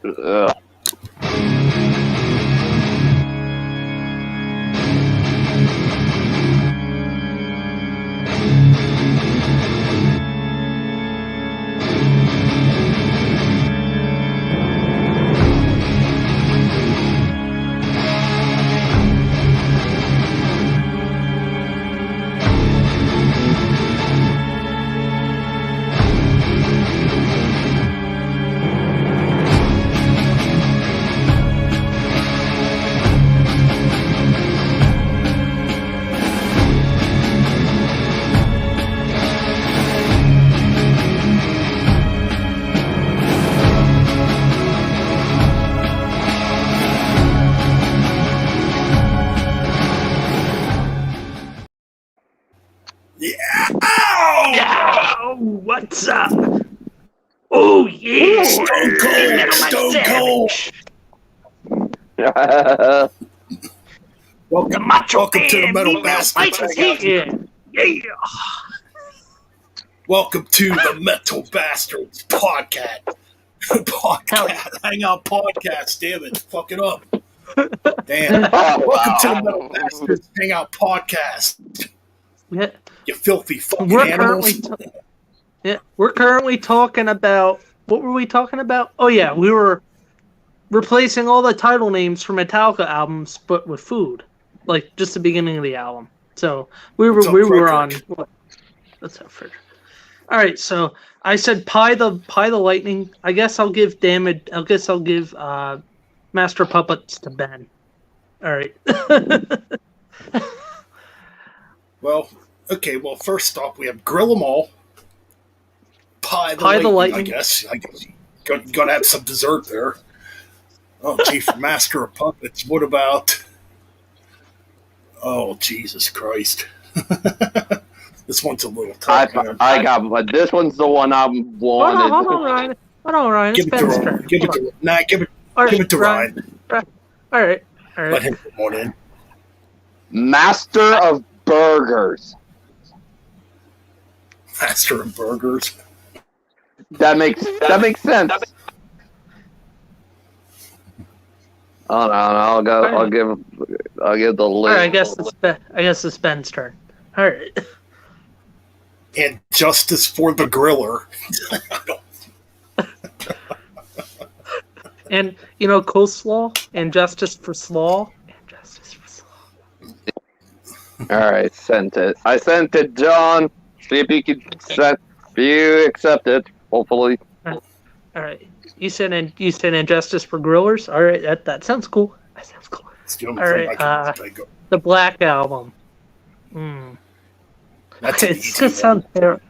What's up? Oh yeah! Stone Cold. Welcome to the Metal Bastards. Yeah. Welcome to the Metal Bastards podcast. Hangout podcast. Damn it, fuck it up. Damn. Welcome to the Metal Bastards Hangout podcast. Yeah. You filthy fucking animals. We're currently talking about, what were we talking about? Oh yeah, we were replacing all the title names for Metallica albums, but with food, like just the beginning of the album. So we were on. What's up, Frederick? All right, so I said Pie the Lightning. I guess I'll give Master Puppets to Ben. All right. Well, first off, we have Grill 'em All. Pie the Lightning. I guess you gotta have some dessert there. Oh, gee, for Master of Puppets, what about? Oh, Jesus Christ! This one's a little tough. I got, but this one's the one I wanted. Hold on, Ryan. Give it to Ryan. Give it to Ryan. All right. Let him put one in. Master of Burgers. Master of Burgers. That makes sense. Oh no, I'll give the list. All right, I guess it's Ben's turn. All right. And justice for the griller. And coleslaw and justice for slaw. All right, sent it. I sent it, John. See if you can accept it. Hopefully. All right. You sent in justice for grillers. All right, that sounds cool. All right. The Black Album. It just sounds terrible.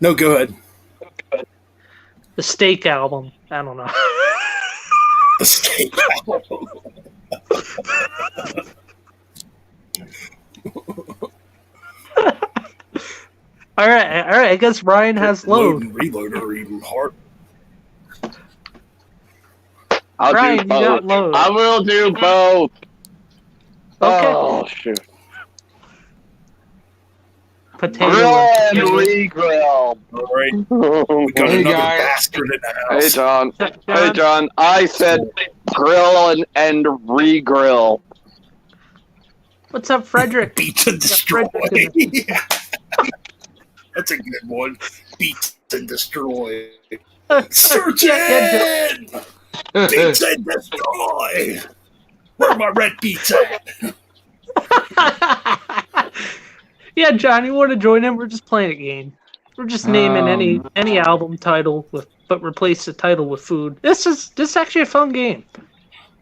No, go ahead. The Steak Album. I don't know. The Steak Album. All right. I guess Ryan has load. And reload are even hard. Ryan, do both. You got load. I will do both. Okay. Oh shoot. Potato. Grill and re-grill. All right. We got another bastard in the house. Hey John. I said grill and re-grill. What's up, Frederick? Beat and destroy. That's a good one. Beat and destroy. Search it! Beat and destroy! Where my red beats at? Yeah, John, you want to join in? We're just playing a game. We're just naming any album title but replace the title with food. This is actually a fun game. I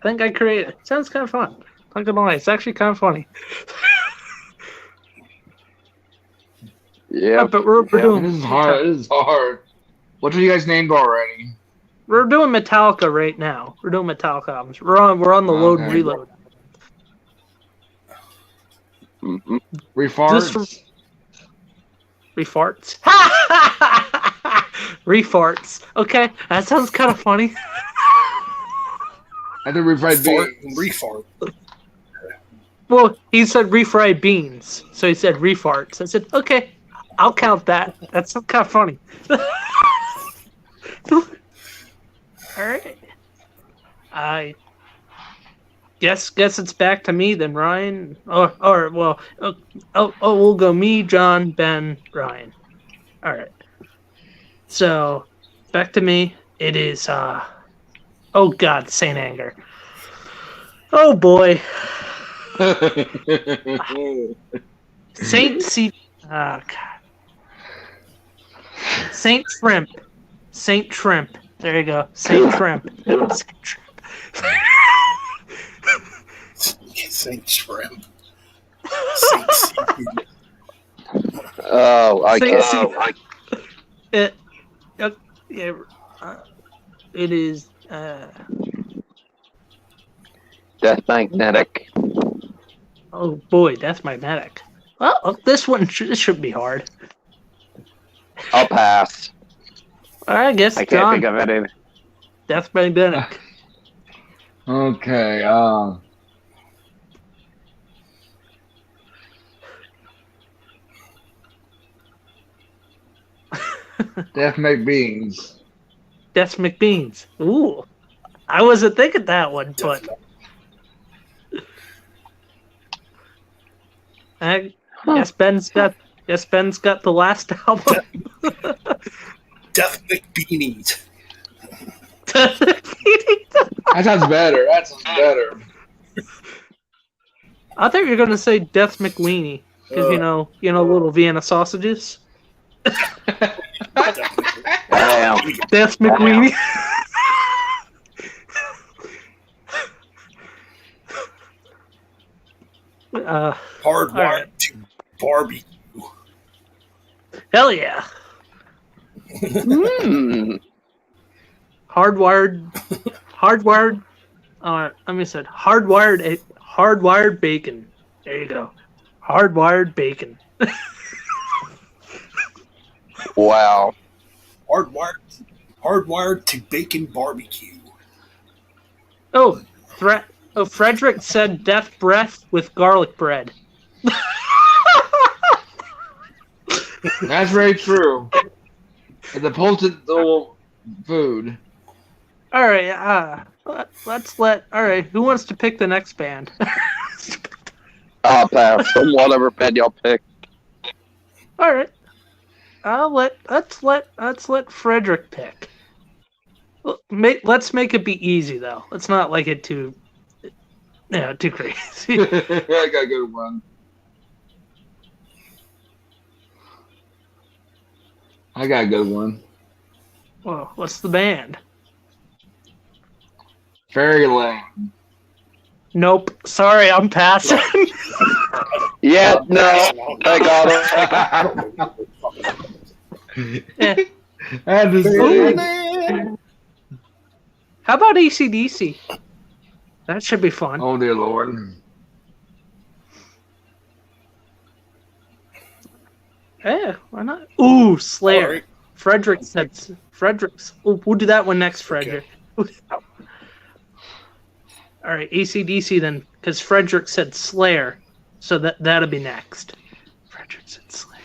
think I created it. Sounds kind of fun. Not gonna lie, it's actually kind of funny. Yeah, but we're doing. This is hard. What have you guys named already? We're doing Metallica right now. We're doing Metallica albums. We're on the load and reload. Mm-hmm. Refarts. Refarts. Refarts. Okay, that sounds kind of funny. I did refried beans. Refart. Well, he said refried beans, so he said refarts. I said, okay, I'll count that. That's kind of funny. All right. I guess it's back to me then, Ryan. We'll go me, John, Ben, Ryan. All right. So back to me. It is oh God, Saint Anger. Oh boy, Saint C. Oh God, Saint Shrimp. Saint Shrimp. There you go, Saint Shrimp. Saint Shrimp. Saint Shrimp. Saint Seafood. Oh, I Saint can't. It, yeah, it is. Death Magnetic. Oh boy, that's magnetic. Well, this should be hard. I'll pass. I guess I can't John. think of any. Death magnetic. Okay. Death McBeans. Death McBeans. Ooh, I wasn't thinking that one, but I guess Ben's got the last album. Death McBeanies. That sounds better. That sounds better. I thought you were gonna say Death McWeenie because you know little Vienna sausages. Damn. Death McWeenie. Hardwired right. to barbecue. Hell yeah. Hardwired. Let me say hardwired bacon. There you go. Hardwired bacon. Wow. Hardwired to bacon barbecue. Oh, Frederick said death breath with garlic bread. That's very true. It's a potent food. All right, all right, who wants to pick the next band? I'll pass from whatever bed y'all pick. All right. Let's let Frederick pick. Let's make it be easy though. Let's not like it too crazy. I got a good one. Well, what's the band? Fairyland. Nope. Sorry, I'm passing. Yeah, no. I got it. Eh. That is good. How about AC/DC? That should be fun. Oh dear Lord. Yeah, why not? Ooh, Slayer. All right. Frederick's. Ooh, we'll do that one next, Frederick. Okay. All right, AC/DC then, because Frederick said Slayer, so that'll be next. Frederick said Slayer.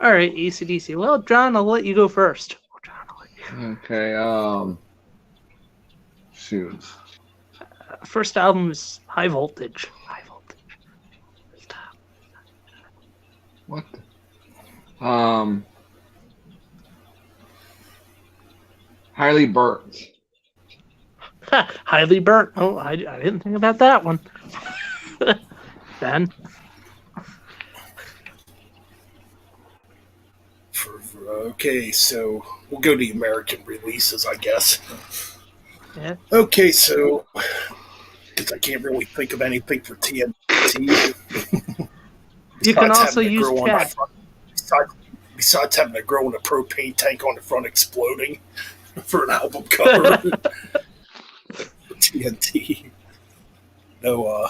All right, AC/DC. Well, John, I'll let you go first. Okay. Shoot. First album is High Voltage. High Voltage. What? Highly burnt. Highly burnt. Oh, I didn't think about that one. Ben? Okay, so we'll go to the American releases, I guess. Yeah. Okay, so because I can't really think of anything for TNT. You can also use chat. Besides having a girl in a propane tank on the front exploding for an album cover for TNT. No,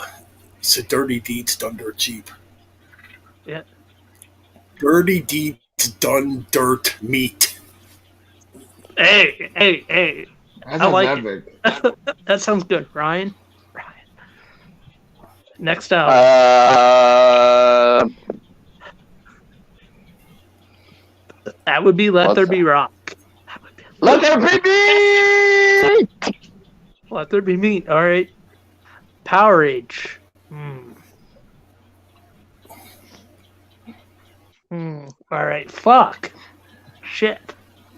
so Dirty Deeds Done Dirt Cheap. Yeah. Dirty Deeds Done Dirt Meat. Hey. That I like epic. it. That sounds good. Ryan? Next up. That would be Let There Be Rock. That would be Let there be meat! Let there be meat. All right. Power Age. All right. Fuck. Shit.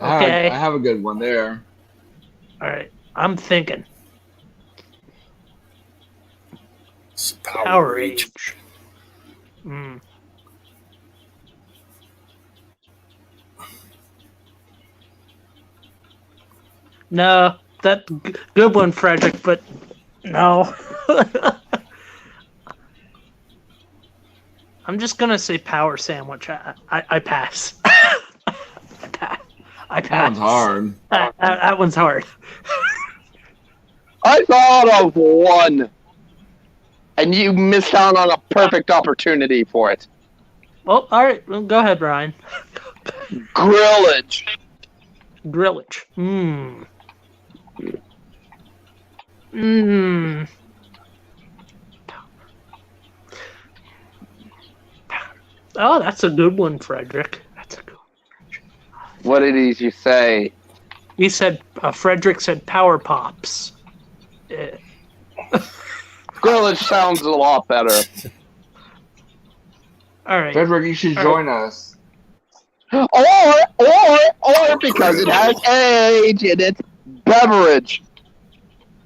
Okay. I have a good one there. All right. I'm thinking. Power Age. No, that good one, Frederick, but no. I'm just gonna say Power Sandwich. I pass. I pass. That one's hard. That one's hard. I thought of one, and you missed out on a perfect opportunity for it. Well, all right. Well, go ahead, Ryan. Grillage. Grillage. Oh, that's a good one, Frederick. That's a good one. What did you say? He said, Frederick said Power Pops. Grillage sounds a lot better. All right. Frederick, you should join us. Or because it has age in it, beverage.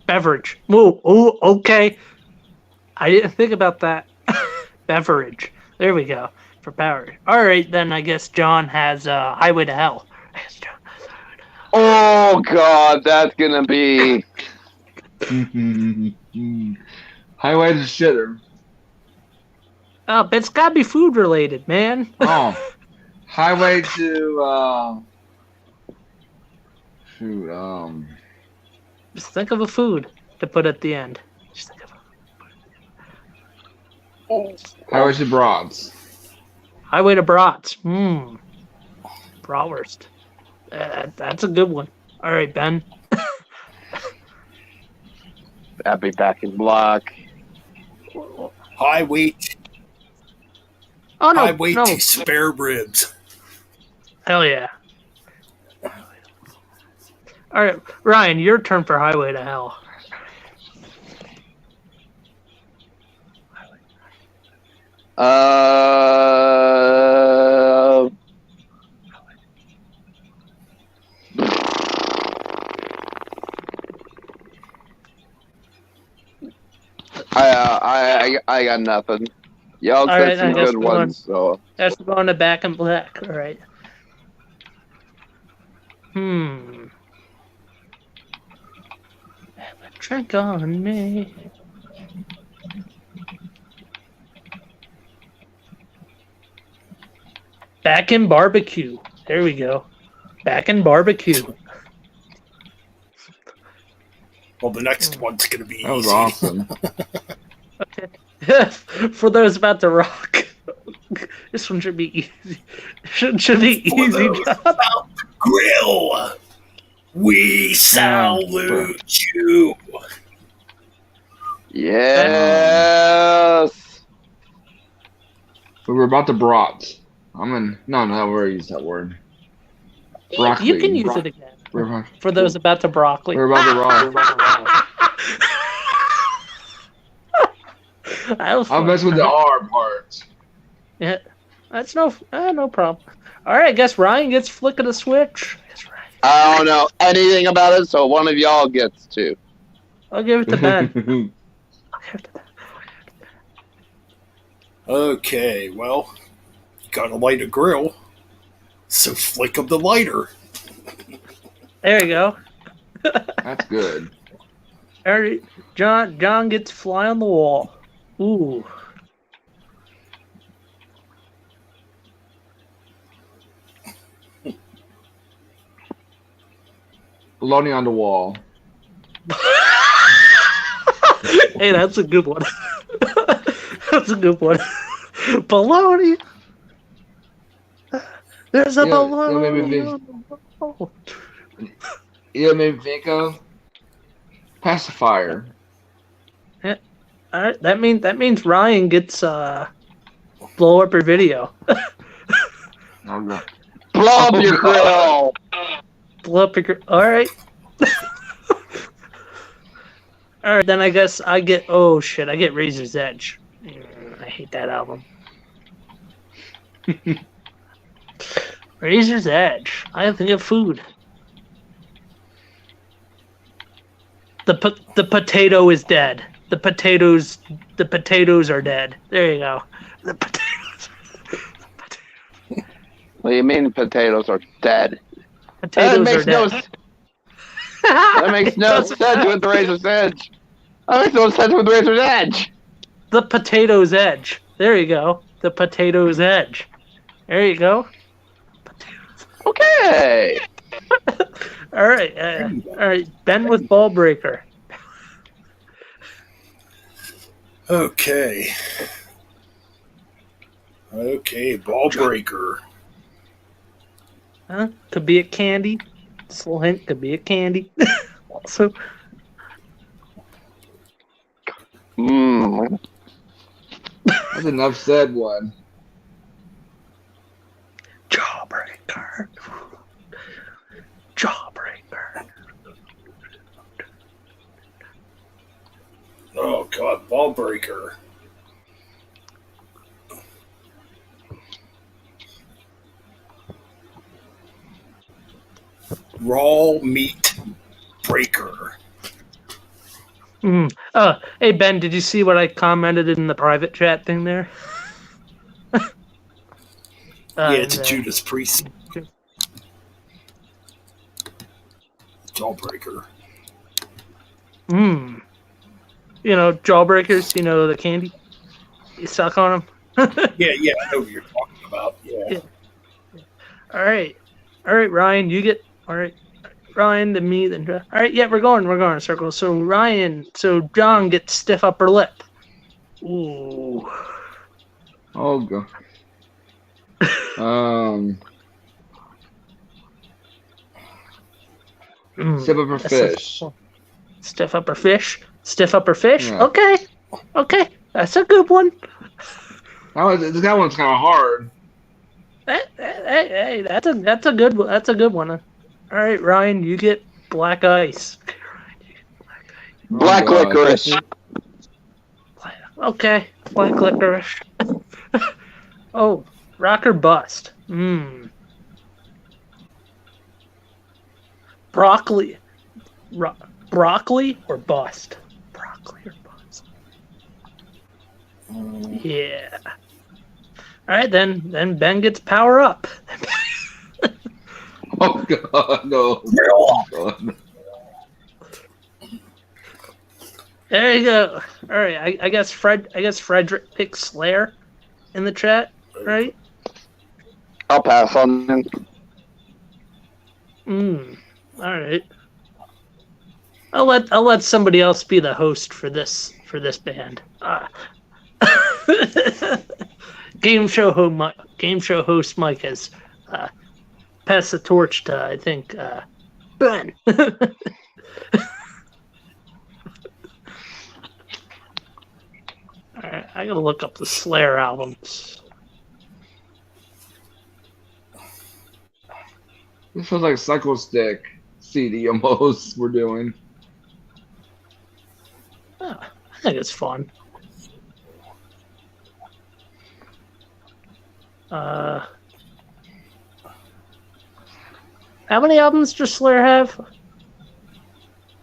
Beverage. Oh, okay. I didn't think about that. Beverage. There we go. For power. All right, then I guess John has Highway to Hell. Oh, God, that's going to be... Highway to shitter. Oh, but it's got to be food related, man. Oh. Highway to, shoot, Just think of a food to put at the end. Just think of Highway to Broads. Highway to Brats. Bratwurst. That's a good one. All right, Ben. I'll be back in block. Highway to spare ribs. Hell yeah. All right, Ryan, your turn for Highway to Hell. I got nothing. Y'all said some good ones, so. That's going to Back in Black. All right. Have a drink on me. Back in Barbecue. There we go. Back in Barbecue. Well, the next one's going to be easy. That was awesome. Okay. For those about to rock. This one should be easy. Should be For easy. those about the grill, we salute you. Yes. We were about to brats. No, I already used that word. Broccoli. You can use it again. For those about to broccoli. We're about to rock. I'll mess with the R part. Yeah, that's no problem. All right, I guess Ryan gets flick of the switch. I don't know anything about it, so one of y'all gets to. I'll give it to Ben. Okay, well, you gotta light a grill, so flick of the lighter. There you go. That's good. All right, John gets fly on the wall. Ooh. Bologna on the wall. Hey, that's a good one. That's a good one. Bologna. There's a bologna on the wall. Yeah, maybe think of pacifier. Yeah. All right, that means Ryan gets blow up your video. Blow up your grill. Blow up your... All right. All right, then I guess I get... Oh, shit. I get Razor's Edge. I hate that album. Razor's Edge. I have to get food. The potato is dead. The potatoes are dead. There you go. The potatoes. What do you mean potatoes are dead? Potatoes are dead. That makes no sense with the Razor's Edge. That makes no sense with the Razor's Edge. The potato's edge. There you go. The potato's edge. There you go. Okay. All right. All right. Ben with ball breaker. Okay. Okay, ball breaker. Huh? Could be a candy. This little hint could be a candy. Also. That's enough said one. Jawbreaker. Jawbreaker. Oh god, ball breaker. Raw meat breaker. Hey Ben, did you see what I commented in the private chat thing there? Yeah, it's a Judas Priest. Jawbreaker. You know, jawbreakers, you know, the candy. You suck on them. Yeah, I know what you're talking about. Yeah. All right, Ryan, you get... All right, Ryan, then me, then... All right, yeah, we're going in a circle. So John gets stiff upper lip. Ooh. Oh, God. Stiff upper fish. Stiff upper fish? Stiff upper fish? Yeah. Okay. That's a good one. That one's kind of hard. Hey, that's a good one. That's a good one. All right, Ryan, you get black ice. Black licorice. Okay, black licorice. Oh, rock or bust. Broccoli. Broccoli or bust? Broccoli or bust? Yeah. All right, then Ben gets power up. Oh God, no! Oh, God. There you go. All right, I guess Frederick picked Slayer in the chat, right? I'll pass on him. All right. I'll let somebody else be the host for this band. Game show host Mike has passed the torch to, I think, Ben. All right, I gotta look up the Slayer albums. This feels like Cycle Stick CD almost. We're doing. Oh, I think it's fun. How many albums does Slayer have?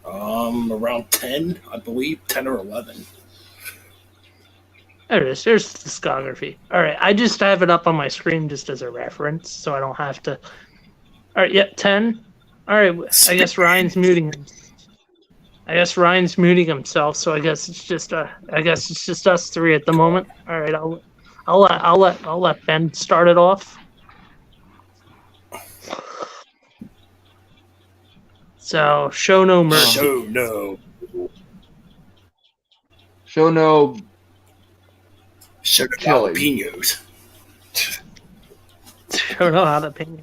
Around 10, I believe, 10 or 11. There it is. There's the discography. All right, I just have it up on my screen just as a reference, so I don't have to. All right, yep, 10. All right, I guess Ryan's muting him. I guess Ryan's muting himself, so I guess it's just us three at the moment. All right, I'll let Ben start it off. So show no mercy. Show no Chili. jalapenos. Show no jalapeno.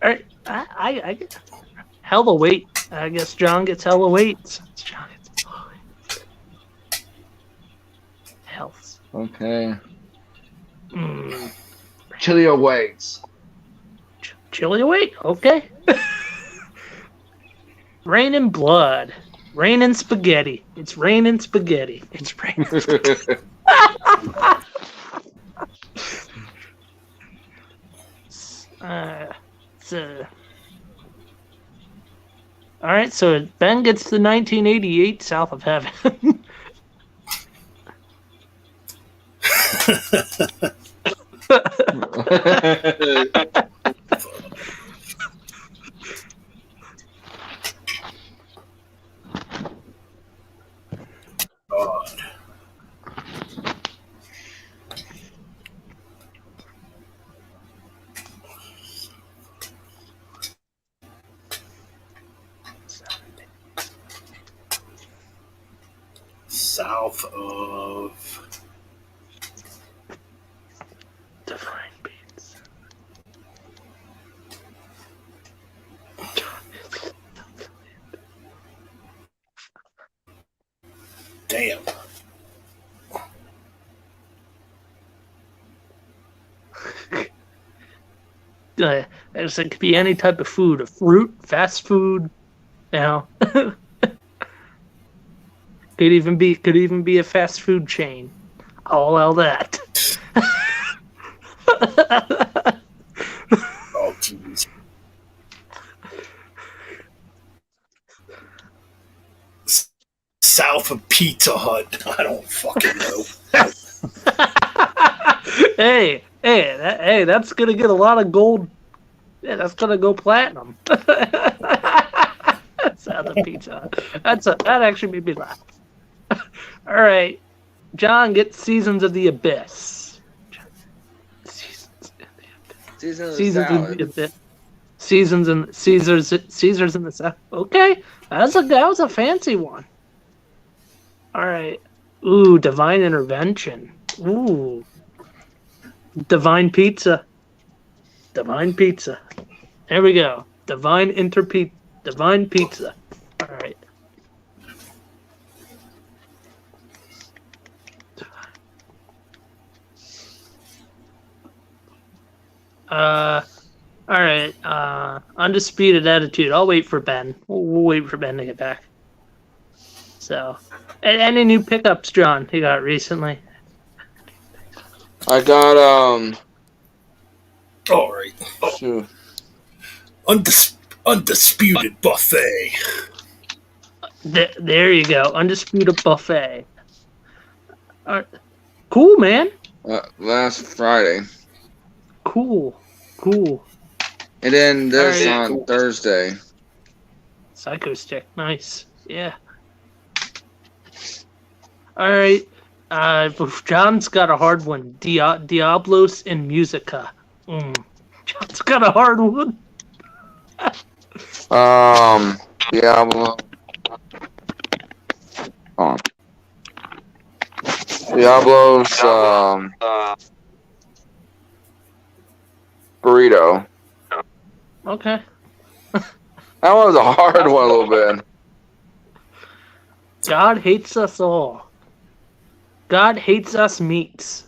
All right, I get hella weight. I guess John gets hella weight. John gets hella weight. Health. Okay. Chili awaits. Chili weight. Okay. Raining blood. Raining spaghetti. It's raining spaghetti. It's raining spaghetti. All right, so Ben gets the 1988 South of Heaven. God. South of Divine Beats. damn. It could be any type of food, a fruit, fast food, you know. could even be a fast food chain. I'll allow that. Oh jeez. South of Pizza Hut. I don't fucking know. hey, that's gonna get a lot of gold. Yeah, that's gonna go platinum. South of Pizza. That actually made me laugh. All right, John gets Seasons of the Abyss. Seasons of the Abyss. Seasons and Caesars in the South. Okay, that was a fancy one. All right. Ooh, Divine Intervention. Ooh. Divine Pizza. Divine Pizza. There we go. Divine Pizza. All right. All right. Undisputed Attitude. I'll wait for Ben. We'll wait for Ben to get back. So, any new pickups, John, you got recently? I got All right. shoot. Undisputed Buffet. There you go. Undisputed Buffet. Cool, man. Last Friday. Cool. And then this All right. on Thursday. Psycho Stick. Nice. Yeah. All right. John's got a hard one. Diablos in Musica. John's got a hard one. Diablo. On. Diablo's burrito. Okay. That was a hard one a little bit. God hates us all. God hates us meats.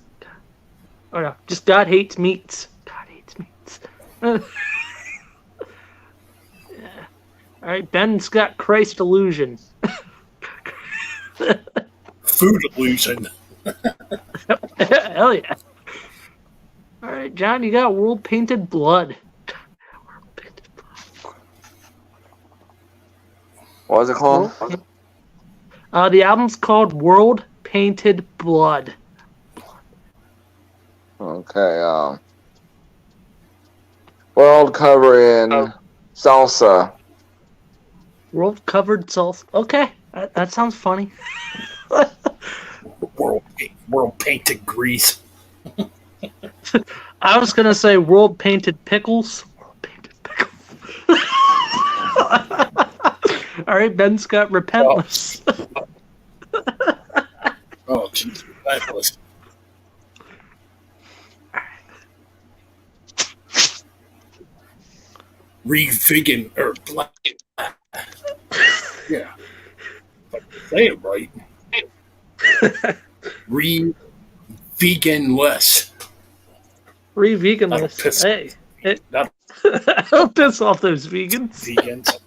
Or no, just God hates meats. God hates meats. Yeah. All right, Ben's got Christ illusion. Food illusion. Hell yeah. All right, John, you got World Painted Blood. What was it called? The album's called World Painted Blood. Okay, world cover in salsa. World covered salsa. Okay, that sounds funny. World painted grease. I was gonna say world painted pickles. World painted pickles. All right, Ben's got Repentless. Oh, jeez, Repentless. Vegan or black. Yeah. If I can say it right. Veganless. Veganless. Hey. That'll I'll piss off those vegans. vegans.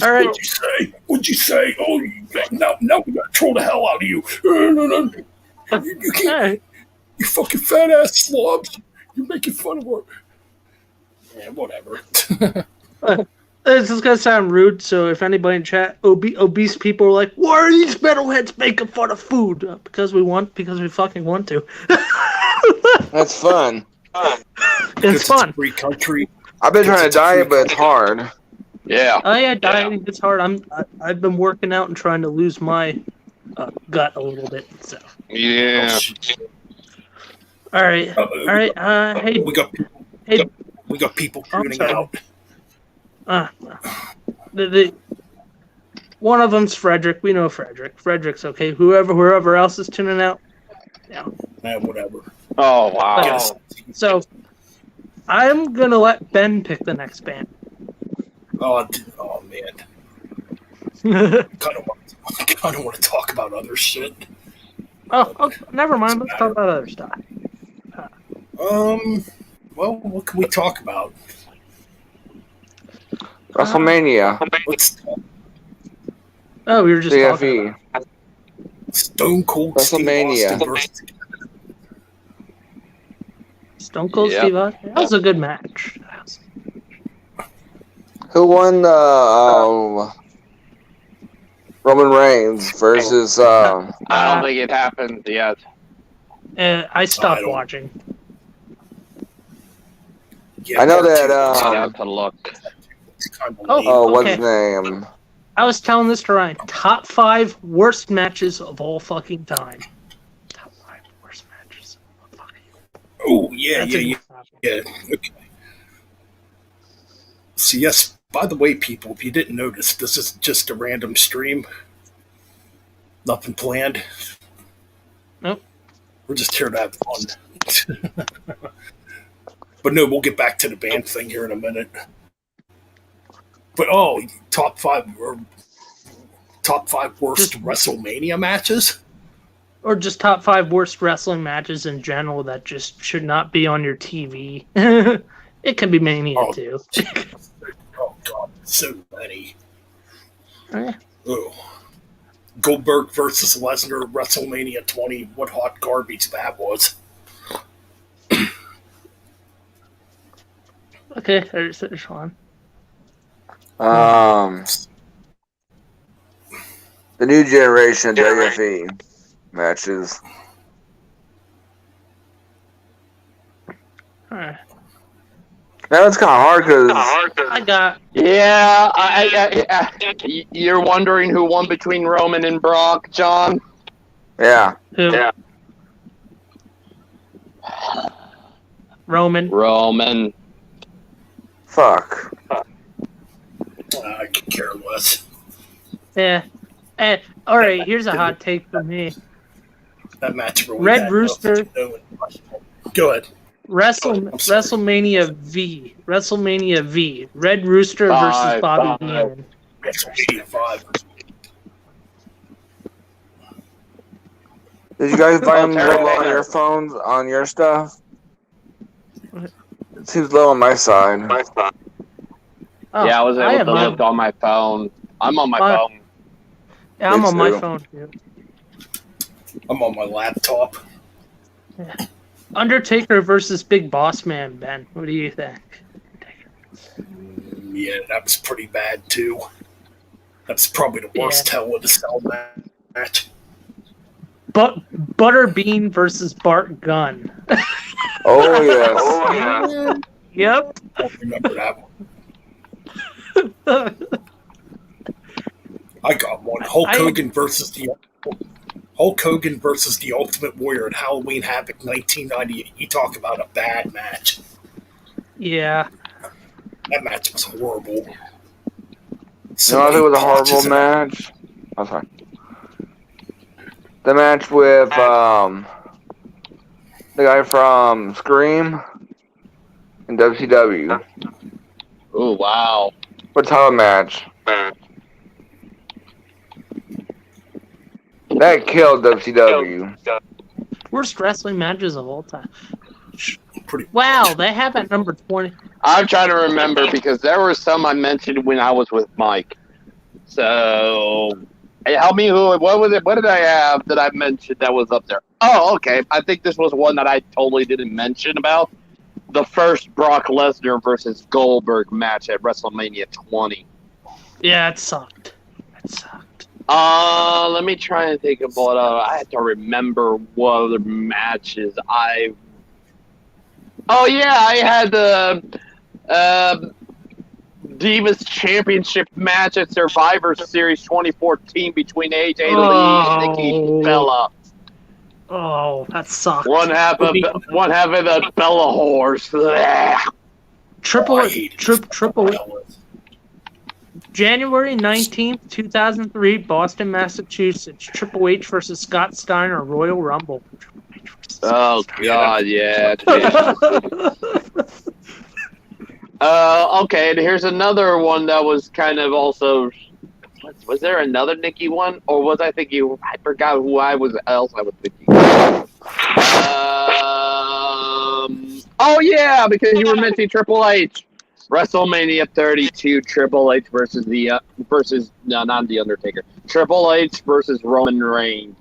All right. What'd you say? What'd you say? Oh, now we gotta troll the hell out of you. You can't. All right. You fucking fat ass slobs. You're making fun of her. Yeah, whatever. This is gonna sound rude, so if anybody in chat, obese people are like, "Why are these metalheads making fun of food?" Because we fucking want to. That's fun. It's fun. It's a free country. I've been trying to diet, but it's hard. Yeah. Oh yeah, dieting it's hard. I've been working out and trying to lose my gut a little bit. So. Yeah. All right. Hey. We got people tuning out. The one of them's Frederick. We know Frederick. Frederick's okay. Whoever else is tuning out. Yeah. Whatever. Oh wow. So I'm gonna let Ben pick the next band. Oh man. Kind of want to talk about other shit. Oh, never mind. Let's talk about other stuff. Well, what can we talk about? WrestleMania. Let's talk Oh, we were just talking CFE. about Stone Cold Steve WrestleMania. Austin versus Stone Cold Yep. Steve Austin. That was a good match. Who won the Roman Reigns versus I don't think it happened yet. I stopped don't- watching. Yeah, I know that I have to look. it's kind of Oh. lame. what's Okay. his name? I was telling this to Ryan. Top 5 worst matches of all fucking time. Top 5 worst matches of all fucking time. Oh yeah, That's a yeah, good topic. yeah. Okay. So yes, by the way, people, if you didn't notice, this is just a random stream. Nothing planned. Nope. We're just here to have fun. But no, we'll get back to the band thing here in a minute. But top five worst Just- WrestleMania matches. Or just top 5 worst wrestling matches in general that just should not be on your TV. It can be Mania Oh. too. Oh god, so many. Eh. Oh. Goldberg versus Lesnar, WrestleMania 20. What hot garbage that was. Okay, there's one. The new generation WFE matches. Alright. Now it's kind of hard because I got Yeah, you're wondering who won between Roman and Brock, John? yeah, who? Yeah. Roman. Roman. fuck. I could care less. Yeah. Alright, here's a hot take from me. That match really Red had Rooster. Go ahead. WrestleMania V. WrestleMania V. Red Rooster versus Five, Bobby five. Heenan. WrestleMania 5. Did you guys find Terry low on Bauer. your phones on your stuff? It seems low on my side. Oh, Yeah, I was able have to mine. look on my phone. I'm on my Mine- phone. Yeah, I'm Me on my too. phone too. I'm on my laptop. Undertaker versus Big Boss Man, Ben. What do you think? Yeah, that was pretty bad too. That's probably the worst Hell in a Cell match. Butterbean versus Bart Gunn. Oh yes. Yep. I don't remember that one. I got one. Hulk Hogan versus the Ultimate Warrior at Halloween Havoc 1998. You talk about a bad match. Yeah. That match was horrible. No, I think it was a horrible match. I'm sorry. The match with the guy from Scream in WCW. Oh, wow. What title match? That killed WCW. Worst wrestling matches of all time. Pretty Wow, they have at number 20. I'm trying to remember because there were some I mentioned when I was with Mike. So, hey, help me. What was it? What did I have that I mentioned that was up there? Oh, okay. I think this was one that I totally didn't mention about. The first Brock Lesnar versus Goldberg match at WrestleMania 20. Yeah, it sucked. It sucked. Let me try and think of what I have to remember what other matches I. Oh yeah, I had the Divas Championship match at Survivor Series 2014 between AJ Lee and Nikki Bella. Oh, that sucked. One half of the Bella horse. Triple January 19th, 2003, Boston, Massachusetts. Triple H versus Scott Steiner, Royal Rumble. Oh God, yeah. Okay, and here's another one that was kind of also. Was there another Nikki one, or was I thinking? I forgot who else I was thinking. Oh yeah, because you were mentioning Triple H. WrestleMania 32, Triple H versus not the Undertaker. Triple H versus Roman Reigns.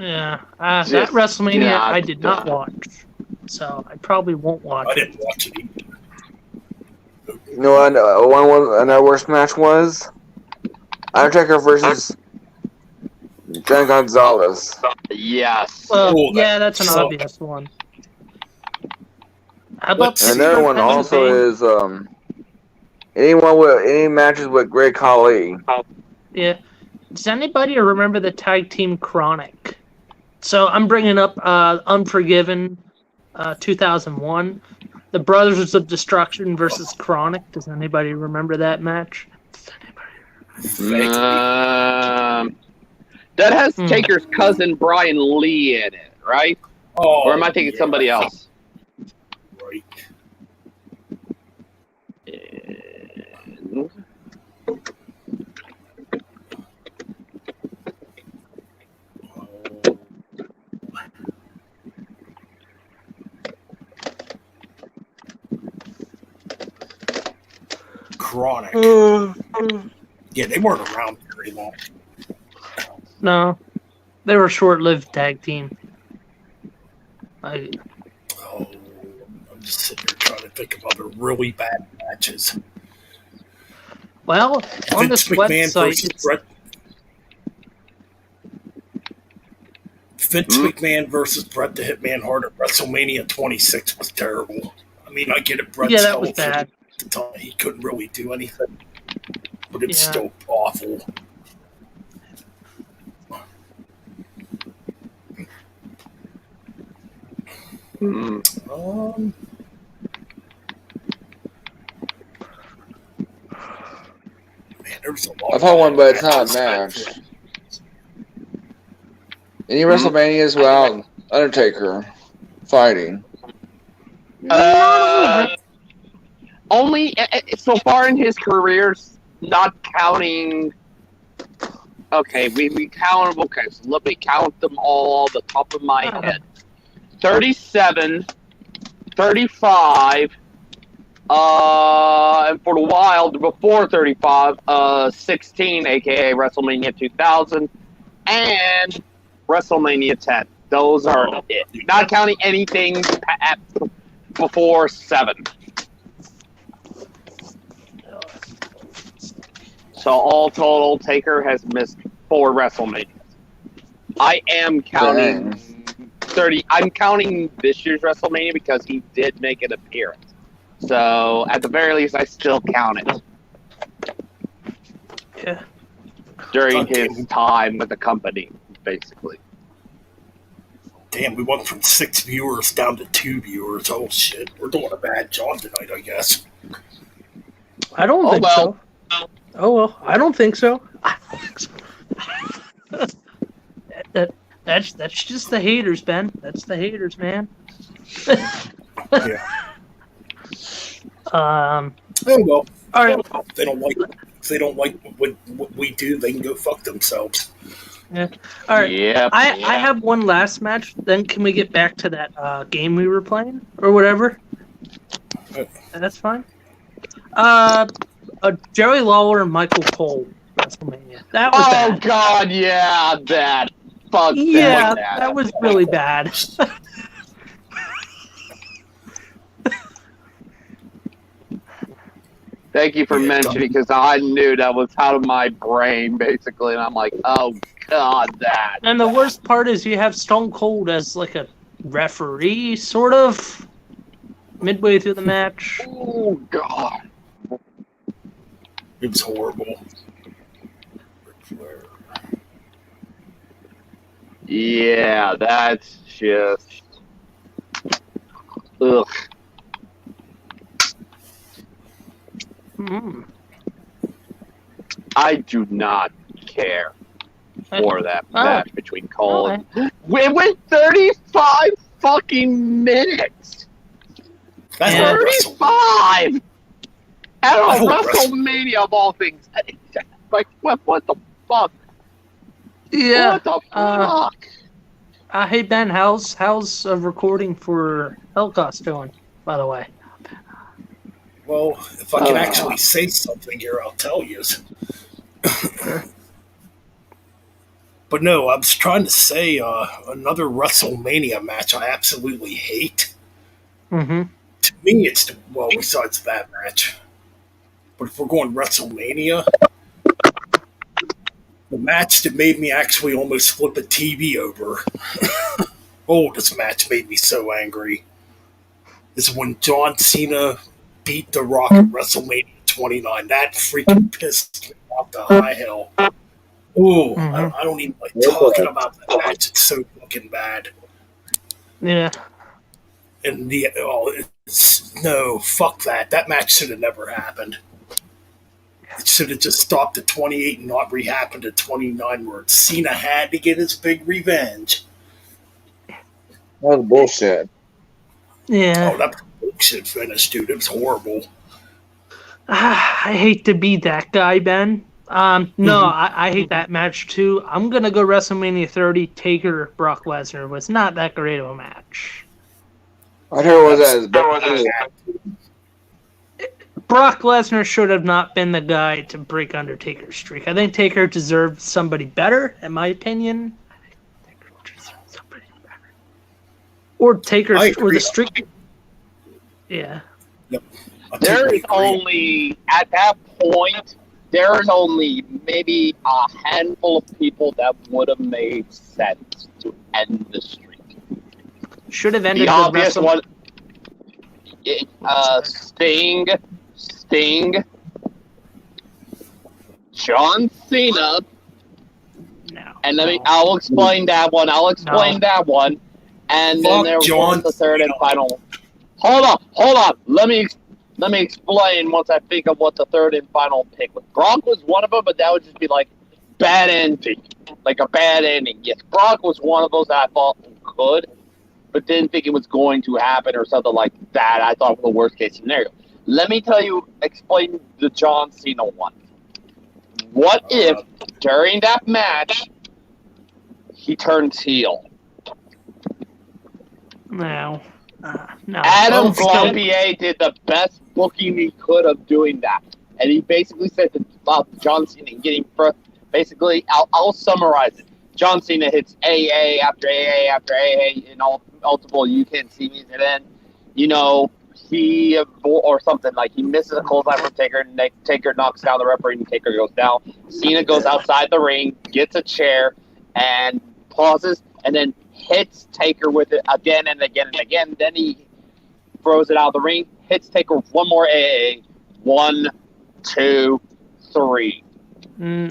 Yeah, that WrestleMania I did not watch, so I probably won't watch I it. didn't watch it either. You know what? Another worst match was Undertaker versus John Gonzalez. Yes. Well, Oh, yeah, that's an so- obvious one. How about And Another one also is any matches with Great Khali. Yeah. Does anybody remember the tag team Chronic? So I'm bringing up Unforgiven 2001. The Brothers of Destruction versus Chronic. Does anybody remember that match? That has Taker's cousin Brian Lee in it, right? Oh, Or am I thinking somebody else? Right. Chronic. Yeah, they weren't around very long. No. They were a short-lived tag team. Oh, I'm just sitting here trying to think of other really bad matches. Well, on this website, it's... Vince McMahon versus Bret the Hitman Hart at WrestleMania 26 was terrible. I mean, I get it, Bret's that was health bad. at the time. He couldn't really do anything. But it's Yeah. still awful. Man, there's a lot. I've had one, but it's not a match. Any WrestleManias without Undertaker fighting? Only so far in his career, not counting. Okay, we count. Okay, so let me count them all off the top of my head. 37, 35, and for the while before 35, 16, aka WrestleMania 2000, and WrestleMania 10. Those are it. Not counting anything before 7. So all total, Taker has missed 4 WrestleManias. I am counting 30. I'm counting this year's WrestleMania because he did make an appearance. So at the very least, I still count it. Yeah. During his time with the company, basically. Damn, we went from 6 viewers down to 2 viewers. Oh shit, we're doing a bad job tonight, I guess. I don't think so. Oh well, I don't think so. That's just the haters, Ben. That's the haters, man. Yeah. Oh well. All right. If they don't like what we do, they can go fuck themselves. Yeah. All right. Yeah. I have one last match. Then can we get back to that game we were playing or whatever? That's fine. Jerry Lawler and Michael Cole WrestleMania. That was bad. God, yeah, that. Fuck Yeah, that. that was really bad. Thank you for mentioning, because I knew that was out of my brain, basically, and I'm like, oh, God, that. And the worst part is you have Stone Cold as like a referee, sort of, midway through the match. Oh, God. It was horrible. Yeah, that's just... Ugh. Mm. I do not care for that match between Cole and... It went 35 fucking minutes! That's Yeah. 35! At a Oh, WrestleMania of all things. Like, what the fuck? Yeah. What the fuck? Hey Ben, how's recording for Hellcost doing? By the way. Well, if I can actually say something here, I'll tell you. But no, I was trying to say another WrestleMania match I absolutely hate. Mm-hmm. To me, it's besides that match. But if we're going WrestleMania, the match that made me actually almost flip a TV over. Oh, this match made me so angry. Is when John Cena beat The Rock at WrestleMania 29. That freaking pissed me off to high hell. Oh, I don't even like talking about that match. It's so fucking bad. Yeah. And no, fuck that. That match should have never happened. It should have just stopped at 28 and not re-happened at 29, where Cena had to get his big revenge. That was bullshit. Yeah. Oh, that bullshit finish, dude. It was horrible. I hate to be that guy, Ben. No, I hate that match too. I'm gonna go WrestleMania 30. Taker Brock Lesnar was not that great of a match. I heard it was as bad. Brock Lesnar should have not been the guy to break Undertaker's streak. I think Taker deserved somebody better, in my opinion. Or Taker, or the streak. Yeah. Yep. There is only, at that point, there is only maybe a handful of people that would have made sense to end the streak. Should have ended The obvious WrestleMania. one, Sting, John Cena, No. and I'll explain that one. That one, and then there was the third and final. Hold on. Let me explain once I think of what the third and final pick was. Brock was one of them, but that would just be like bad ending, like a bad ending. Yes, Brock was one of those that I thought could, but didn't think it was going to happen or something like that. I thought was the worst case scenario. Let me explain the John Cena one. What if during that match he turns heel? No. No. Adam Gambier did the best booking he could of doing that. And he basically said about John Cena getting first. Basically, I'll summarize it. John Cena hits AA after AA after AA in multiple you can't see me. And then, he or something like he misses a clothesline from Taker, and Taker knocks down the referee, and Taker goes down. Cena goes outside the ring, gets a chair, and pauses, and then hits Taker with it again and again and again. Then he throws it out of the ring, hits Taker with one more AA. 1, 2, 3.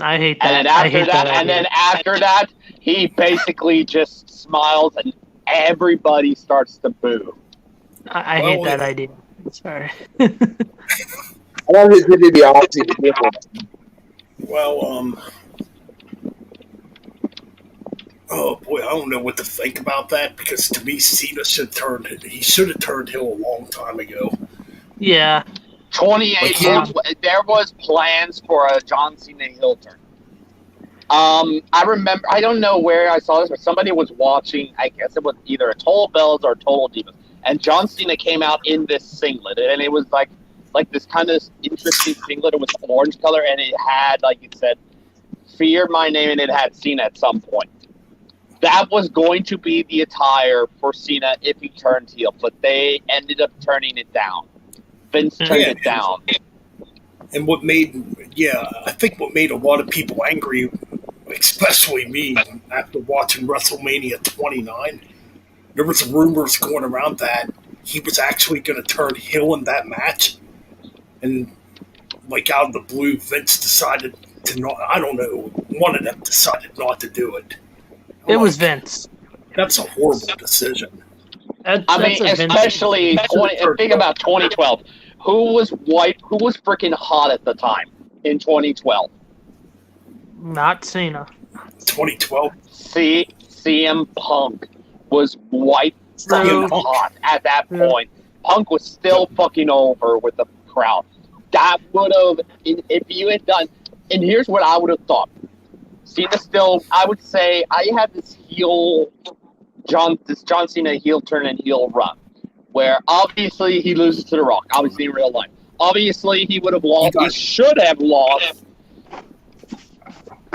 I hate that. And then after that, he basically just smiles, and everybody starts to boo. I hate that idea. Sorry. I don't think it did the opposite. Well, oh boy, I don't know what to think about that, because to me, Cena should have turned heel a long time ago. Yeah. 28 years. There was plans for a John Cena heel turn. I remember. I don't know where I saw this, but somebody was watching. I guess it was either a Total Bellas or Total Divas, and John Cena came out in this singlet, and it was like like this kind of interesting singlet with orange color, and it had, like it said, "Fear my name," and it had Cena at some point. That was going to be the attire for Cena if he turned heel, but they ended up turning it down. Vince turned it down. And I think what made a lot of people angry, especially me, after watching WrestleMania 29, there was rumors going around that he was actually going to turn heel in that match. And, like, out of the blue, Vince decided to not, I don't know, one of them decided not to do it. It was Vince. That's a horrible decision. Especially, think about 2012. Who was freaking hot at the time in 2012? Not Cena. 2012? CM Punk was white fucking hot at that point. Punk was still fucking over with the crowd. That would have, if you had done, and here's what I would have thought. Cena still, I would say, I had this John Cena heel turn and heel run, where obviously he loses to The Rock, obviously in real life. Obviously he would have lost, he should have lost.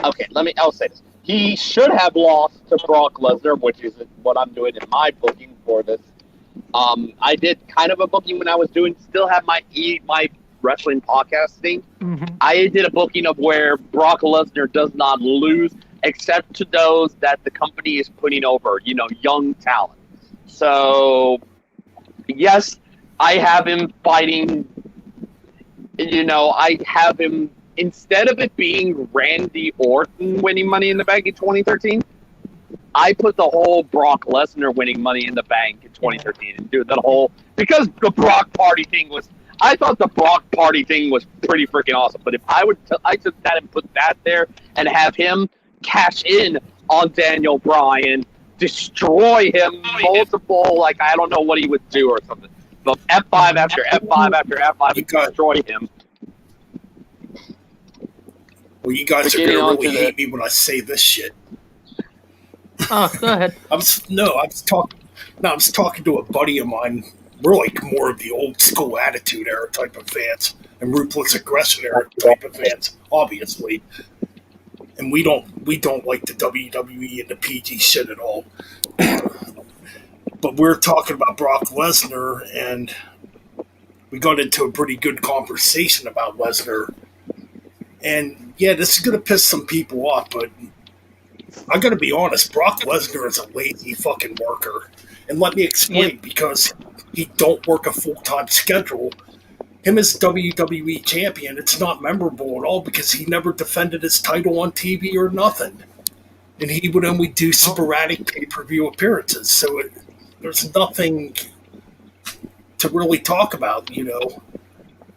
Okay, I'll say this. He should have lost to Brock Lesnar, which is what I'm doing in my booking for this. I did kind of a booking when I was still have my wrestling podcast thing. Mm-hmm. I did a booking of where Brock Lesnar does not lose, except to those that the company is putting over, young talent. So, yes, I have him fighting, I have him, instead of it being Randy Orton winning Money in the Bank in 2013, I put the whole Brock Lesnar winning Money in the Bank in 2013 and do that whole, because the Brock Party thing was, I thought the Brock Party thing was pretty freaking awesome. But if I took that and put that there and have him cash in on Daniel Bryan, destroy him multiple, like I don't know what he would do or something. But F5 after F5 after F5, destroy him. Well, you guys are gonna really hate me when I say this shit. Oh, go ahead. I was talking to a buddy of mine. We're like more of the old school Attitude Era type of fans and Ruthless Aggression Era type of fans, obviously. And we don't like the WWE and the PG shit at all. But we're talking about Brock Lesnar, and we got into a pretty good conversation about Lesnar. And yeah, this is gonna piss some people off, but I gotta be honest, Brock Lesnar is a lazy fucking worker. And let me explain, because he don't work a full-time schedule. Him as WWE champion, it's not memorable at all because he never defended his title on TV or nothing. And he would only do sporadic pay-per-view appearances. So there's nothing to really talk about, in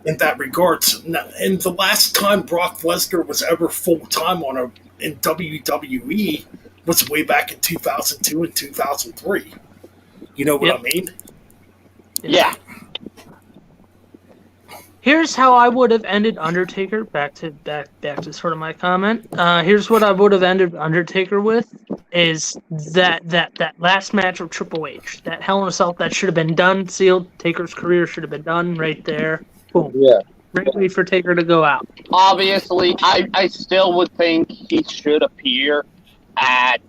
that regards. And the last time Brock Lesnar was ever full-time in WWE was way back in 2002 and 2003. You know what I mean? Yeah. Here's how I would have ended Undertaker. Back to sort of my comment. Here's what I would have ended Undertaker with: is that last match of Triple H, that Hell in a Cell, that should have been done, sealed. Taker's career should have been done right there. Boom. Yeah. Ready for Taker to go out. Obviously, I still would think he should appear at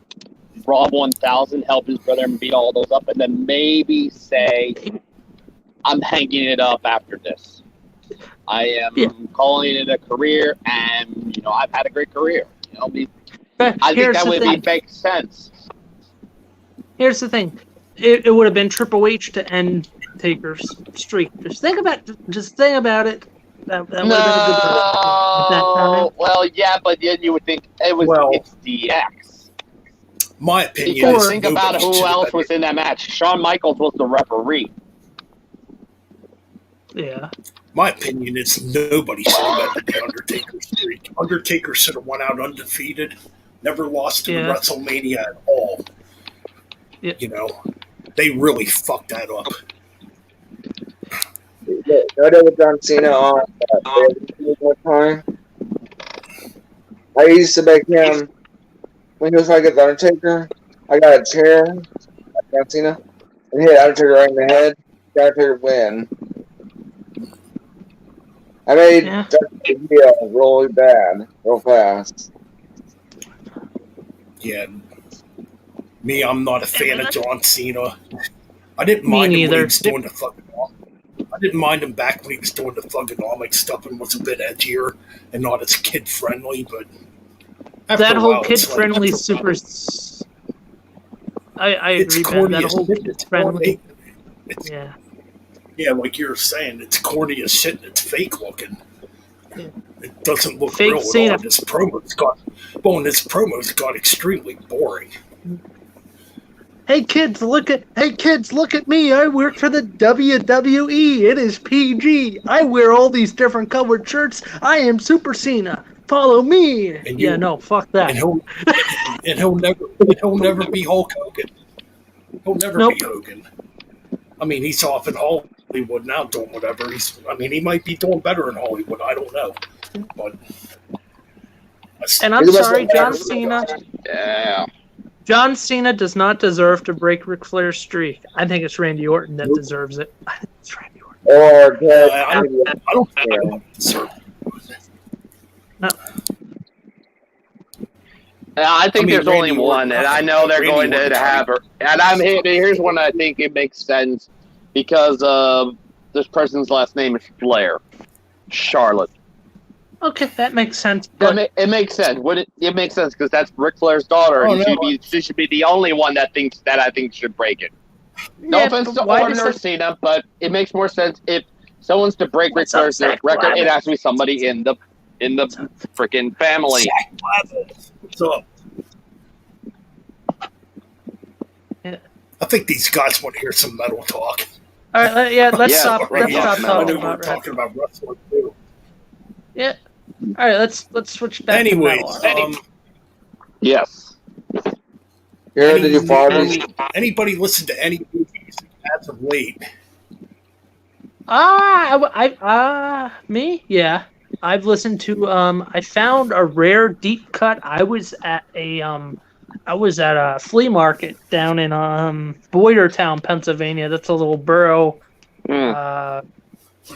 Raw 1000, help his brother and beat all those up, and then maybe say, I'm hanging it up after this. I am calling it a career, and, I've had a great career. I think that would make sense. Here's the thing. It would have been Triple H to end Taker's streak. Just think about it. That would have been a good at that time. Well, yeah, but then you would think it's DX. My opinion Because think about who else was in that match. Shawn Michaels was the referee. Yeah. My opinion is nobody should have ended the Undertaker streak. Undertaker should have won out undefeated, never lost to WrestleMania at all. Yeah. They really fucked that up. I did with John Cena on one time. I used to make him, when he was fighting the Undertaker, I got a chair, John Cena, and hit Undertaker right in the head. Undertaker win. I made Dr. Dio really bad, real fast. Yeah. Me, I'm not a fan of John Cena. I didn't mind him when he neither. was doing the fucking. I didn't mind him back when he was doing the thugonomic stuff and was a bit edgier and not as kid friendly, but after That a whole while, kid it's friendly like, super. I it's agree, Ben. corny That as whole shit. kid It's friendly. corny. It's, Yeah. yeah, like you're saying, it's corny as shit and it's fake looking. Yeah. It doesn't look Fake real Cena. at all. This promo's got extremely boring. Hey kids, look at me. I work for the WWE. It is PG. I wear all these different colored shirts. I am Super Cena. Follow me. No, fuck that. And he'll never be Hulk Hogan. He'll never be Hogan. I mean, he's off in Hollywood now doing whatever. He might be doing better in Hollywood. I don't know, but. And I'm sorry, John Cena. Yeah. John Cena does not deserve to break Ric Flair's streak. I think it's Randy Orton that deserves it. I think it's Randy Orton. Or I don't deserve it. No. I think there's only Randy one, Orton, and I know they're Randy going to Orton. have her. And here's one I think it makes sense because this person's last name is Flair, Charlotte. Okay, that makes sense. It makes sense. It makes sense because that's Ric Flair's daughter, and she should be the only one that I think should break it. No offense to Orton or Cena, but it makes more sense if someone's to break Ric Flair's record. It has to be somebody in the freaking family. What's up? Yeah. I think these guys want to hear some metal talk. All right, let's stop. Right, Let's stop I know talking we're about talking about wrestling too. Yeah. All right, let's switch back. Anyways, to metal. Yes. Anybody listen to any movies as of late? Me? Yeah. I've listened to I found a rare deep cut. I was at a flea market down in Boyertown, Pennsylvania. That's a little borough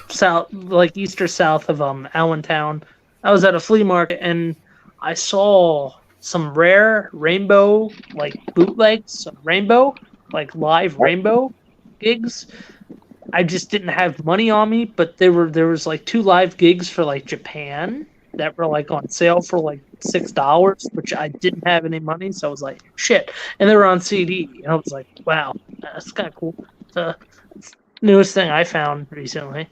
south, like east or south of Allentown. I was at a flea market and I saw some rare rainbow like bootlegs, rainbow, like live rainbow gigs. I just didn't have money on me, but there was like 2 live gigs for like Japan that were like on sale for like $6, which I didn't have any money, so I was like, shit. And they were on CD, and I was like, wow, that's kind of cool. It's the newest thing I found recently.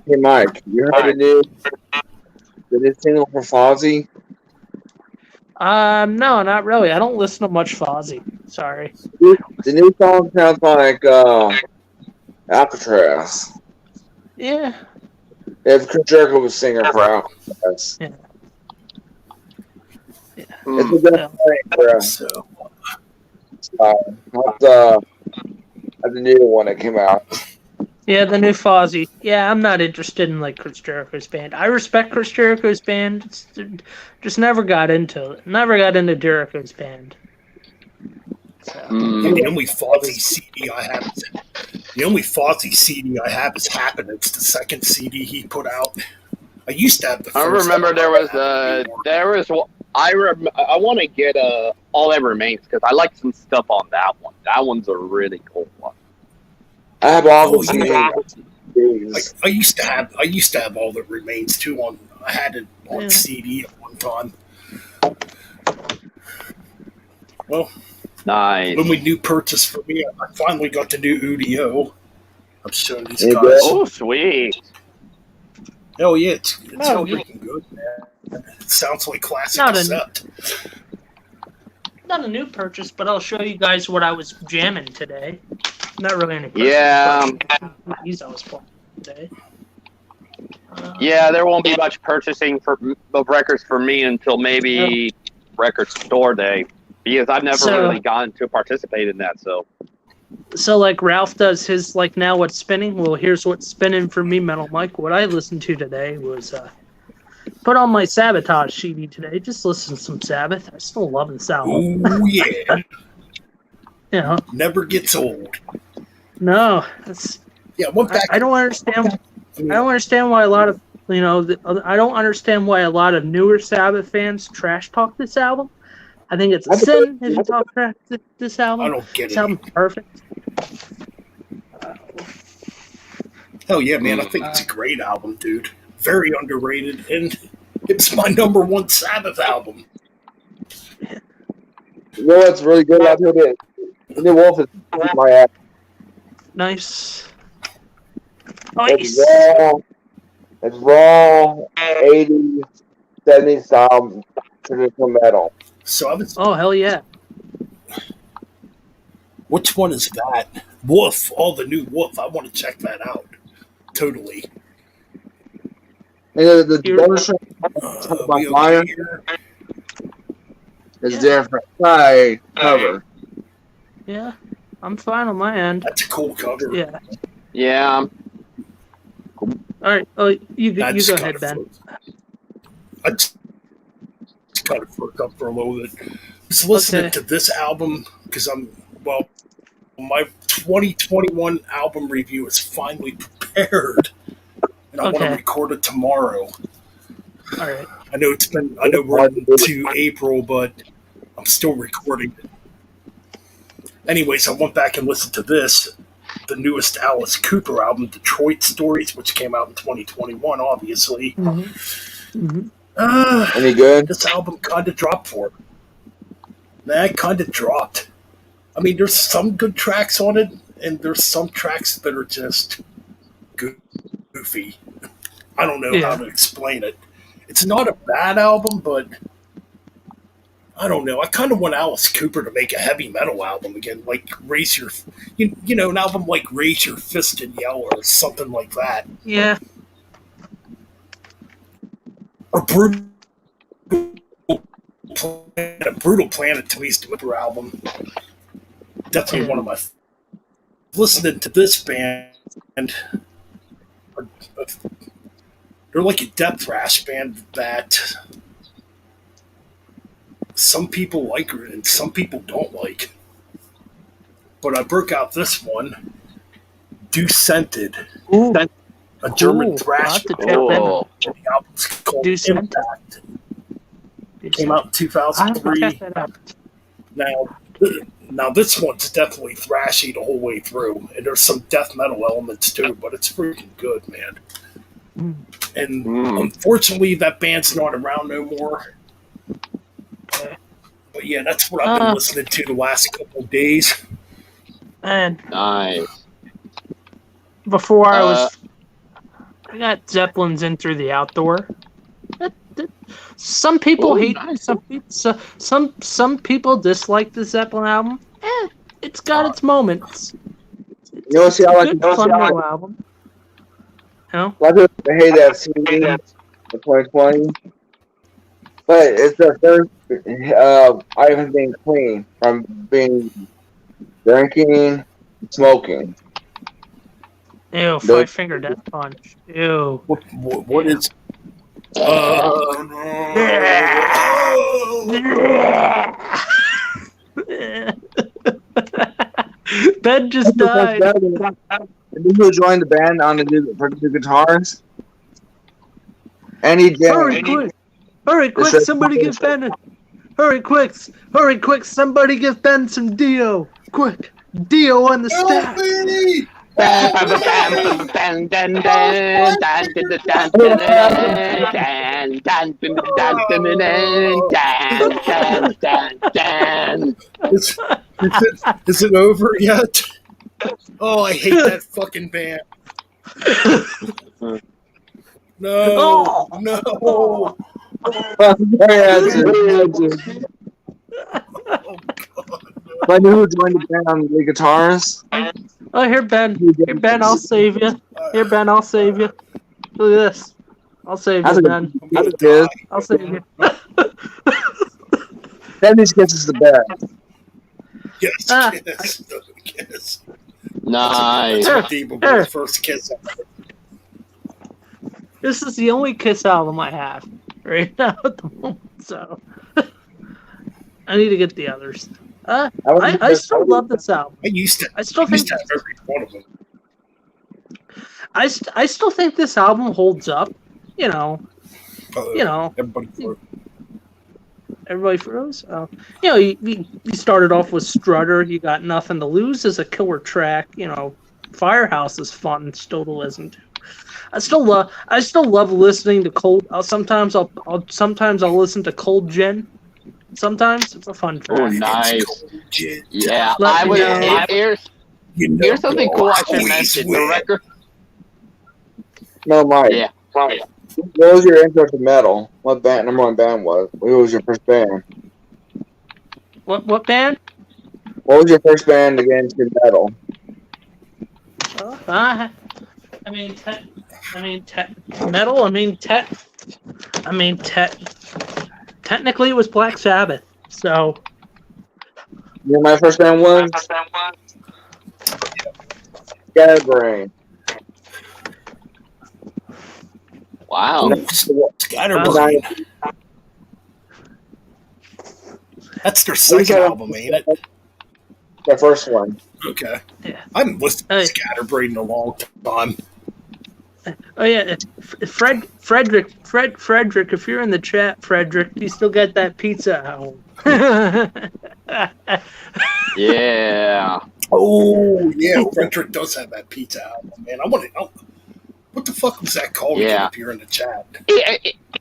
Hey Mike, you heard the new single for Fozzy? No, not really. I don't listen to much Fozzy. Sorry. The new song sounds like Alcatraz. Yeah. If Chris Jericho was singer for Alcatraz. Yeah. It's a good thing for us. The new one that came out. Yeah, the new Fozzy. Yeah, I'm not interested in like Chris Jericho's band. I respect Chris Jericho's band. Just never got into it. Never got into Jericho's band. So. The only Fozzy CD I have is Happen. It's the second CD he put out. I used to have the first. I remember I want to get All That Remains because I like some stuff on that one. That one's a really cool one. I have all the CDs. I used to have All That Remains too. I had it on CD at one time. Well, nice. When we new purchase for me, I finally got the new Udio. I'm showing these guys. Oh, sweet. Hell yeah, it's freaking good, man. It sounds like classic cassette. Not a new purchase, but I'll show you guys what I was jamming today. Not really any purchase. Yeah. These I was playing today. Yeah, there won't be much purchasing of records for me until maybe Record Store Day. Because I've never really gotten to participate in that, so. So, like, Ralph does his, like, now what's spinning? Well, here's what's spinning for me, Metal Mike. What I listened to today was, put on my Sabotage CD today. Just listen to some Sabbath. I still love this album. Oh, yeah. You know. Never gets old. No. It's, yeah, I went back. I don't understand. I don't understand why a lot of I don't understand why a lot of newer Sabbath fans trash talk this album. I think it's a sin if you talk trash this album. I don't get This it. album's perfect. Hell yeah, man! I think it's a great album, dude. Very underrated, and it's my number one Sabbath album. You know what's really good about it? The New Wolf is my ass. Nice. It's raw, 80s, 70s style traditional metal. So I was. Oh hell yeah! Which one is that? Wolf. Oh, the new Wolf. I want to check that out. Totally. And the bonus track by We Fire okay here? is different. Side cover. Yeah, I'm fine on my end. That's a cool cover. Yeah. Yeah. All right. Oh, you go That's ahead, Ben. I just kind of broke up for a little bit. Just listening to this album because my 2021 album review is finally prepared, and I want to record it tomorrow. All right. I know we're into April, but I'm still recording it. Anyways, I went back and listened to this, the newest Alice Cooper album, Detroit Stories, which came out in 2021, obviously. Any good? This album kind of dropped for me. That kind of dropped. I mean, there's some good tracks on it, and there's some tracks that are just goofy. I don't know how to explain it. It's not a bad album, but I don't know. I kind of want Alice Cooper to make a heavy metal album again, like Raise Your, an album like Raise Your Fist and Yell or something like that. Yeah. Or Brutal Planet to me is the better album. Definitely one of my. Listening to this band, they're like a death thrash band that some people like and some people don't like. But I broke out this one, Do Scented, a German thrash band. Cool. The album's called Do Scented. Impact. It came out in 2003. Now this one's definitely thrashy the whole way through, and there's some death metal elements too, but it's freaking good, man. And unfortunately, that band's not around no more. But yeah, that's what I've been listening to the last couple of days. And Nice. before I got Zeppelins In Through the Outdoor. Some people hate. Nice. Some people dislike the Zeppelin album. It's got its moments. You know, see, I like fun little album. You know? A lot of people hate that CD in 2020, but it's the first I haven't been clean from being drinking, smoking. Ew, Five Finger Death Punch. Ew. What is? Ben just died. Did you join the band on the new guitars? Any jam? Hurry quick! Somebody give Ben. Hurry quick! Somebody give Ben some Dio. Quick, Dio on the stack. Is it over yet? Oh, I hate that fucking band. No. But who joined the band on the guitars? Oh, here, Ben. I'll save you. Look at this. I'll save you, Ben. I'll save you. Dennis kisses the best. Yes. Nice. First kiss ever. This is the only Kiss album I have right now at the moment, so I need to get the others. I still love this album. I used to have every one of them. I still think this album holds up. You know, Everybody for it. everybody froze. You know, you started off with Strutter. You got Nothing to Lose as a killer track. You know, Firehouse is fun still to listen to. I still love listening to Cold. Sometimes I'll listen to Cold Gin. Sometimes it's a fun track. Oh, nice. Yeah, Let I me would. know. Here's something cool I should mention. The record. No, Mike. Yeah. Right. What was your intro to metal? What number one band was? What was your first band? What band? What was your first band to get into metal? Technically it was Black Sabbath. So. You know, my first band was Scatterbrain. Wow. Scatterbrain. That's their second album, ain't it? The first one. Okay. Yeah. I haven't listened to Scatterbrain in a long time. Oh yeah, Frederick, if you're in the chat, Frederick, you still get that pizza at home. Yeah. Oh yeah, Frederick does have that pizza album, man. I want to know what the fuck was that called again if you're in the chat.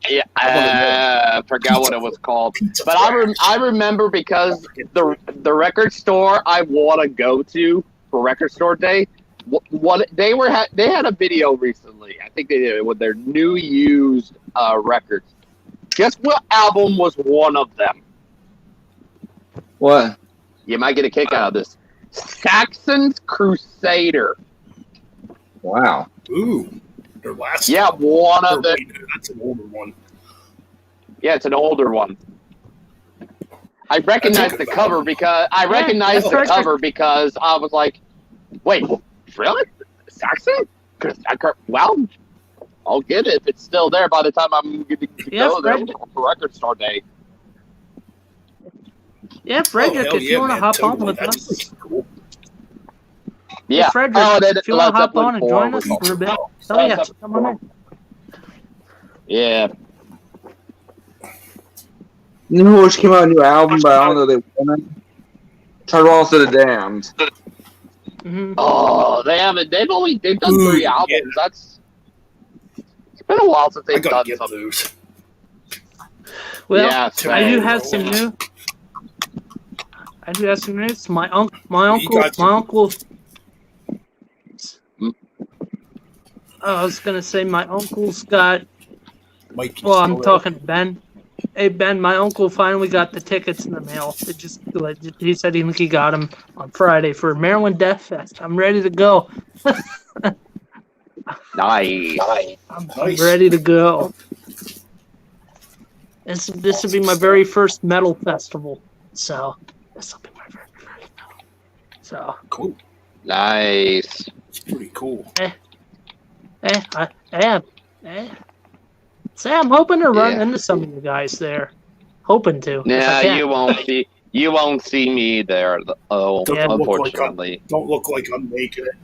Yeah, I forgot what it was called, but I remember because the record store I want to go to for Record Store Day. They had a video recently. I think they did it with their new used records. Guess what album was one of them? What? You might get a kick out of this. Saxon's Crusader. Wow. Ooh, their last. Yeah, one of them. That's an older one. Yeah, it's an older one. I recognized the cover because I was like, wait. Really? Saxon? Well, I'll get it if it's still there by the time I'm going to go there for Record Store Day. Yeah, Frederick, if you want to hop on with us. Cool. Yeah. Frederick, if you want to hop on and join us for a bit. Oh, yeah, come on in. Yeah. You know who just came out a new album, but I don't know they won it? Turtle Walls to the Damned. Mm-hmm. Oh, they've done 3 albums. Yeah. That's it's been a while since I they've gotta done get something. those. Well, Yeah, I do have some news. My uncle. I was gonna say my uncle's got. Mike, Well, I'm talking to Ben. Hey Ben, my uncle finally got the tickets in the mail. He said he got them on Friday for Maryland Death Fest. I'm ready to go. Nice. I'm ready to go. This will be my very first metal festival. So this will be my very first metal. So cool. Nice. It's pretty cool. Say, I'm hoping to run into some of you guys there. Hoping to. Yeah, you won't see me there. Unfortunately. Don't look like I'm making it.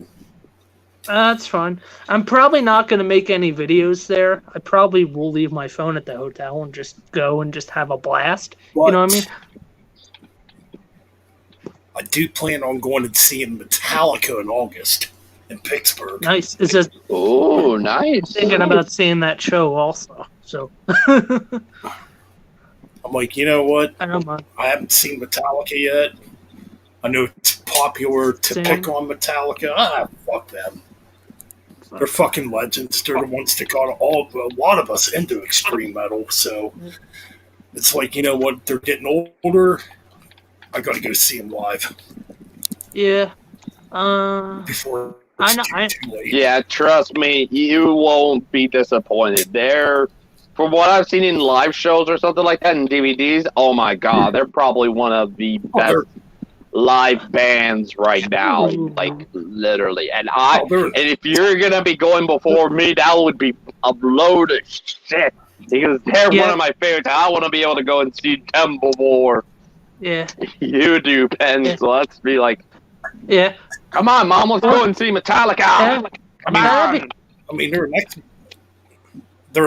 That's fine. I'm probably not going to make any videos there. I probably will leave my phone at the hotel and just go and just have a blast. But you know what I mean? I do plan on going and seeing Metallica in August in Pittsburgh. Nice. Is it? Oh, nice. Thinking about seeing that show also. So. I'm like, you know what? I don't mind. I haven't seen Metallica yet. I know it's popular to pick on Metallica. Fuck them. They're fucking legends. They're the ones that got a lot of us into extreme metal. So it's like, you know what? They're getting older. I got to go see them live. Yeah. Before I know. too late. Yeah, trust me, you won't be disappointed. From what I've seen in live shows or something like that in DVDs, oh my god, they're probably one of the best live bands right now, like literally. And if you're gonna be going before me, that would be a load of shit because they're one of my favorites. I want to be able to go and see them before you do, Ben. So let's be like, come on, Mom, let's go and see Metallica. Come on. I mean, they're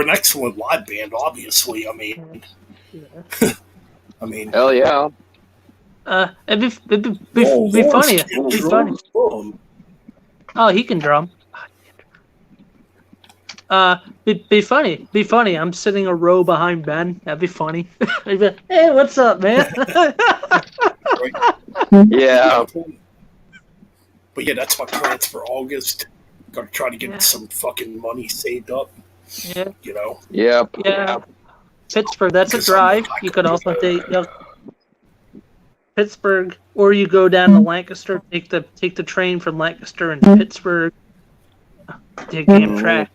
an excellent live band, obviously. I mean, Yeah. I mean, Hell yeah. It'd be funny. It'd be funny. Oh, he can drum. Be funny. Be funny. I'm sitting a row behind Ben. That'd be funny. He'd be, hey, what's up, man? Yeah. But yeah, that's my plans for August. Gotta try to get some fucking money saved up. Yeah. You know. Yep. Yeah. Pittsburgh. That's a drive. You could also take Pittsburgh, or you go down to Lancaster. Take the train from Lancaster into Pittsburgh. Dig Amtrak.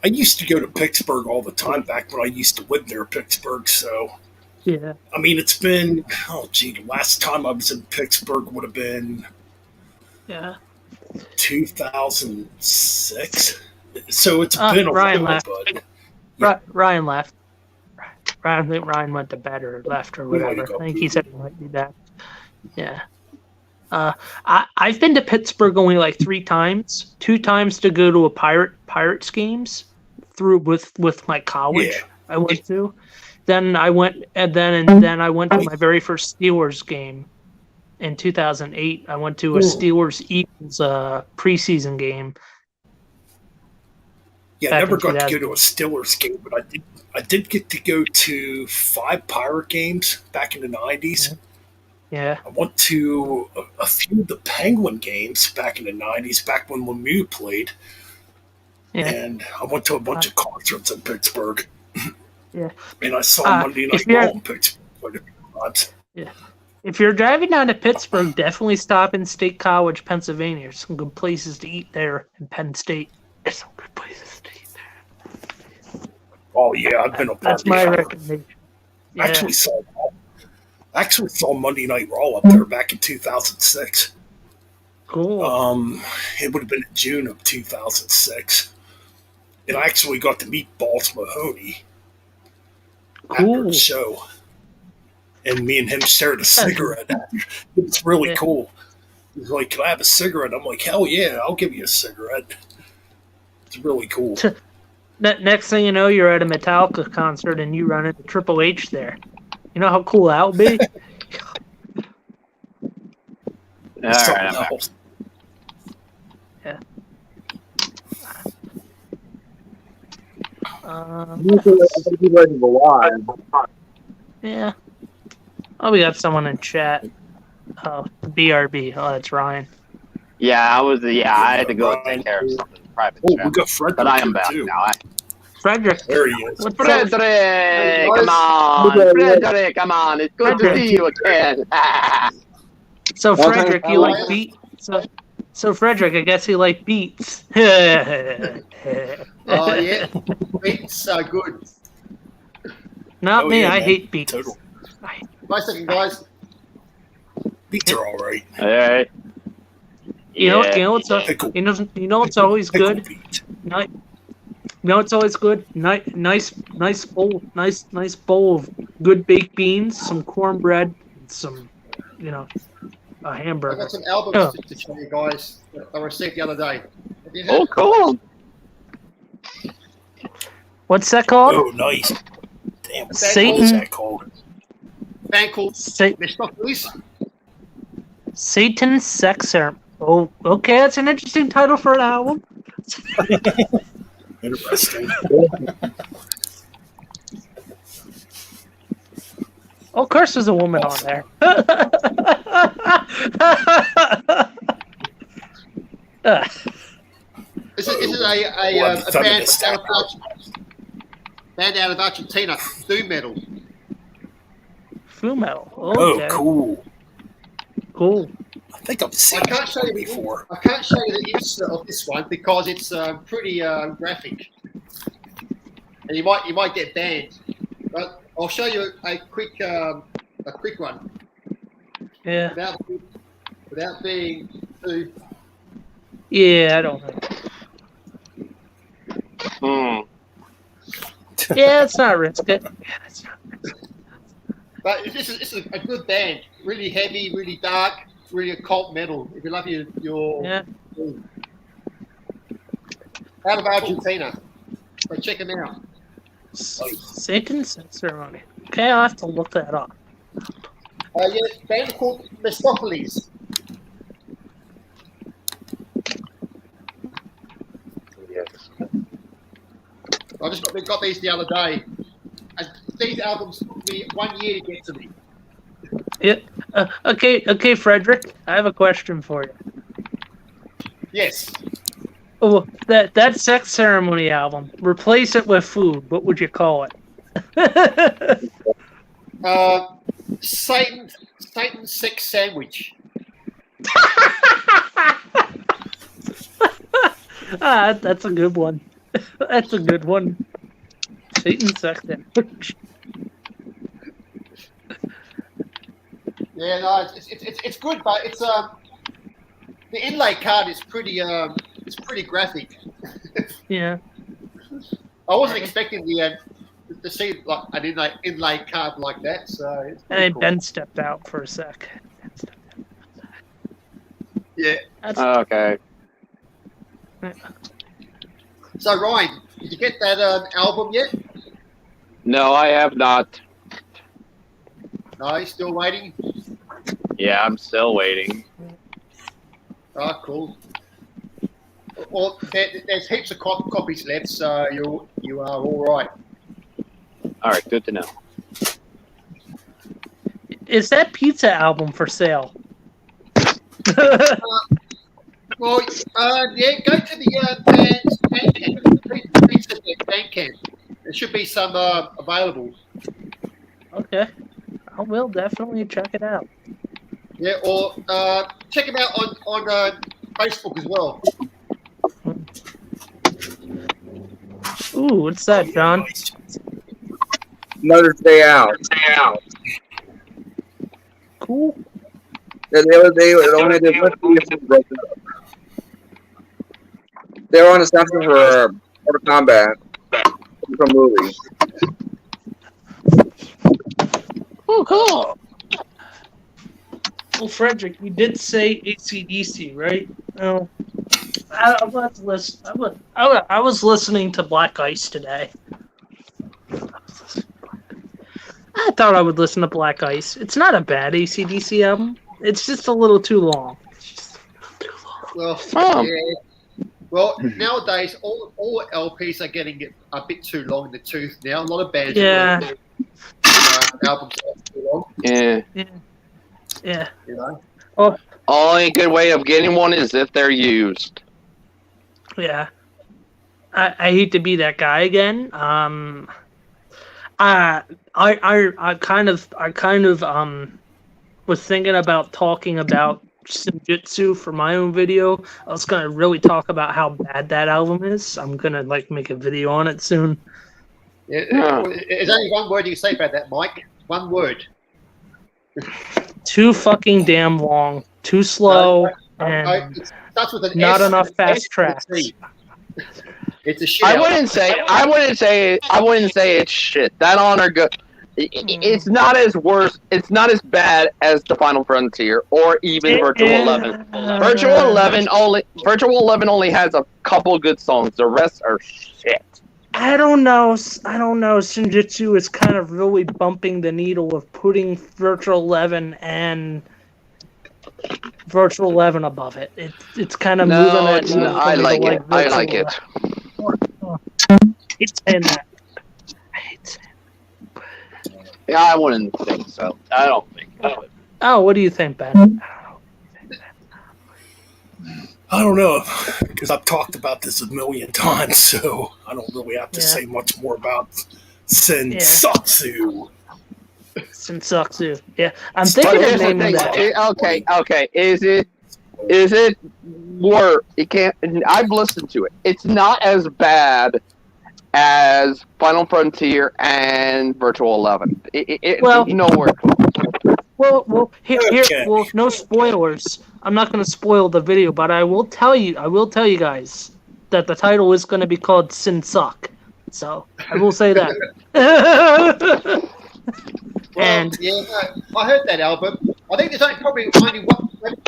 I used to go to Pittsburgh all the time back when I used to live near Pittsburgh. So, Yeah. I mean, it's been the last time I was in Pittsburgh would have been 2006. So it's been a Ryan while. left. But Ryan left. I think Ryan went to bed or left or whatever. I think he said he might be back. Yeah. I've been to Pittsburgh only like 3 times. 2 times to go to a Pirates games with my college. Yeah. I went to. Then I went then I went to my very first Steelers game in 2008. I went to a Steelers Eagles preseason game. Yeah, I never got to go to a Steelers game, but I did get to go to 5 Pirate games back in the 90s. Yeah. I went to a few of the Penguin games back in the 90s, back when Lemieux played. Yeah. And I went to a bunch of concerts in Pittsburgh. Yeah. And I saw Monday Night Raw in Pittsburgh quite a few times. Yeah. If you're driving down to Pittsburgh, definitely stop in State College, Pennsylvania. There's some good places to eat there in Penn State. There's some good places to eat there. Oh, yeah, I've been a part That's my recommendation. Yeah. Actually saw Monday Night Raw up there back in 2006. Cool. It would have been in June of 2006. And I actually got to meet Boss Mahoney after the show. And me and him shared a cigarette. It was really cool. He was like, "Can I have a cigarette?" I'm like, "Hell yeah, I'll give you a cigarette." It's really cool. Next thing you know, you're at a Metallica concert and you run into Triple H there. You know how cool that would be? All right, yeah. Yeah. Oh, we got someone in chat. Oh, BRB. Oh, that's Ryan. Yeah, I had to go take care of something private. Oh, we got Frederick, but I am back too. now. Frederick. There he is. Frederick, come on. Frederick, come on. It's good to see you again. So, Frederick, you like beats? So, Frederick, I guess you like beats. Oh, yeah. Beats are good. Not me. Yeah, I man. hate beats. Total. Wait a second, guys. Beats are all right. Hey. You know what's always good? You know what's always good? Nice bowl of good baked beans, some cornbread, some, a I hamburger. got some albums to show you guys that I received the other day. Oh, cool. What's that called? Oh, nice. Damn, Satan. What's that called? Band called Mestopolis. Satan's Sex Sermon. Oh, okay, that's an interesting title for an album. Interesting. Oh, of course there's a woman on there. This is a band out of Argentina, doom metal. Full metal. Oh, cool. Cool. I think I've seen it before. I can't show you the insert of this one because it's pretty graphic, and you might get banned. But I'll show you a quick one. Yeah. Without being too. Yeah, I don't know. Yeah, it's not risk it. But this is a good band. Really heavy, really dark, really occult metal. If you love your yeah. out of Argentina. So check them out. Second ceremony. Okay, I'll have to look that up. Yeah, band called Mistopheles. Yes. I just got these the other day. And these albums took me 1 year to get to me. Yeah. Okay, Frederick. I have a question for you. Yes. Oh, that sex ceremony album. Replace it with food. What would you call it? Satan's sex sandwich. That's a good one. That's a good one. Satan's sex sandwich. Yeah, no, it's good, but it's the inlay card is pretty graphic. Yeah. I wasn't expecting to see like an inlay card like that, so. It's And cool. Ben stepped out for a sec. Yeah. Okay. So Ryan, did you get that album yet? No, I have not. No, you still waiting. Yeah, I'm still waiting. Oh, cool. Well, there's heaps of copies left, so you are all right. All right, good to know. Is that pizza album for sale? Well, yeah, go to the Bandcamp. There should be some available. Okay. I will definitely check it out. Yeah, or check them out on Facebook as well. Ooh, what's that, John? Another Day Out. Cool. They were on the soundtrack for Mortal Kombat. From movie. Oh, cool. Well, Frederick, you did say AC/DC, right? Oh, I was listening to Black Ice today. I thought I would listen to Black Ice. It's not a bad AC/DC album. It's just a little too long. Well, Oh. yeah. Well, nowadays all LPs are getting a bit too long in the tooth now. A lot of bands Yeah. albums are too long. Yeah. Yeah. You know. Only good way of getting one is if they're used. Yeah. I hate to be that guy again. I kind of was thinking about talking about Senjutsu for my own video. I was gonna really talk about how bad that album is. I'm gonna make a video on it soon. Yeah. Yeah. There's only one word you can say about that, Mike. One word. Too fucking damn long, too slow, and It starts with an not S enough and fast S tracks. and a T. It's a shit. I album. wouldn't say it's shit. That honor it's not as worse. It's not as bad as the Final Frontier or even Virtual 11. Virtual 11 only has a couple good songs. The rest are shit. I don't know. Senjutsu is kind of really bumping the needle of putting Virtual 11 and Virtual 11 above it. It's kind of moving that needle. I like it. I like it. It's saying that. I hate saying Yeah, I wouldn't think so. I don't think so. Oh, what do you think, Ben? I don't know, because I've talked about this a million times, so I don't really have to say much more about Sensatsu. Senjutsu. Yeah, I'm thinking of naming that. Okay. Is it worse? It can't. I've listened to it. It's not as bad as Final Frontier and Virtual 11. Well, nowhere. Well, here, no spoilers. I'm not going to spoil the video, but I will tell you guys that the title is going to be called Sin Suck. So I will say that. Well, I heard that album. I think there's only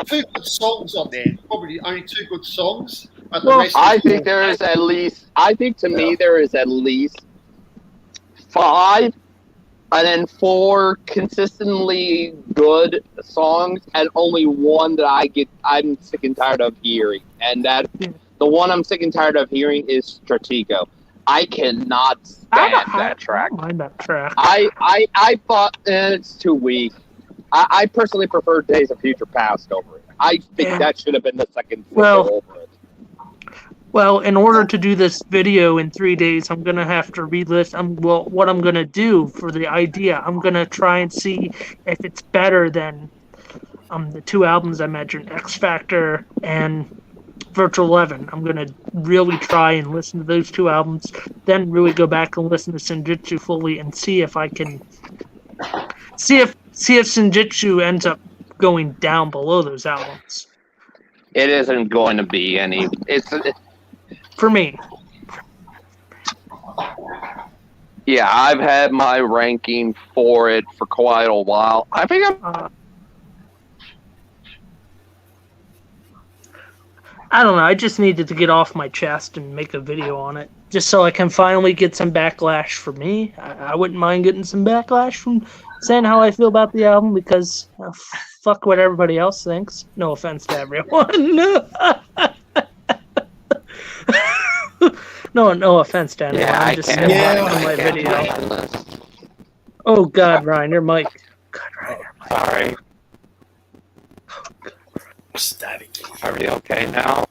two good songs on there. Probably only two good songs. But Well, the rest I is- think there is at least. I think to me there is at least 5, and then 4 consistently good songs, and only one that I'm sick and tired of hearing, and that the one I'm sick and tired of hearing is Stratego. I cannot stand that track. I don't mind that track. I thought it's too weak. I personally prefer Days of Future Past over it. I think that should have been the second single over it. Well, in order to do this video in 3 days, I'm gonna have to relist. What I'm gonna do for the idea, I'm gonna try and see if it's better than the 2 albums I mentioned, X Factor and Virtual 11. I'm gonna really try and listen to those 2 albums, then really go back and listen to Senjutsu fully and see if I can see if Senjutsu ends up going down below those albums. It isn't going to be any. For me. Yeah, I've had my ranking for it for quite a while. I think I don't know. I just needed to get off my chest and make a video on it, just so I can finally get some backlash for me. I wouldn't mind getting some backlash from saying how I feel about the album because fuck what everybody else thinks. No offense to everyone. No offense to anyone. I'm just still watching my video. Oh God, Ryan, your mic. God, Ryan, your mic. Sorry. Static. Are we okay now?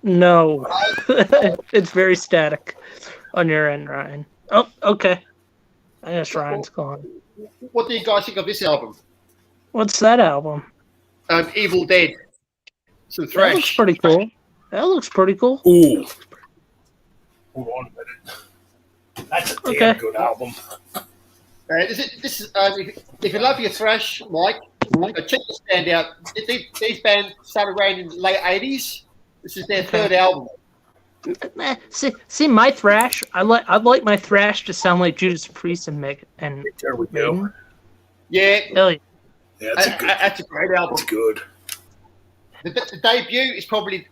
No, it's very static on your end, Ryan. Oh, okay. I guess Ryan's gone. What do you guys think of this album? What's that album? Evil Dead. Some That thrash. looks pretty cool. That looks pretty cool. Ooh. Hold on a minute. That's a damn Okay. good album. If you love your thrash, Mike, check the standout. These bands started around in the late 80s. This is their third album. See, my thrash. I like my thrash to sound like Judas Priest and Meg and There we go. Maiden. Yeah, Hell yeah. Yeah, that's that's a great album. That's good. The debut is probably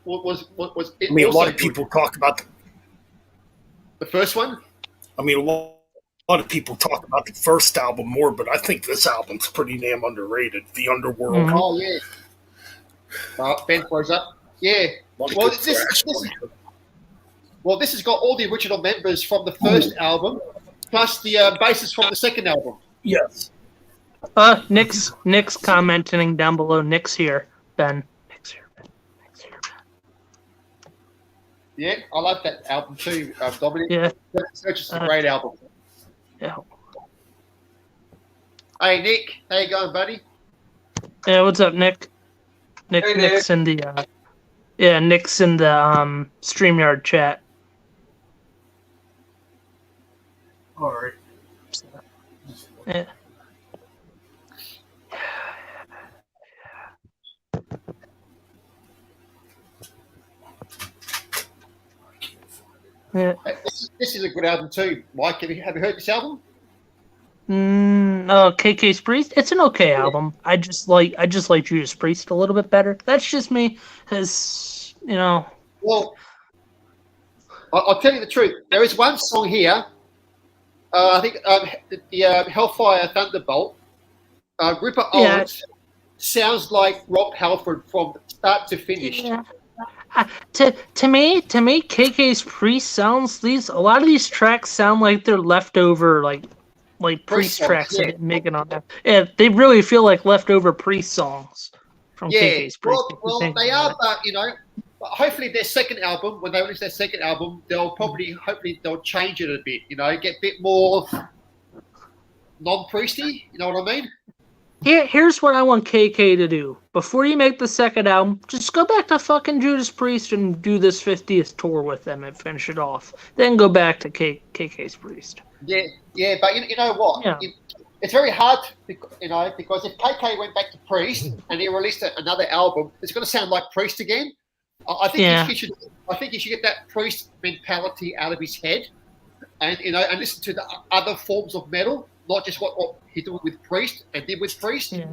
what was. I mean, a lot of people talk about the first one. I mean, a lot of people talk about the first album more, but I think this album's pretty damn underrated. The Underworld. Mhm. Oh yeah. Ben throws up. Yeah. Lot of Well, good this has got all the original members from the Hmm. first album, plus the bassist from the second album. Yes. Nick's commenting down below. Nick's here, Ben. Nick's here, Ben. Nick's here, Ben. Yeah, I like that album too, Dominic. Yeah. Search is a great album. Yeah. Hey Nick, how you going, buddy? Yeah. What's up, Nick? Hey, Nick. Nick's in the Nick's in the StreamYard chat. All right. Yeah. Yeah. This is a good album too, Mike. Have you heard this album? KK's Priest. It's an okay album. I just like Judas Priest a little bit better. That's just me, because Well, I'll tell you the truth. There is one song here. I think the Hellfire Thunderbolt. Ripper Owens sounds like Rob Halford from start to finish. Yeah. To me, KK's Priest sounds a lot of these tracks sound like they're leftover like Priest songs, tracks yeah. that didn't make it on that. Yeah, they really feel like leftover Priest songs from KK's Priest. Well, they are, but hopefully their second album, when they release their second album, hopefully they'll change it a bit. Get a bit more non-priesty. You know what I mean? Here's what I want KK to do. Before you make the second album, just go back to fucking Judas Priest and do this 50th tour with them and finish it off. Then go back to KK's Priest. Yeah, but you know what? Yeah. It's very hard, because if KK went back to Priest and he released another album, it's going to sound like Priest again. I think he should get that Priest mentality out of his head, and listen to the other forms of metal, not just what he did with Priest and did with Priest. Yeah.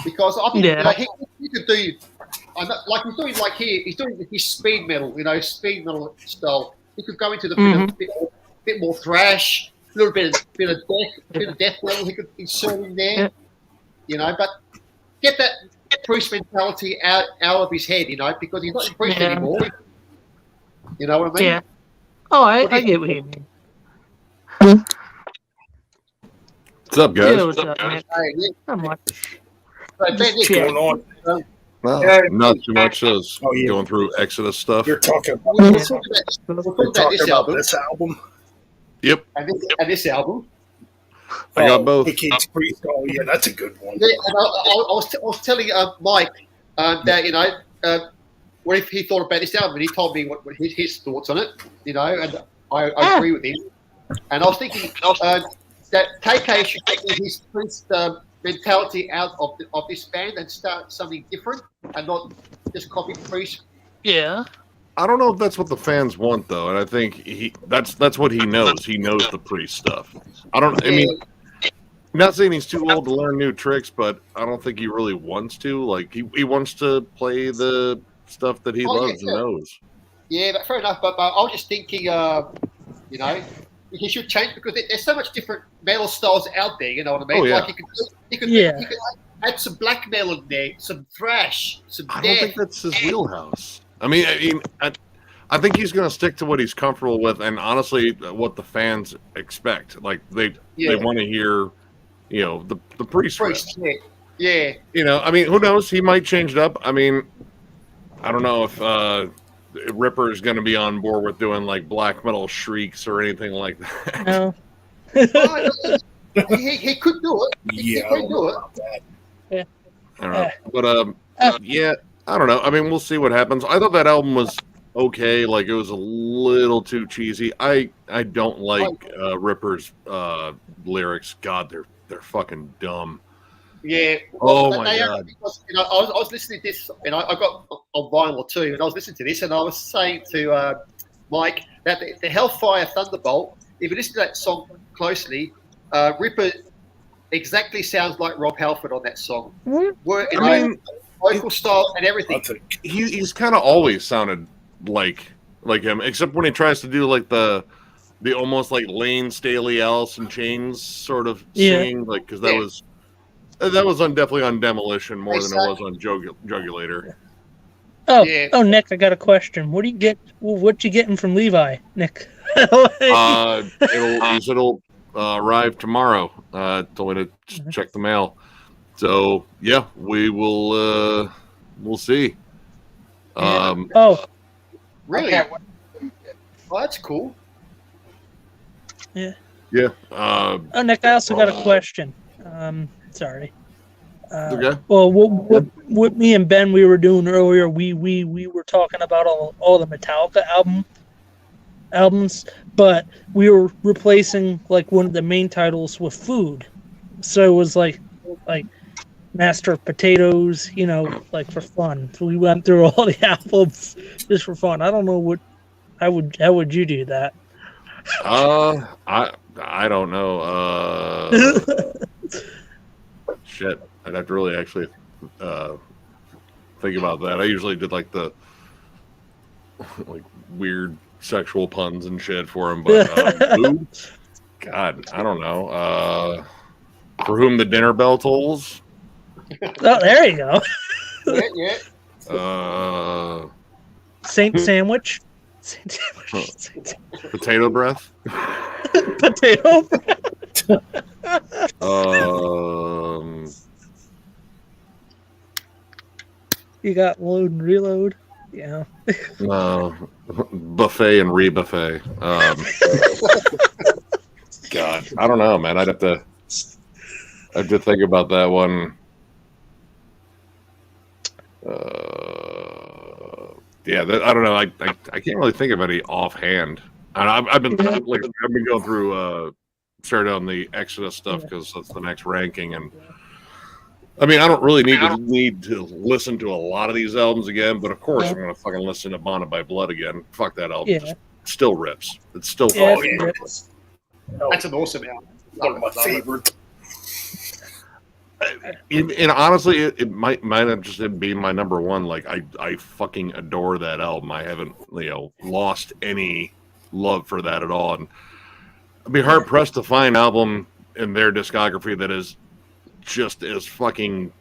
Because I think he could do. like he's doing like here. He's doing his speed metal, speed metal style. He could go into the bit more thrash, a little bit of death metal. He could insert in there, But get that Priest mentality out of his head, because he's not in Priest anymore. You know what I mean? Yeah. Oh, I get what you mean. What's up, guys? Yeah, what's up, man? Not much. What's going on? Well, not too much. Just going through Exodus stuff. You're talking about, We're talking about this album. Yep. And this album. I got both. Kate's Priest. Oh, yeah, that's a good one. Yeah, and I was telling Mike that what if he thought about this album, and he told me what his thoughts on it. And I agree with him. And I was thinking that KK should get his Priest mentality out of this band and start something different, and not just copy Priest. Yeah. I don't know if that's what the fans want, though, and I think that's what he knows. He knows the Priest stuff. I mean, I'm not saying he's too old to learn new tricks, but I don't think he really wants to. Like, he wants to play the stuff that he loves and knows. Yeah, but fair enough. But I was just thinking, he should change, because there's so much different metal styles out there. You know what I mean? Oh, yeah. Like you could add some black metal in there, some thrash, some death. I don't think that's his wheelhouse. I think he's going to stick to what he's comfortable with, and honestly, what the fans expect. Like they want to hear, the Priest. Yeah. Who knows? He might change it up. I mean, I don't know if Ripper is going to be on board with doing like black metal shrieks or anything like that. No. he could do it. He could do it. Yeah. I don't know, but I don't know. I mean, we'll see what happens. I thought that album was okay. Like, it was a little too cheesy. I don't like Ripper's lyrics. God, they're fucking dumb. Yeah. Oh my God. Because, I was listening to this, and I got on vinyl too, and I was listening to this, and I was saying to Mike that the Hellfire Thunderbolt, if you listen to that song closely, Ripper exactly sounds like Rob Halford on that song. Vocal style and everything. He's kind of always sounded like him, except when he tries to do like the almost like Lane Staley, Alice in Chains sort of singing, like, because that was definitely on Demolition more than it was on Jugulator. Oh, Nick, I got a question. What you getting from Levi, Nick? It'll arrive tomorrow. Told me to check the mail. So yeah, we will. We'll see. Really? Well, that's cool. Yeah. Yeah. Nick, I also got a question. Sorry. Okay. Well, what me and Ben we were doing earlier, we were talking about all the Metallica albums, but we were replacing like one of the main titles with food. So it was like Master of Potatoes, like for fun. So we went through all the albums just for fun. I don't know how would you do that? I don't know. Shit, I'd have to really actually think about that. I usually did like the weird sexual puns and shit for him, but food? God, I don't know. For whom the dinner bell tolls. Oh, there you go. Saint Sandwich. Potato breath. Potato breath. You got load and reload. Yeah. Buffet and rebuffet. God, I don't know, man. I'd have to think about that one. I don't know. I can't really think of any offhand. And I've been going through started on the Exodus stuff because that's the next ranking, and I mean, I don't really need to listen to a lot of these albums again, but of course I'm gonna fucking listen to Bonded by Blood again. Fuck that album. Yeah. Just still rips. It's still That's an awesome album. One of my favorite. And honestly, it might have just been my number one. Like I fucking adore that album. I haven't lost any love for that at all. And I'd be hard pressed to find an album in their discography that is just as fucking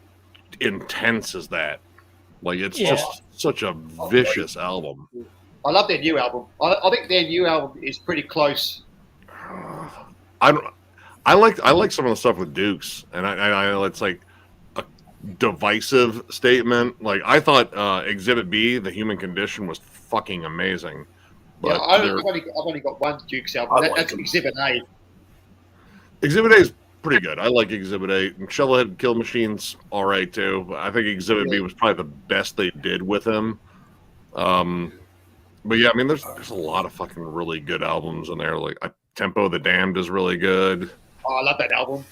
intense as that. Like it's just such a vicious album. I love their new album. I think their new album is pretty close. I like some of the stuff with Dukes, and I it's like a divisive statement. Like I thought Exhibit B, The Human Condition, was fucking amazing. But I've only got one Duke's album. That's Exhibit A. Exhibit A is pretty good. I like Exhibit A. And Shovelhead Kill Machine's all right too. But I think Exhibit B was probably the best they did with him. But yeah, I mean, there's a lot of fucking really good albums in there. Like Tempo of the Damned is really good. Oh, I love that album.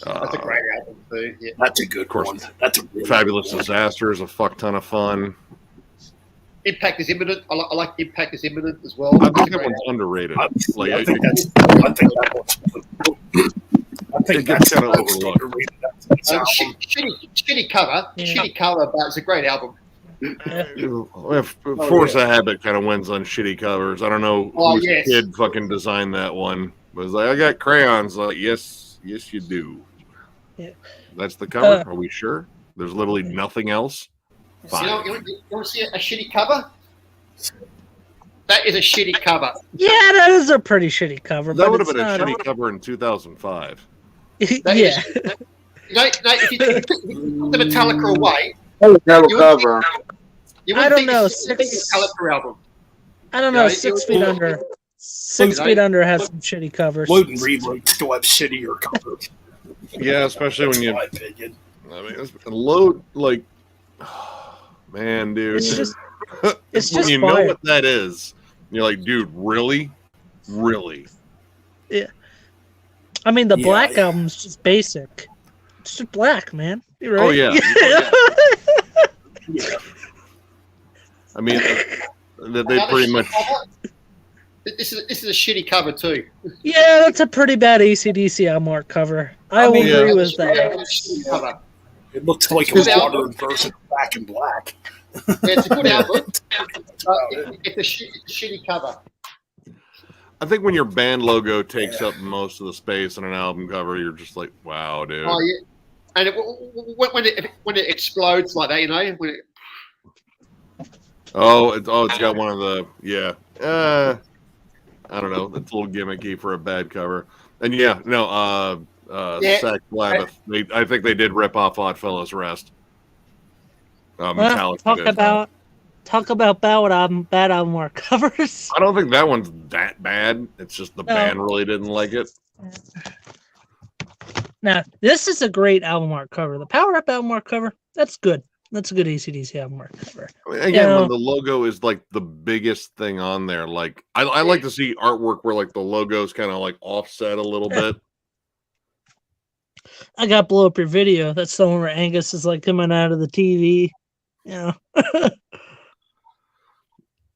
That's a great album too. Yeah. That's a good one. That's a really Fabulous Disaster is a fuck ton of fun. Impact is Imminent. I like Impact is Imminent as well. I think that one's underrated. I think that's kind of overlooked. Shitty cover. Yeah. Shitty cover, but it's a great album. Force of Habit kind of wins on shitty covers. I don't know whose kid fucking designed that one. But it's like, I got crayons. Like, yes, you do. Yeah. That's the cover. Are we sure? There's literally nothing else. Fine. You want to see a shitty cover? That is a shitty cover. Yeah, that is a pretty shitty cover. That would have been a shitty cover in 2005. Yeah. If you put the Metallica away, cover. I don't know. Metallica album. I don't know. 6 Feet Under. 6 Feet Under has some shitty covers. Load and Reload still have shittier covers. Yeah, especially when you. My opinion. I mean, Load like. Man, dude. It's just when you know what that is, you're like, dude, really? Really? Yeah. I mean, the Black album's just basic. It's just black, man. You're right. Oh, yeah. Yeah. I mean, they pretty much. This is a shitty cover, too. Yeah, that's a pretty bad AC/DC album art cover. I will agree with that. It looks like it was modern version of Back in Black. Yeah, it's a good album. It's a shitty cover. I think when your band logo takes up most of the space on an album cover, you're just like, wow, dude. Oh, yeah. And when it explodes like that, when it... it's got one of the I don't know. It's a little gimmicky for a bad cover. And Sack Blabbeth. I think they did rip off Oddfellows Rest. Metallica. Talk about bad album art covers. I don't think that one's that bad. It's just the band really didn't like it. Now, this is a great album art cover. The Power Up album art cover, that's good. That's a good AC/DC album art cover. I mean, again, when the logo is like the biggest thing on there, like I like to see artwork where like the logo's kind of like offset a little bit. I got Blow Up Your Video. That's the one where Angus is like coming out of the TV. That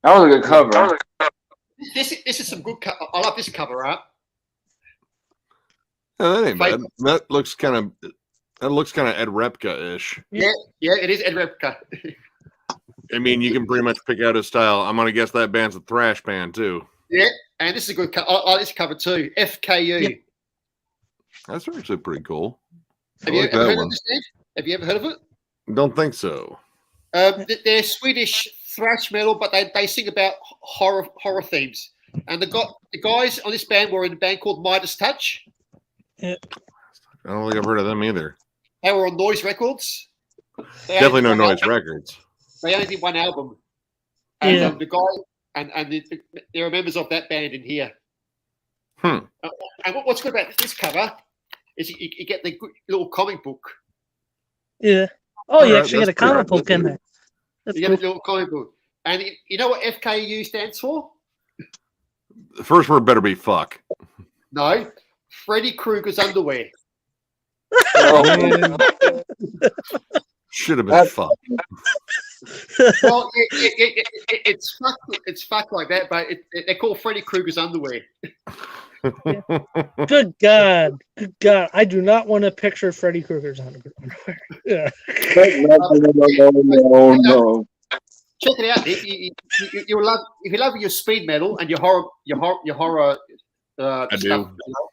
was a good cover. This is some good cover. I love this cover art. Yeah, that ain't bad. That looks kind of Ed Repka-ish. Yeah, it is Ed Repka. I mean, you can pretty much pick out his style. I'm gonna guess that band's a thrash band too. Yeah, and this is a good cover. I like this cover too. FKU. Yep. That's actually pretty cool. Have you ever heard of this band? Have you ever heard of it? Don't think so. They're Swedish thrash metal, but they sing about horror themes. And the guys on this band were in a band called Midas Touch. Yeah. I don't think I've heard of them either. They were on Noise Records. Definitely no Noise Records. They only did one album. And the guy and there are members of that band in here. And what's good about this cover is you get the little comic book. Yeah. Oh, you actually get a comic book in there. You get a little comic book. And you know what FKU stands for? The first word better be fuck. No. Freddy Krueger's underwear. Should have been fuck. Well, it's fuck like that, but they're called Freddy Krueger's underwear. Good God. Good God. I do not want to picture Freddy Krueger's underwear. Yeah. No. Check it out, Nick. You love if you love your speed metal and your horror I stuff. do. You know,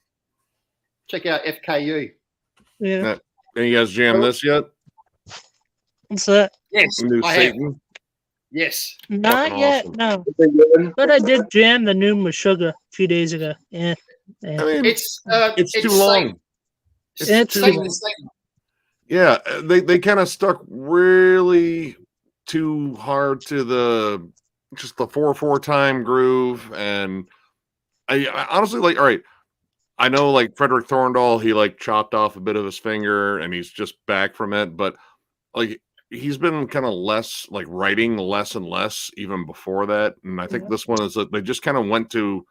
check out FKU. Yeah. Any you guys jam this yet? What's that? Yes, New I have. Satan? Yes. Not Fucking yet, awesome. no. But I did jam the new Meshuggah a few days ago. Yeah. I mean, It's too long. It's too long. Yeah, they kind of stuck really too hard to the 4/4 time groove, and I honestly like. All right, I know like Frederick Thorndall, he like chopped off a bit of his finger, and he's just back from it, but like he's been kind of less like writing less and less even before that, and I think this one is that they just kind of went to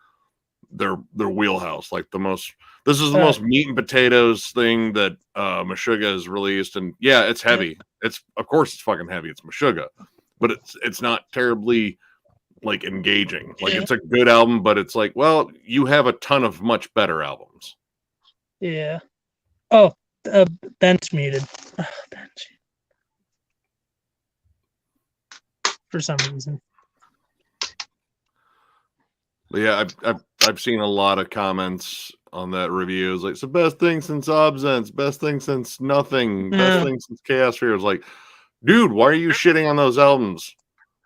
their wheelhouse, like this is the most meat and potatoes thing that Meshuggah has released, and yeah, it's heavy. It's of course it's fucking heavy. It's Meshuggah, but it's not terribly like engaging. Like it's a good album, but it's like, well, you have a ton of much better albums. Yeah. Oh, Ben's muted. Oh, Ben's for some reason. But yeah, I've seen a lot of comments on that review. It's like it's the best thing since Absence, best thing since nothing, best thing since Chaos Fear. It's like, dude, why are you shitting on those albums?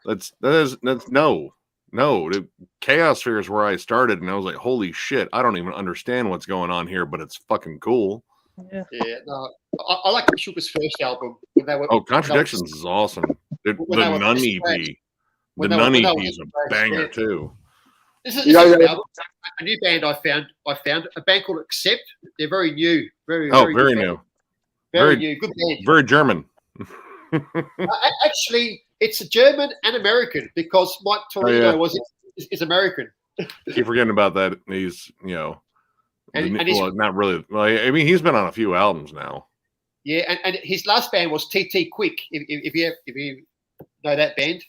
That's no. Chaos Fear is where I started, and I was like, holy shit, I don't even understand what's going on here, but it's fucking cool. Yeah, no, I like Sugar's first album. Contradictions is awesome. The Nun EP. The Nun EP is a banger too. This is a new band I found a band called Accept. They're very new, very new, very new, good band, very German. Actually, it's a German and American because Mike Torino is American. Keep forgetting about that. He's not really. Well, I mean, he's been on a few albums now. Yeah, and his last band was TT Quick. If you know that band.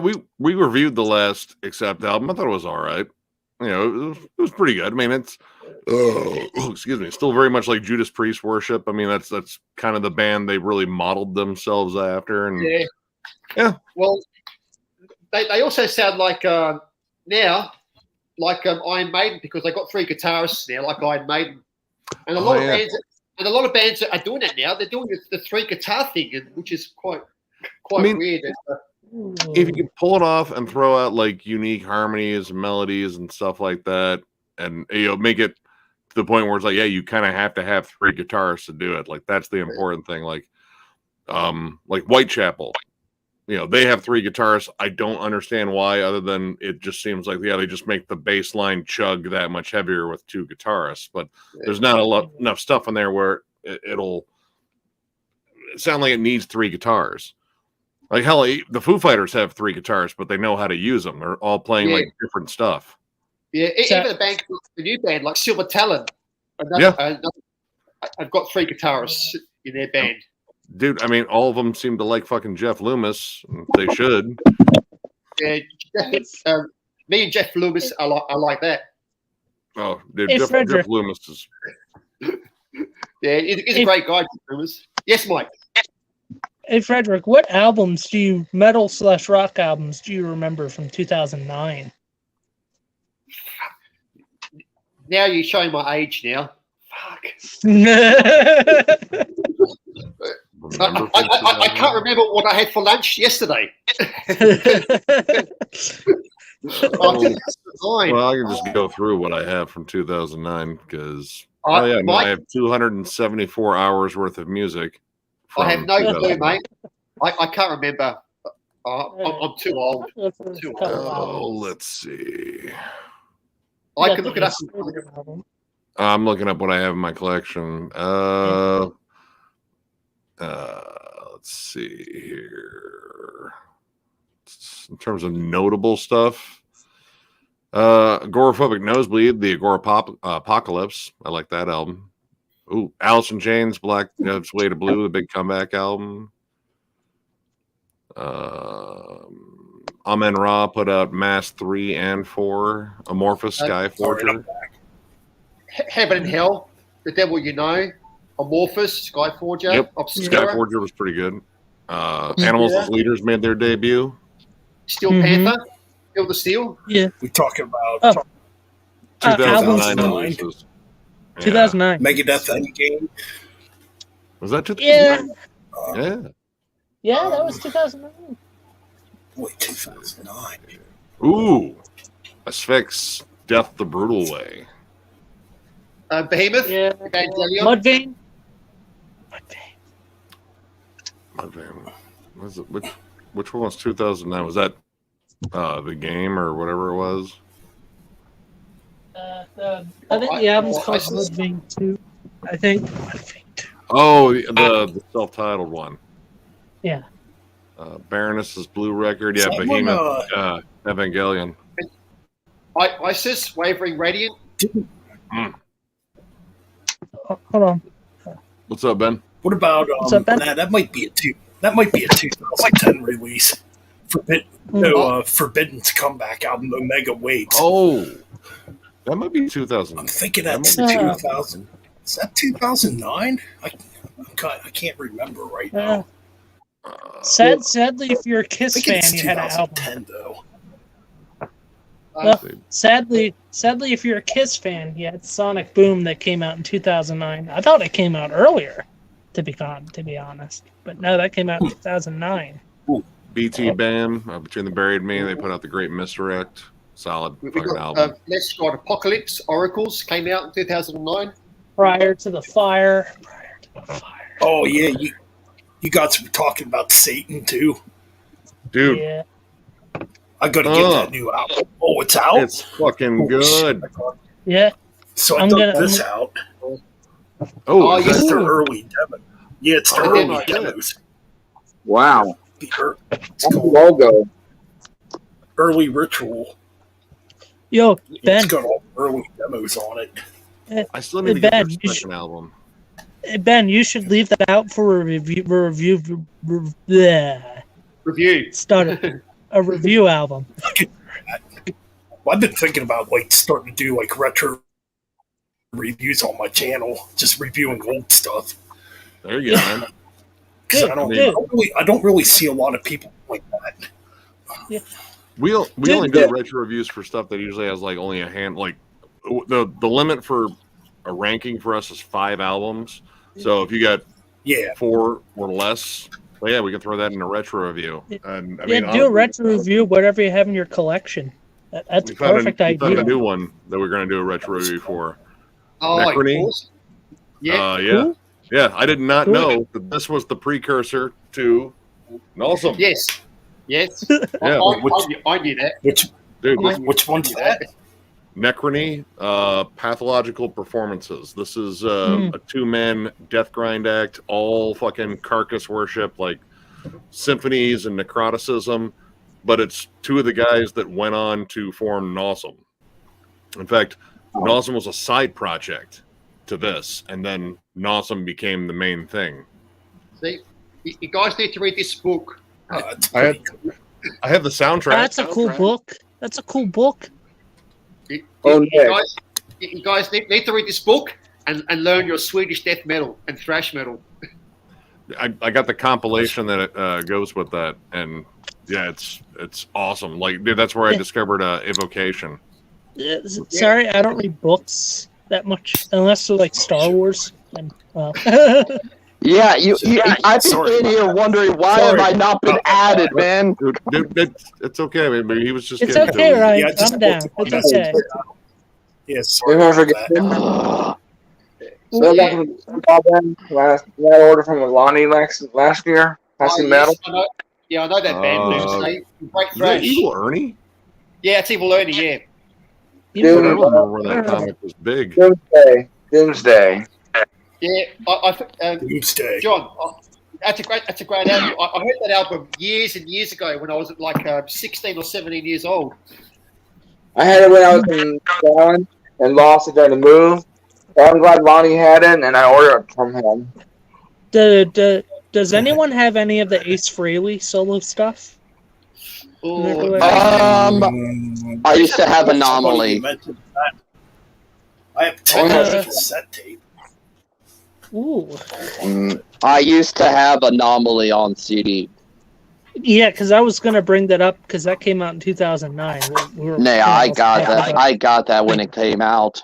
We reviewed the last Accept album. I thought it was all right. You know, it was pretty good. I mean, it's excuse me, still very much like Judas Priest worship. I mean, that's kind of the band they really modeled themselves after. And yeah. Well, they also sound like now like Iron Maiden because they got 3 guitarists now, like Iron Maiden, and a lot of bands are doing that now. They're doing the 3 guitar thing, which is quite weird. If you can pull it off and throw out like unique harmonies and melodies and stuff like that, and make it to the point where it's like, yeah, you kind of have to have 3 guitarists to do it. Like that's the important thing. Like Whitechapel, they have 3 guitarists. I don't understand why, other than it just seems like they just make the bass line chug that much heavier with 2 guitarists. But there's not enough stuff in there where it'll sound like it needs 3 guitars. Like hell, the Foo Fighters have 3 guitars, but they know how to use them. They're all playing like different stuff. Yeah, even the new band like Silver Talon. I've got 3 guitarists in their band. Dude, I mean, all of them seem to like fucking Jeff Loomis. They should. Yeah, me and Jeff Loomis are like that. Oh, dude, Jeff Loomis is. Yeah, he's a great guy, Jeff Loomis. Yes, Mike. Hey, Frederick, what albums metal/rock albums do you remember from 2009? Now you're showing my age now. Fuck. I can't remember what I had for lunch yesterday. Well, I can just go through what I have from 2009 because I have 274 hours worth of music. I have no clue, mate. I can't remember. I'm too old. Let's see. I can look it up. I'm looking up what I have in my collection. Let's see here. In terms of notable stuff, Agoraphobic Nosebleed, the Apocalypse. I like that album. Ooh, Alice in Chains, Black Way to Blue, the big comeback album. Amen Ra put out Mass 3 and 4, Amorphous Skyforger. Heaven and Hell, The Devil You Know, Amorphous, Skyforger, Yep. Obscura, Skyforger was pretty good. Animals as Leaders made their debut. Steel Panther, Kill the Steel. Yeah. We talking about 2009 albums. releases. Yeah. 2009. Megadeth Endgame. Was that 2009? Yeah. Yeah. Yeah, that was 2009. Wait, 2009. Ooh. Asphyx, Death the Brutal Way. Behemoth, Yeah. Evangelion. Mudvayne. Was it, which one was 2009? Was that the game or whatever it was? I think the album's called Mudvayne 2. I think. Oh, the self-titled one. Yeah. Baroness's Blue Record. Yeah, Someone, Behemoth, Evangelion. Isis, Wavering Radiant. Hold on. What's up, Ben? What about What's up, Ben? that might be a 2010 release. Forbidden's comeback album, Omega Waves. Oh, that might be 2000. I'm thinking that's 2000. Is that 2009? I can't remember right now. Sadly, if you're a Kiss fan, you had an album. 2010 though. Well, sadly, if you're a Kiss fan, you had Sonic Boom that came out in 2009. I thought it came out earlier, to be honest. But no, that came out in 2009. BT Bam, Between the Buried Me, they put out The Great Misdirect. Solid fucking album. Let's Start Apocalypse, Oracles, came out in 2009. Prior to the fire. Oh yeah, you guys were talking about Satan too, dude. Yeah. I gotta get that new album. Oh, it's out. It's fucking good. Yeah. So I dug this out. Oh, it's their early demo. Yeah, it's their early demos. Wow. It's called logo. Early Ritual. Yo, Ben. It's got all early demos on it. I still need to get their second album. Ben, you should leave that out for a review. Start a review album. Well, I've been thinking about starting to do retro reviews on my channel, just reviewing old stuff. There you go, man. Because I don't really see a lot of people like that. Yeah. We only do retro reviews for stuff that usually has only a hand. The limit for a ranking for us is 5 albums. So if you got 4 or less, well, yeah, we can throw that in a retro review. And do a retro review, whatever you have in your collection. That's a perfect idea. We found a new one that we're going to do a retro review for. Oh, Necrony. Yeah. Yeah, I did not know that this was the precursor to Awesome. Yes. Yeah. I knew that. Which one's that? Necrony, Pathological Performances. This is a 2-man death grind act, all fucking carcass worship, symphonies and necroticism, but it's 2 of the guys that went on to form Nawesome. In fact, Nawesome was a side project to this, and then Nawesome became the main thing. See, you guys need to read this book. I have the soundtrack. That's a cool book. That's a cool book. You guys need to read this book and learn your Swedish death metal and thrash metal. I got the compilation that goes with that, and yeah, it's awesome. Dude, that's where I discovered Evocation. Yeah, sorry, I don't read books that much unless they're Star Wars. And well, yeah, I've been sitting here wondering why have I not been added, man? Dude, it's okay. I mean, he was just. It's okay, Ryan. Yeah, I'm down. It's okay. Yes. So last order from Lonnie last year. Passing metal. I know that band. Great Is that Evil Ernie? Yeah, it's Evil Ernie. Yeah. I don't remember when that comic was big. Doomsday. Yeah, Doomsday. John, that's a great album. I heard that album years and years ago when I was 16 or 17 years old. I had it when I was in Scotland and lost it during the move. So I'm glad Lonnie had it, and I ordered it from him. Does anyone have any of the Ace Frehley solo stuff? I used to have Anomaly. I have 10 cassette tape. Ooh. I used to have Anomaly on CD. Yeah, because I was gonna bring that up because that came out in 2009. I got that when it came out.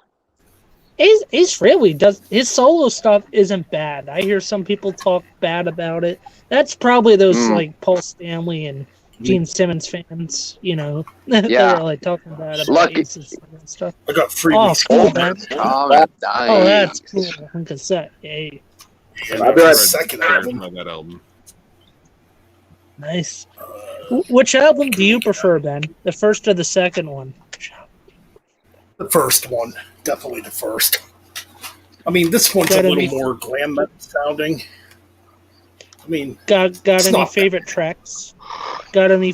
Ace Frehley does his solo stuff isn't bad. I hear some people talk bad about it. That's probably those like Paul Stanley and Gene Simmons fans, that are like talking bad about Ace's stuff. I got free. Oh, cool, man. Nice. Oh, that's cool on cassette. Yay. I'll be right second album. That album. Nice. Which album do you prefer, Ben? The first or the second one? The first one. Definitely the first. I mean, this one's a little more glam metal sounding. I mean, got any favorite tracks? Got any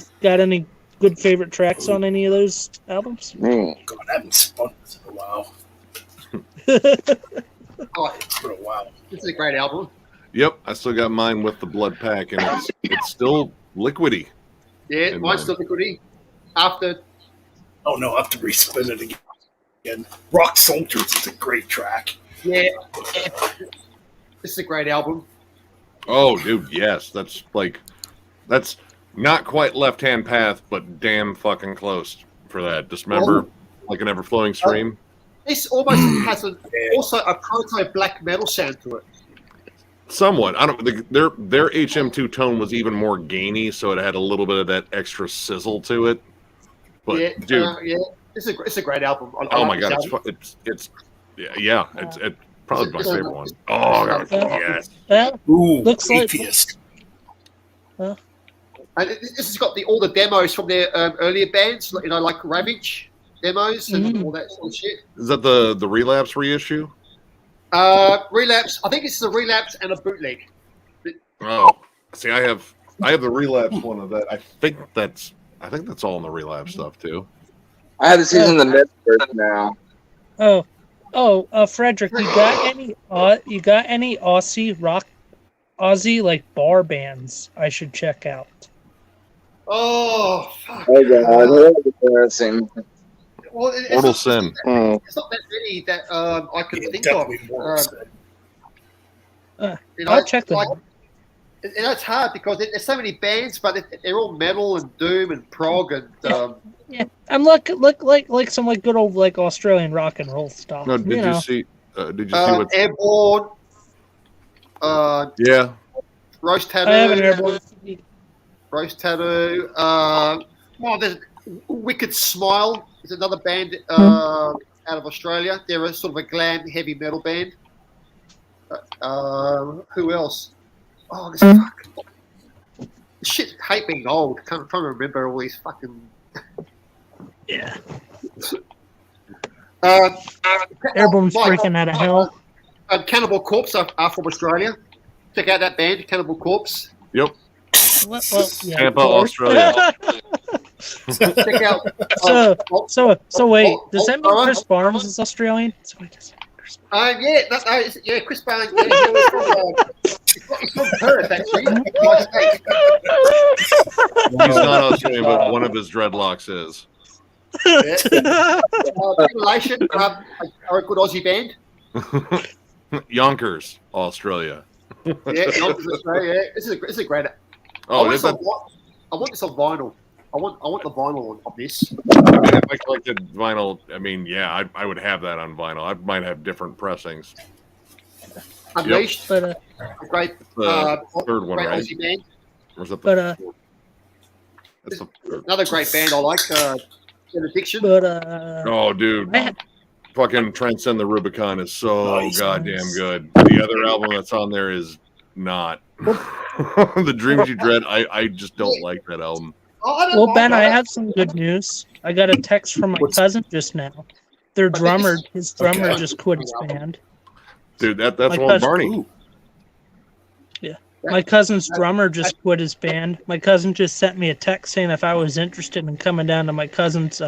good favorite tracks on any of those albums? God, I haven't spun this in a while. It's been a while. This is a great album. Yep, I still got mine with the Blood Pack, and it's still liquidy. Yeah, mine's still liquidy. After. Oh no, I have to respin it again. Rock Soldiers is a great track. Yeah, this is a great album. Oh, dude, yes, that's not quite Left Hand Path, but damn fucking close for that. Dismember, like an ever flowing stream. This almost has also a proto black metal sound to it. Somewhat. I don't. Their HM2 tone was even more gainy, so it had a little bit of that extra sizzle to it. But dude, it's a great album. Oh my god, it's probably my favorite one. Oh god, yes. Ooh, looks Atheist. And this has got all the demos from their earlier bands, like Ravage demos and all that sort of shit. Is that the Relapse reissue? Relapse. I think it's the Relapse and a bootleg. Oh, see, I have the Relapse one of that. I think that's all in the Relapse stuff too. I have the season the mid version now. Frederick, you got any Aussie like bar bands I should check out? Oh, fuck. Oh god, embarrassing. Well, Mortal Sin. It's not that many that I can think of. I'll check them out. It's hard because there's so many bands, but they're all metal and doom and prog and. Yeah, I'm like some like good old like Australian rock and roll stuff. No, did you see? Did you see what? Airborne. Yeah. Roast Tattoo. I have an Airborne. Roast Tattoo. There's Wicked Smile. Is another band out of Australia. They're a sort of a glam heavy metal band. Who else? Oh, this fucking shit. Hate being old. Trying to remember all these fucking. Yeah. Airborne's freaking out of hell. Cannibal Corpse are from Australia. Check out that band, Cannibal Corpse. Yep. Well, yeah, Tampa, Australia. Check out. So wait, does that mean Chris Barnes is Australian? Chris Barnes. He's from Perth, actually. He's not Australian, but one of his dreadlocks is. Relation are a good Aussie band. Yonkers, Australia. Yonkers, Australia. Yeah. This is a great. Oh, I want this on vinyl. I want the vinyl of this. I mean, if I collected vinyl, I mean, yeah, I would have that on vinyl. I might have different pressings. Unleashed, but great. Third one, great right? Aussie band. Or is that Another great band I like. Addiction. But oh, dude. Fucking Transcend the Rubicon is so goddamn good. The other album that's on there is not. The Dreams You Dread, I just don't like that album. Well, Ben, I have some good news. I got a text from my cousin just now. His drummer just quit his band. Dude, that's one Barney. Yeah. My cousin's drummer just quit his band. My cousin just sent me a text saying if I was interested in coming down to my cousin's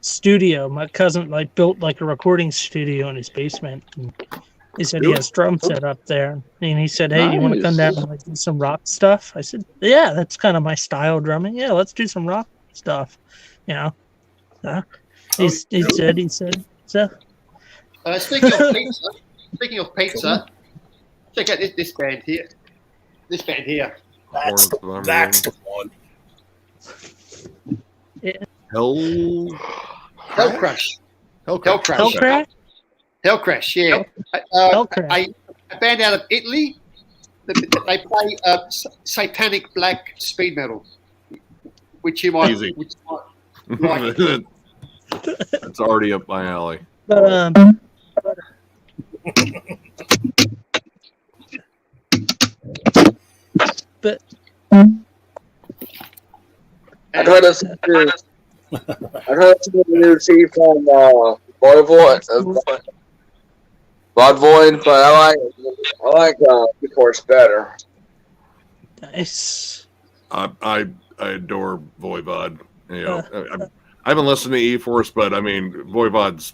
studio. My cousin built a recording studio in his basement. And he said he has drum set up there. And he said, hey, you want to come down and do some rock stuff? I said, yeah, that's kind of my style drumming. Yeah, let's do some rock stuff. He said, so Speaking of pizza, check out this band here. This band here. That's the one. Hell Crash. Hell Hellcrash? Hellcrash, yeah. Hellcrash. A band out of Italy. They play satanic black speed metal, which you might. Easy. Which you might like. It's already up my alley. But I tried to new tea from Blood Void, but I like Course better. nice. I adore Voivod. You know, I haven't listened to E-Force, but I mean, Voivod's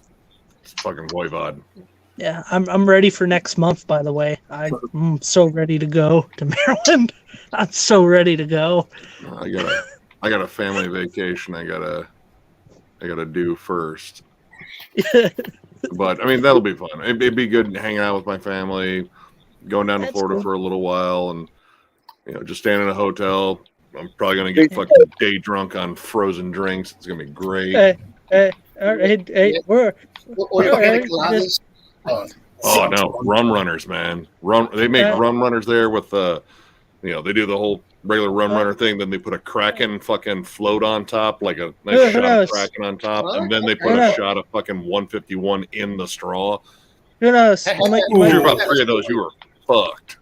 fucking Voivod. Yeah, I'm ready for next month. By the way, I'm so ready to go to Maryland. I'm so ready to go. I got a family vacation. I gotta do first. But I mean, that'll be fun. It'd be good hanging out with my family, going down to That's Florida cool. for a little while, and just staying in a hotel. I'm probably gonna get fucking day drunk on frozen drinks. It's gonna be great. Hey, we're Or you Alright, get glasses. Oh no, rum runners, man! They make rum runners there with they do the whole regular rum runner thing. Then they put a Kraken fucking float on top, like a nice shot of Kraken on top, and then they put a shot of fucking 151 in the straw. who knows? You're about 3 of those, you were fucked.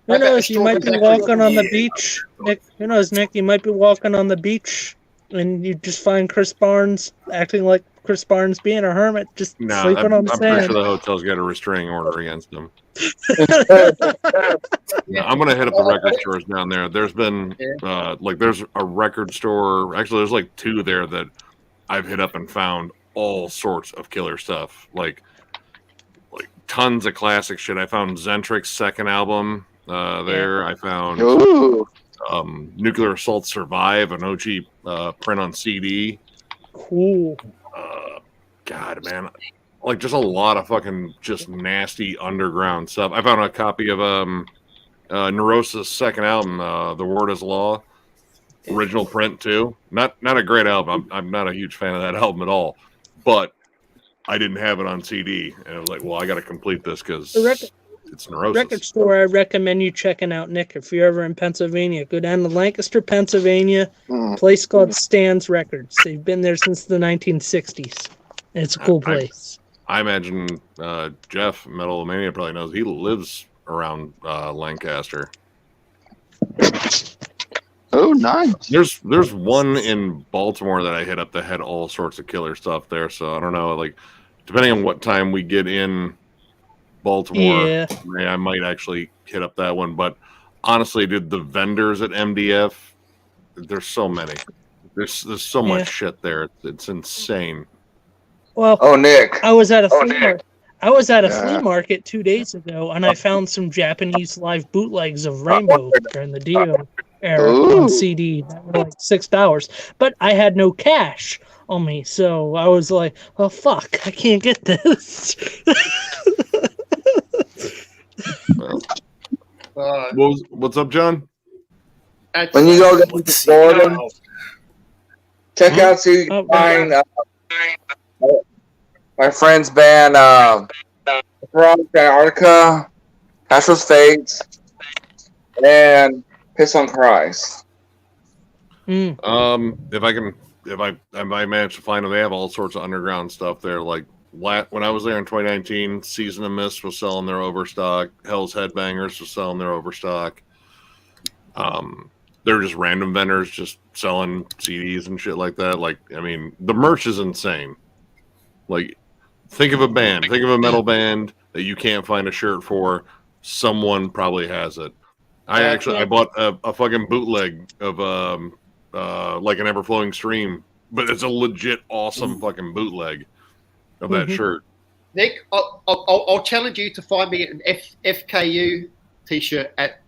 Who knows? You might be walking on the beach, Nick. Who knows, Nick? You might be walking on the beach, and you just find Chris Barnes acting like Chris Barnes being a hermit, just sleeping on the I'm pretty sand. sure the hotel's got a restraining order against him. I'm gonna hit up the record stores down there. There's been there's a record store. Actually, there's like 2 there that I've hit up and found all sorts of killer stuff. Like tons of classic shit. I found Zentric's second album there. I found Nuclear Assault Survive, an OG print on CD. Cool. God, man. Like, just a lot of fucking just nasty underground stuff. I found a copy of Neurosis' second album, The Word is Law. Original print, too. Not a great album. I'm not a huge fan of that album at all. But I didn't have it on CD. And I was like, well, I got to complete this because it's Neurosis. Record store I recommend you checking out, Nick, if you're ever in Pennsylvania. Go down to Lancaster, Pennsylvania. A place called Stan's Records. They've been there since the 1960s. It's a cool place. I imagine Jeff, Metalomania, probably knows. He lives around Lancaster. Oh, nice. There's one in Baltimore that I hit up that had all sorts of killer stuff there. So I don't know, like, depending on what time we get in Baltimore, I might actually hit up that one. But honestly, dude, the vendors at MDF, there's so many. There's so much shit there. It's insane. Well, Nick. I was at a flea market 2 days ago, and I found some Japanese live bootlegs of Rainbow during the Dio era on CD that were like $6. But I had no cash on me, so I was like, "Oh fuck, I can't get this." What's up, John? When you go to Florida, check out so you can find my friend's band from Antarctica, Castro's Fates, and Piss on Christ. If I manage to find them, they have all sorts of underground stuff there. Like when I was there in 2019, Season of Mist was selling their overstock. Hell's Headbangers was selling their overstock. They're just random vendors just selling CDs and shit like that. Like, I mean, the merch is insane. Like, think of a metal band that you can't find a shirt for. Someone probably has it. I bought a fucking bootleg of like an Ever-Flowing Stream, but it's a legit awesome fucking bootleg of that shirt. Nick, I'll challenge you to find me an FKU t-shirt at.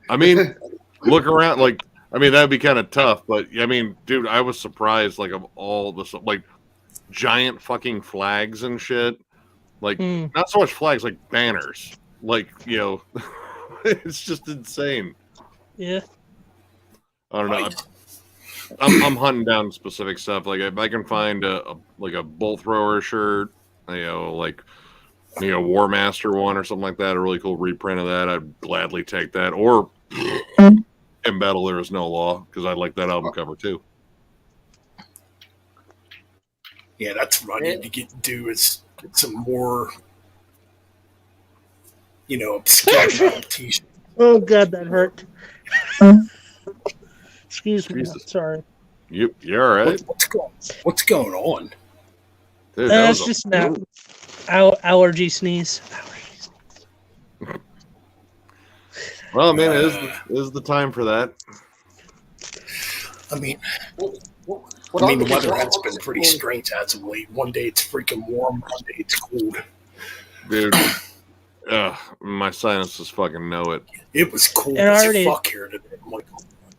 I mean, look around. Like, I mean, that'd be kind of tough, but I mean, dude, I was surprised. Like, of all the giant fucking flags and shit. Like not so much flags, like banners. Like it's just insane. Yeah. I don't know. I'm hunting down specific stuff. Like if I can find a bull thrower shirt, like War Master one or something like that, a really cool reprint of that, I'd gladly take that. Or In Battle There Is No Law, because I like that album cover too. Yeah, that's what I need to do is get some more, obscure t-shirts. Oh God, that hurt. Excuse me. Sorry. You're all right. What's going on? Dude, That's just an allergy sneeze. Well, man, it is the time for that. I mean, the weather has been pretty strange as of late. One day it's freaking warm, one day it's cold. Dude, my sinuses fucking know it. It was cold as fuck here today.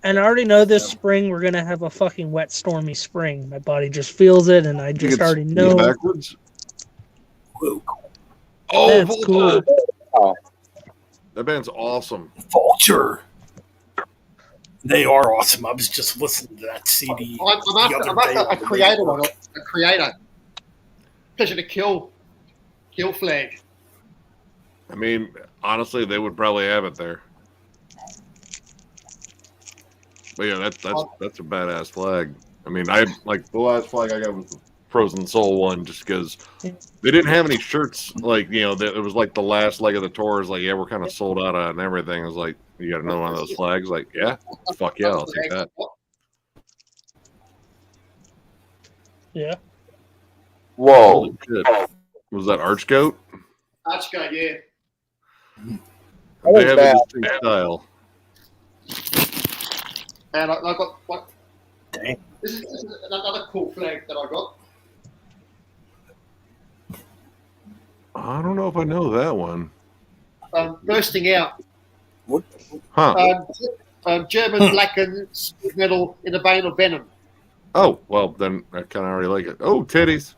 And I already know this spring we're gonna have a fucking wet, stormy spring. My body just feels it, and I just already know. Backwards? Oh, that's cool. That band's awesome. Vulture. They are awesome. I was just listening to that CD. I'm after a creator one. A creator. Pleasure to Kill flag. I mean, honestly, they would probably have it there. But yeah, that's a badass flag. I mean, I like the last flag I got was the Frozen Soul one, just because they didn't have any shirts. Like it was like the last leg of the tour. Is like, yeah, we're kind of sold out on everything. It was like, you got another one of those flags? Like, yeah, fuck yeah, I'll take that. Yeah. Whoa. Was that Archgoat? Archgoat, yeah. They have a distinct style. And I got what? Dang. This is another cool flag that I got. I don't know if I know that one. Bursting Out. What? Huh. German blackened metal in the vein of Venom. Oh, well, then I kind of already like it. Oh, titties.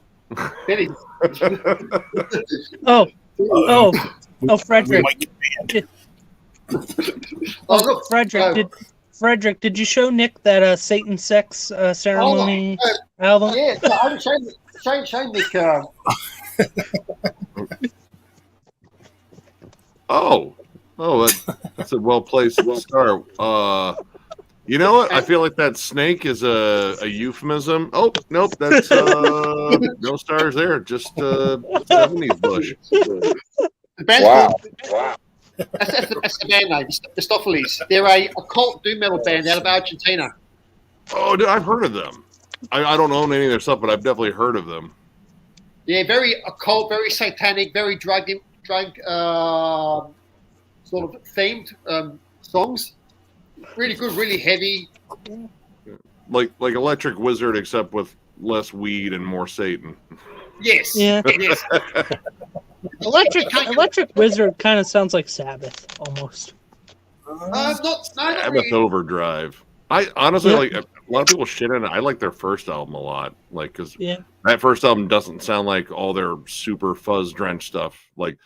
Frederick. Look, Frederick, did you show Nick that Satan Sex Ceremony album? Yeah, I haven't shown Nick. That's a well-placed star. You know what? I feel like that snake is a euphemism. Oh, nope, that's no stars there. Just 70s bush. Wow. That's the band name, Stopheles. They're a occult doom metal band out of Argentina. Oh, dude, I've heard of them. I don't own any of their stuff, but I've definitely heard of them. Yeah, very occult, very satanic, very drug sort of themed songs. Really good, really heavy. Like Electric Wizard, except with less weed and more Satan. Yes. Yeah. Yes. Electric Wizard kind of sounds like Sabbath almost. Sabbath Overdrive. I honestly like a lot of people shit on it. I like their first album a lot, like because that first album doesn't sound like all their super fuzz drenched stuff. Like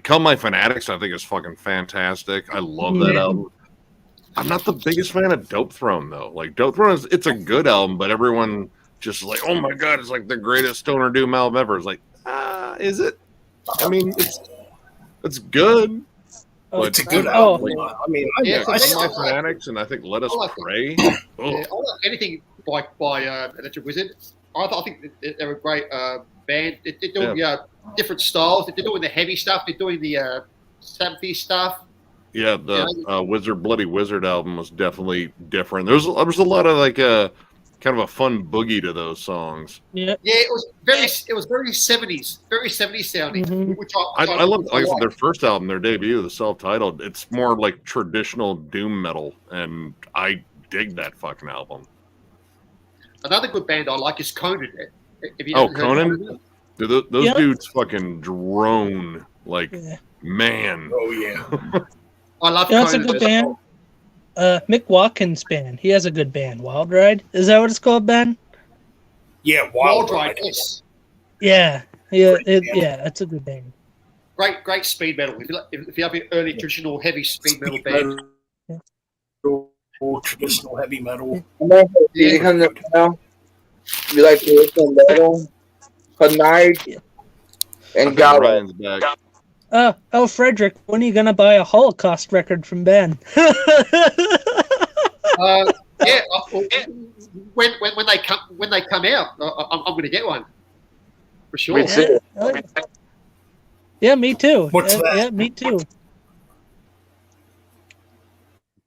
Come My Fanatics, I think is fucking fantastic. I love that album. I'm not the biggest fan of Dope Throne though. Like Dope Throne it's a good album, but everyone just like, oh my god, it's like the greatest stoner doom album ever. It's like, is it? I mean, it's good. It's a good album. I mean, I My Fanatics, and I think Let Us Pray. I like anything by Electric Wizard. I think they're a great band. They're doing different styles. They're doing the heavy stuff. They're doing the Sabbathy stuff. Yeah, the Bloody Wizard album was definitely different. There was a lot of like kind of a fun boogie to those songs. Yeah, it was very 70s, very 70s sounding. Mm-hmm. Which I love, like I said, their first album, their debut, the self-titled. It's more like traditional doom metal, and I dig that fucking album. Another good band I like is Conan. Conan? Dude, those dudes fucking drone like man. Oh yeah. I love That's Conan. a good band. Mick Watkins' band. He has a good band. Wild Ride. Is that what it's called, Ben? Yeah, Wild Ride. Yes. Yeah. Yeah, it's a good band. Great speed metal. If you have an early traditional heavy speed metal band, traditional heavy metal. You come to now. You like traditional metal, Night, and Gala. Ryan's back. Frederick, when are you gonna buy a Holocaust record from Ben? Yeah. When they come out, I'm going to get one for sure. Me too. Yeah, me too. What's that? Yeah, me too.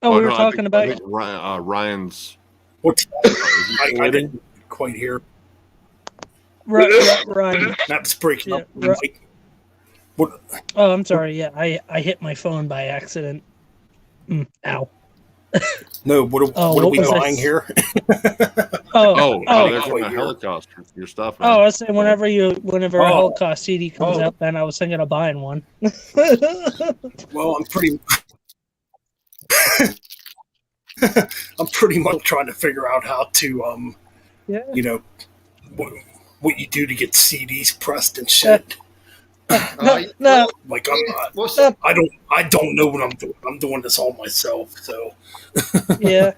We were talking about I think Ryan's. What's that? I didn't quite hear. Ryan. That was breaking up. What? Oh, I'm sorry. Yeah, I hit my phone by accident. Ow. No, what are we buying here? They're from the Holocaust. Your stuff. Man. I was saying whenever a Holocaust CD comes out, Ben, I was thinking of buying one. Well, I'm pretty much trying to figure out how to what you do to get CDs pressed and shit. No. Like I don't know what I'm doing. I'm doing this all myself. So yeah.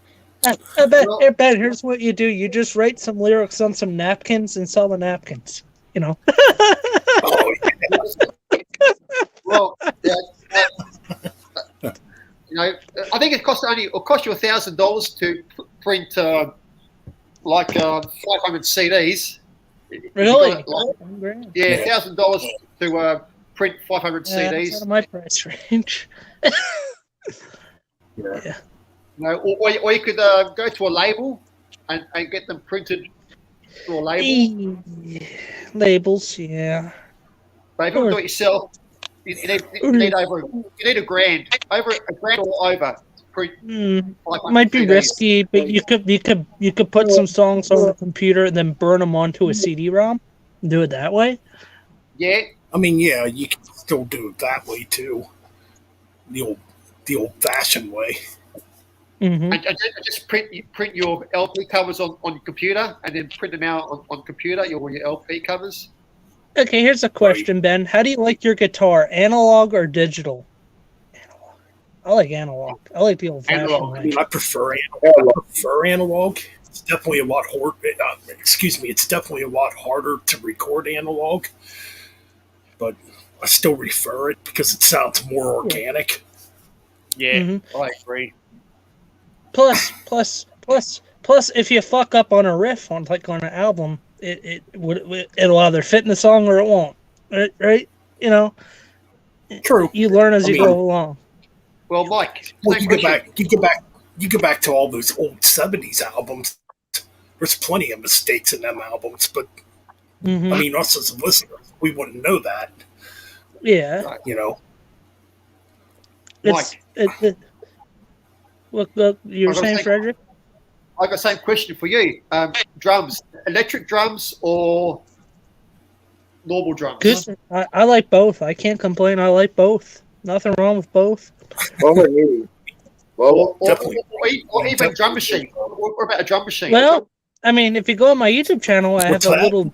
Ben, here's what you do. You just write some lyrics on some napkins and sell the napkins. Well, I think it cost you $1,000 to print 500 CDs. Really? Yeah, $1,000 to print 500 CDs. That's out of my price range. yeah. Or you could go to a label and get them printed through a label. Labels, yeah. But if you do it yourself, you need a grand, over a grand or over. Might be risky, but you could put some songs on the computer and then burn them onto a CD-ROM and do it that way. Yeah. I mean, yeah, you can still do it that way too. The old-fashioned way. Mm-hmm. And just print your LP covers on your computer, and then print them out on computer your LP covers. Okay, here's a question, Ben. How do you like your guitar, analog or digital? Analog. I like analog. I like the old-fashioned way. I mean, I prefer analog. It's definitely a lot harder. It's definitely a lot harder to record analog, but I still prefer it because it sounds more organic. Yeah, Mm-hmm. I agree. Plus, if you fuck up on a riff on an album, it'll either fit in the song or it won't. Right? True. You learn as you go along. Well, Mike, you go back to all those old '70s albums. There's plenty of mistakes in them albums, but I mean, us as listeners, we wouldn't know that. Yeah. Mike. What you were saying, Frederick? I got the same question for you. Drums, electric drums or normal drums? I like both. I can't complain. I like both. Nothing wrong with both. Or even drum machine. What about a drum machine? Well, I mean, if you go on my YouTube channel, I have a little.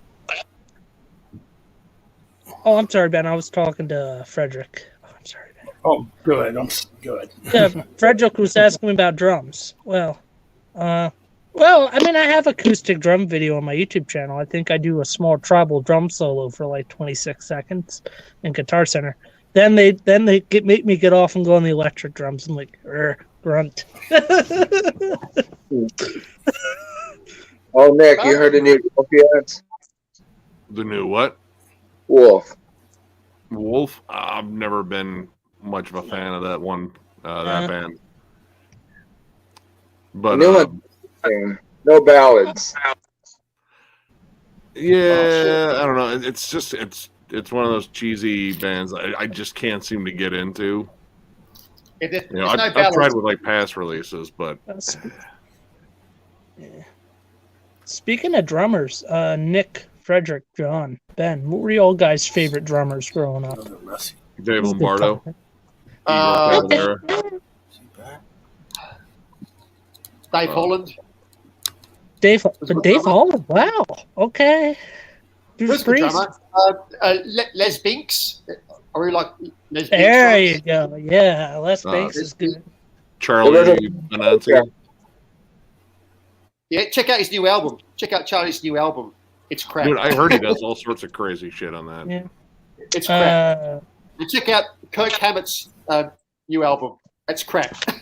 Oh, I'm sorry, Ben. I was talking to Frederick. Oh, I'm sorry, Ben. Oh, good. I'm good. Yeah, Frederick was asking me about drums. Well, I mean, I have acoustic drum video on my YouTube channel. I think I do a small tribal drum solo for like 26 seconds in Guitar Center. Then they make me get off and go on the electric drums. I'm like, grunt. Oh, Nick, you heard the new Wolf yet? The new what? Wolf. I've never been much of a fan of that one, that band. But no ballads. Yeah, I don't know. It's just it's one of those cheesy bands I just can't seem to get into. I've tried with like past releases, but yeah. Speaking of drummers, Nick, Frederick, John, Ben, what were you all guys' favorite drummers growing up? Dave Lombardo. Dave Holland. Dave Holland. Wow. Okay. Who's the drummer? Les Binks. I really like Les Binks. There you go. Yeah, Les Binks is good. Charlie Benanti. Yeah, check out his new album. Check out Charlie's new album. It's crap. Dude, I heard he does all sorts of crazy shit on that. Yeah. It's crap. And check out Kirk Hammett's new album. That's crap. I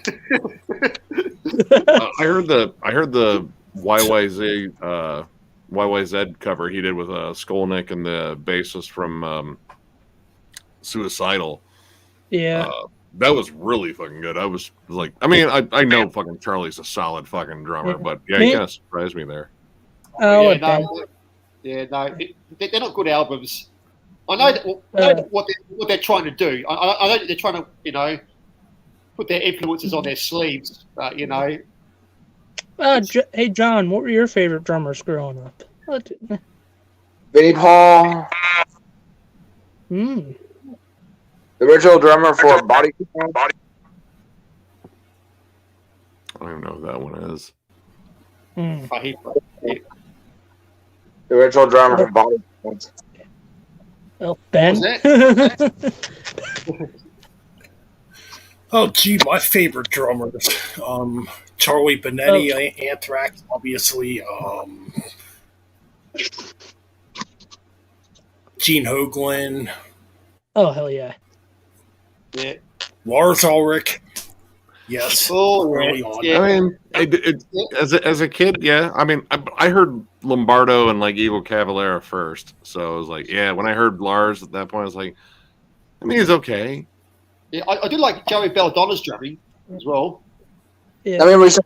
heard the YYZ cover he did with Skolnick and the bassist from Suicidal. Yeah. That was really fucking good. I was like, I mean, I know fucking Charlie's a solid fucking drummer, but yeah, he kind of surprised me there. Oh, they're not good albums. I know what they're trying to do. I know that they're trying to, put their influences on their sleeves, hey, John, what were your favorite drummers growing up? Vinnie Paul. The original drummer for Body Count. I don't even know who that one is. The original drummer for Body Count. Oh, Ben. Oh, gee, my favorite drummers. Charlie Benetti, Anthrax, obviously. Gene Hoglan. Oh, hell yeah. Yeah. Lars Ulrich. Yes. Oh, early on. Yeah. I mean, as a kid, yeah. I mean, I heard Lombardo and like Evo Cavalera first, so I was like, yeah. When I heard Lars at that point, I was like, I mean, he's okay. Yeah, I do like Joey Belladonna's drumming as well. Yeah. I mean, we said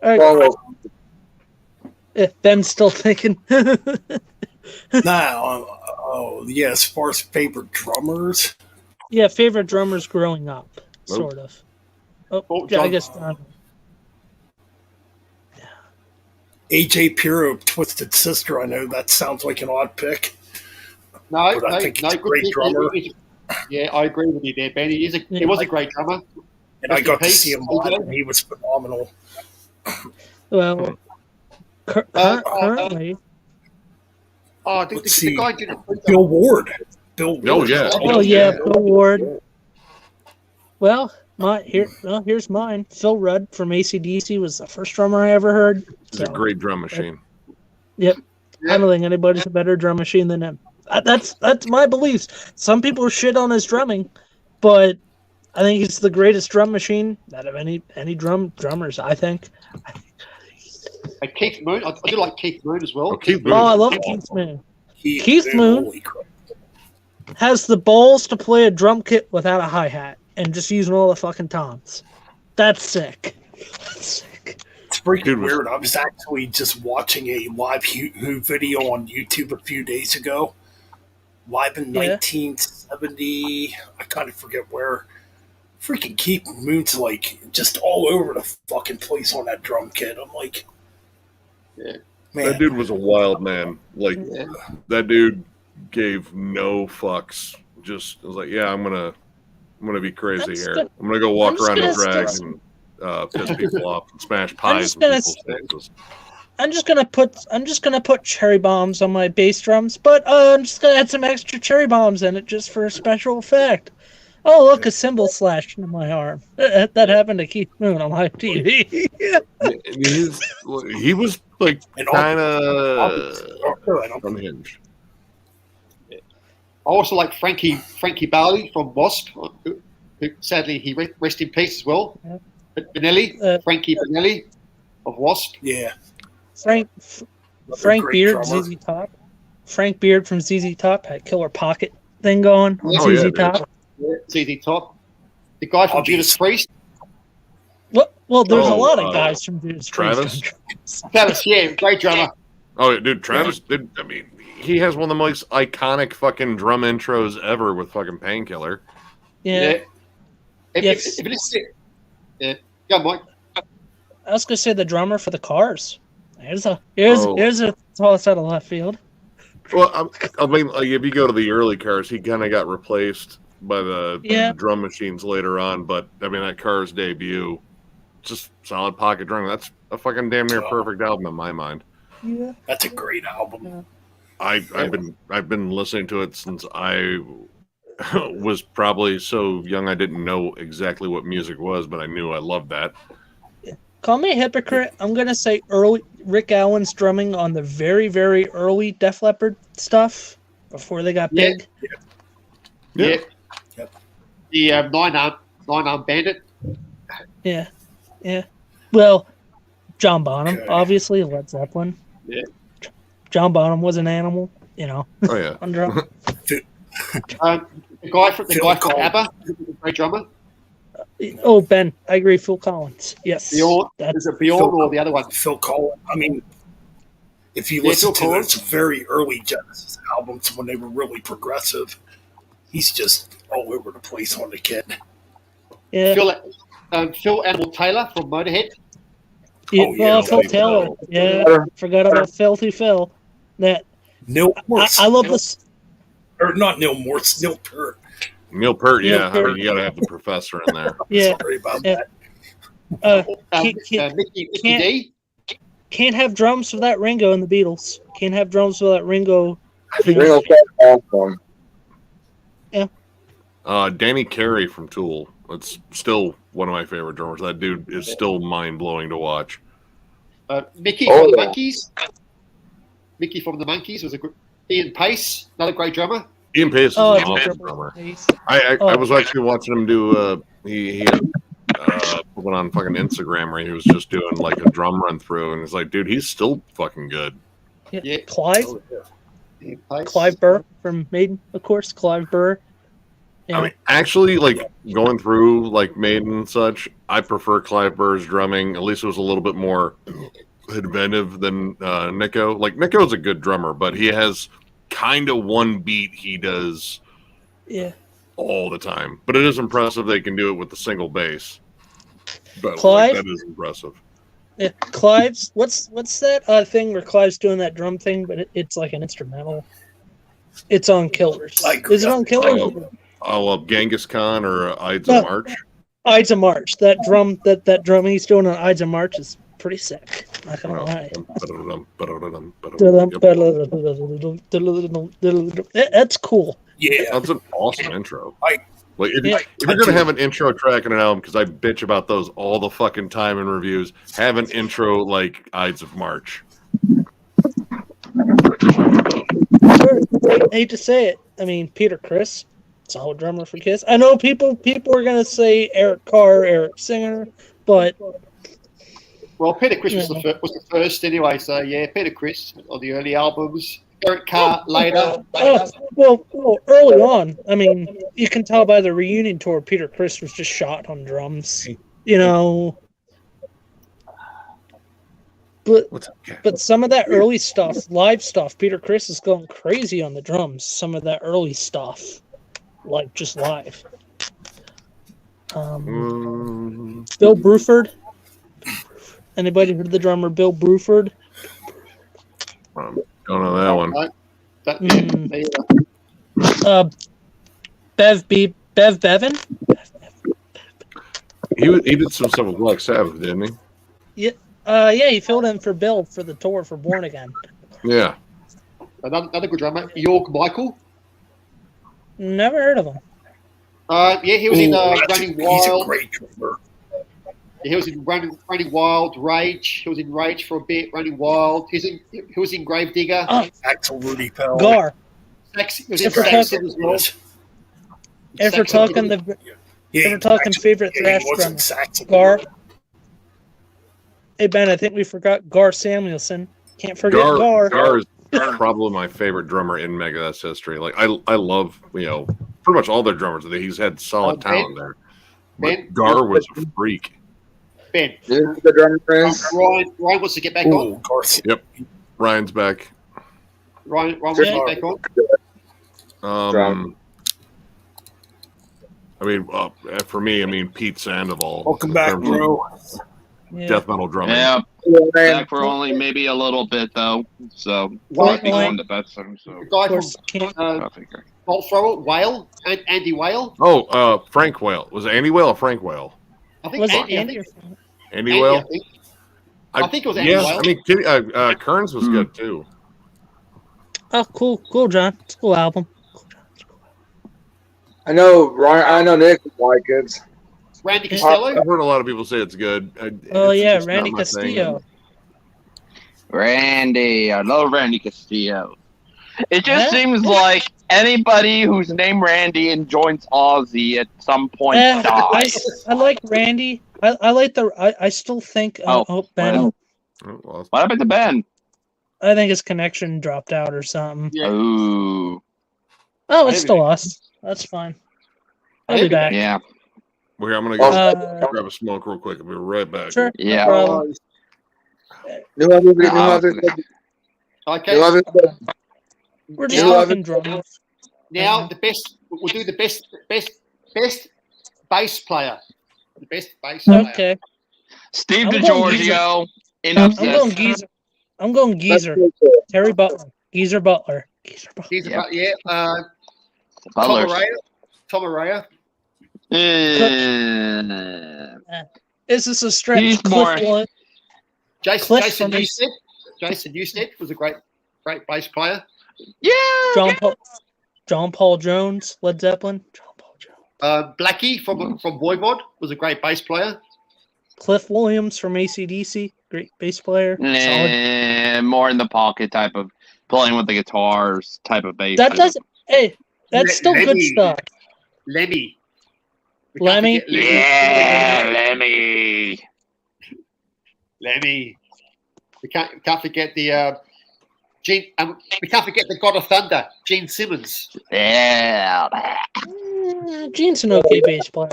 Ben's still thinking. Yeah, as far as favorite drummers. Yeah, favorite drummers growing up, sort of. Oh, yeah, I guess. AJ Piro, Twisted Sister. I know that sounds like an odd pick. No, I think he's a great drummer. Yeah, I agree with you there, Ben. He was a great drummer. And I got to see him live, and he was phenomenal. Well, currently. The guy did Bill Ward. Bill Ward. Oh, yeah, Bill Ward. Well, here's mine. Phil Rudd from AC/DC was the first drummer I ever heard. He's a great drum machine. Yep. I don't think anybody's a better drum machine than him. That's my beliefs. Some people shit on his drumming, but I think he's the greatest drum machine out of any drummers, I think. Like Keith Moon. I do like Keith Moon as well. I love Keith Moon. Keith Moon has the balls to play a drum kit without a hi-hat and just using all the fucking toms. That's sick. It's freaking weird. I was actually just watching a live Who video on YouTube a few days ago. Live in 1970. I kind of forget where. Freaking Keith Moon's like just all over the fucking place on that drum kit. I'm like, man. That dude was a wild man. Like that dude gave no fucks. Just was like, yeah, I'm gonna be crazy here. I'm gonna go walk around in drag and piss people off and smash pies in people's faces. I'm just gonna put cherry bombs on my bass drums, but I'm just gonna add some extra cherry bombs in it just for a special effect. Oh, look, a cymbal slashed into my arm. That happened to Keith Moon on live TV. He was like kind of unhinged. I also like Frankie Barley from Wasp, who sadly he rest in peace as well. Benelli, Frankie Benelli of Wasp. Yeah. Frank Beard, ZZ Top. Frank Beard from ZZ Top had Killer Pocket thing going on ZZ Top. Yeah, ZZ Top. The guy from Judas Priest. Well, there's a lot of guys from Judas Priest. Travis, yeah, great drummer. Oh, dude, Travis did. I mean, he has one of the most iconic fucking drum intros ever with fucking Painkiller. Yeah. If it is, go on, Mike. I was gonna say the drummer for the Cars. Here's a toss out of left field. Well, I mean, like if you go to the early Cars, he kind of got replaced by the drum machines later on. But I mean, that Cars debut, just solid pocket drum. That's a fucking damn near perfect album in my mind. Yeah, that's a great album. I've been listening to it since I was probably so young I didn't know exactly what music was, but I knew I loved that. Call me a hypocrite. I'm gonna say early Rick Allen's drumming on the very, very early Def Leppard stuff before they got big. Yeah. The nine-arm bandit. Yeah. Well, John Bonham, Okay. obviously, Led Zeppelin. Yeah. John Bonham was an animal, Oh yeah. on drum. The guy from Collins. ABBA, the great drummer. Oh, Ben, I agree. Phil Collins. Yes. Bjorn. That's Is it Bjorn or the other one? Phil Collins. I mean, if you Yeah, listen Phil to Collins. those very early Genesis albums when they were really progressive, he's just all over the place on the kit. yeah. Phil Animal Taylor from Motorhead. Oh, yeah, Phil Phil Taylor. Yeah. Forgot about Filthy Phil. That Neil Morse. I love this. Or not Neil Morse, Neil Peart. Neil Peart, Neil yeah. I Peart. mean, you got to have the professor in there. Yeah. Sorry about Yeah. that. Mickey can't- D. Can't have drums without Ringo and the Beatles. Can't have drums without Ringo. Ringo Starr awesome. Danny Carey from Tool. It's still one of my favorite drummers. That dude is still mind blowing to watch. Mickey Oh, from the yeah. Monkees. Mickey from the Monkees was a good. Ian Pace, another great drummer. Ian Pace is Oh, an it's awesome Triple drummer. H. I Oh. was actually watching him do he went on fucking Instagram where he was just doing like a drum run through, and it's like, dude, he's still fucking good. Yeah. Clive. Oh, yeah. Ian Pace. Clive Burr from Maiden, of course. Clive Burr. Yeah. I mean, actually, like going through like Maiden and such, I prefer Clive Burr's drumming. At least it was a little bit more inventive than Nico. Like Nico's a good drummer, but he has kind of one beat he does Yeah. all the time. But it is impressive they can do it with a single bass. But Clive? like, that is impressive. Yeah. Clive's what's that thing where Clive's doing that drum thing, but it's like an instrumental. It's on Killers. I agree. Is it on Killers? Genghis Khan or Ides No. of March. Ides of March. That drum he's doing on Ides of March is pretty sick. Not gonna lie. That's cool. Yeah. That's an awesome intro. I- Like if, Yeah. if you're gonna have an intro track in an album, because I bitch about those all the fucking time in reviews, have an intro like Ides of March. I hate to say it. I mean, Peter Criss, solid drummer for Kiss. I know people are gonna say Eric Carr, Eric Singer, but Well, Peter Criss was the first anyway, so yeah, Peter Criss on the early albums. Eric Carr later. well, early on. I mean, you can tell by the reunion tour, Peter Criss was just shot on drums. You know, but some of that early stuff, live stuff, Peter Criss is going crazy on the drums. Some of that early stuff, like just live. Bill Bruford. Anybody heard the drummer Bill Bruford? Don't know that one. Bev Bevan. He did some stuff with Black Sabbath, didn't he? Yeah, he filled in for Bill for the tour for Born Again. Yeah. Another good drummer, York Michael. Never heard of him. Yeah, he was in Running He's a Wild. great drummer. He was in Running Wild, Rage. He was in Rage for a bit. Running Wild. He was in Gravedigger. Axel Rudy Pell. Gar. He was in If we're Saxon as well. If we're talking favorite thrash drummer, Gar. Hey Ben, I think we forgot Gar Samuelson. Can't forget Gar. Gar is probably my favorite drummer in Megadeth's history. Like I love pretty much all their drummers. He's had solid talent there. But Gar was a freak. Ben. The drummer friends. Ryan wants to get back on. Garcia. Yep. Ryan's back. Ryan wants to get back on. I mean, for me, Pete Sandoval. Welcome back, bro. Death metal drumming. Yeah, back for only maybe a little bit though. So Point might be blank. going to bed soon. So The guy Of course, from I think Bolt Thrower, Whale, and Andy Whale. Oh, Frank Whale. Was it Andy Whale or Frank Whale? I think was it Andy. Andy? Andy Andy, Whale? I think it was Andy Yeah, Whale. I mean, Kearns was good too. Oh, cool, John. It's a cool album. I know Nick like it. Randy I've Costello. heard a lot of people say it's good. Oh It's yeah, just not Randy my thing. Castillo. Randy, I love Randy Castillo. It just Yeah. seems like anybody who's named Randy and joins Aussie at some point dies. I like Randy. I like I still think. Ben. well. Oh, well, What happened to Ben? I think his connection dropped out or something. Yeah. Ooh, Oh, it's still us. That's fine. I'll be back. yeah, well, here, I'm gonna go Uh, grab a smoke real quick. I'll be right back. Sure. yeah. No problem. Okay. We're just Yeah. talking drums. Now the best. We'll do the best bass player. The best bass player. Okay. Steve I'm going DiGiorgio. Enough I'm going said. geezer. I'm going geezer. Terry Butler. Geezer Butler. He's Yeah. Tom Butlers. Araya. Tom Araya. This is a stretch. He's Cliff more- Williams. Jason from Newsted. Jason Newsted was a great bass player. Yeah. John Paul Jones. Led Zeppelin. John Paul Jones. Blackie from Voivod was a great bass player. Cliff Williams from AC/DC. Great bass player. Solid. More in the pocket type of playing with the guitars type of bass. That doesn't. Hey, that's still good Lemmy. stuff. Lemmy. We can't Lemmy? forget Yeah, Lemmy. Lemmy. We can't forget the Gene. We can't forget the God of Thunder, Gene Simmons. Yeah. Gene's an okay bass player.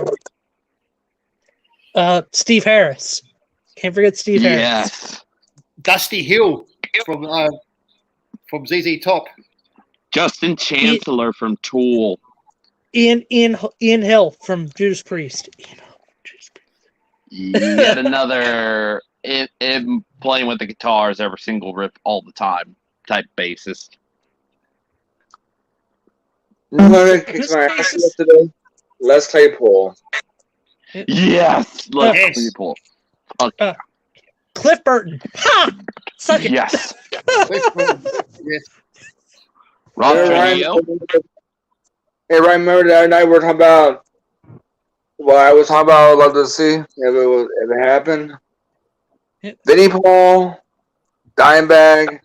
Steve Harris. Can't forget Steve Harris. Yes. Dusty Hill from ZZ Top. Justin Chancellor from Tool. Ian Hill from Judas Priest. Yet another him playing with the guitars every single riff all the time type bassist. Whoever kicks my ass yesterday, Les Claypool. Yes. Let's Yes. people. Cliff Burton. Ha! Suck it. Yes. Yes. Rob Hey, Trujillo. Hey, Ryan, remember the other night we were talking about what I was talking about I would love to see if it happened? Yeah. Vinnie Paul, Dimebag,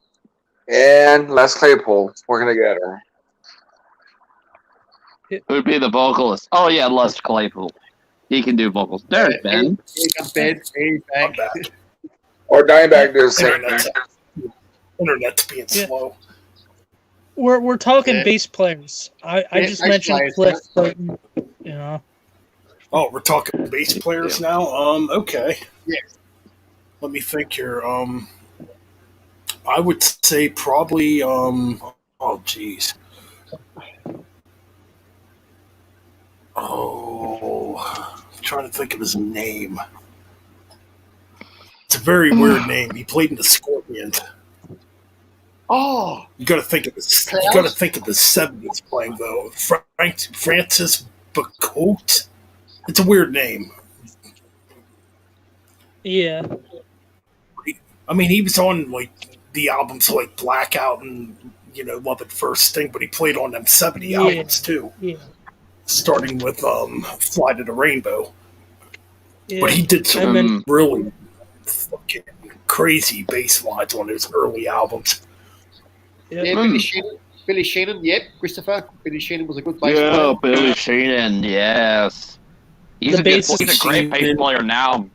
and Les Claypool working together. Who'd be the vocalist? Oh yeah, Les Claypool. He can do vocals. There's Ben. Here comes Ben. He's I'm back. back. Or Dimebag did the same thing. Internet's being Yeah. slow. We're talking Yeah. bass players. I Yeah, just bass mentioned players, Cliff Burton. You know. Oh, we're talking bass players now. Okay. Yes. Let me think here. I would say probably. Oh, geez. Oh, I'm trying to think of his name. It's a very weird name. He played in the Scorpions. Oh, You got to think of this. You got to think of the '70s playing though. Francis Bacote. It's a weird name. Yeah. I mean, he was on like the albums like Blackout and Love at First Sting, but he played on them '70 Yeah. albums too. Yeah. Starting with Fly to the Rainbow. Yeah. But he did I some meant- really fucking crazy bass lines on his early albums. Yeah. yeah, Billy Sheehan, yep, Christopher. Billy Sheehan was a good bass Yeah, player. Billy Sheehan. Yes. He's The a good. bassist- He's a great bass player now.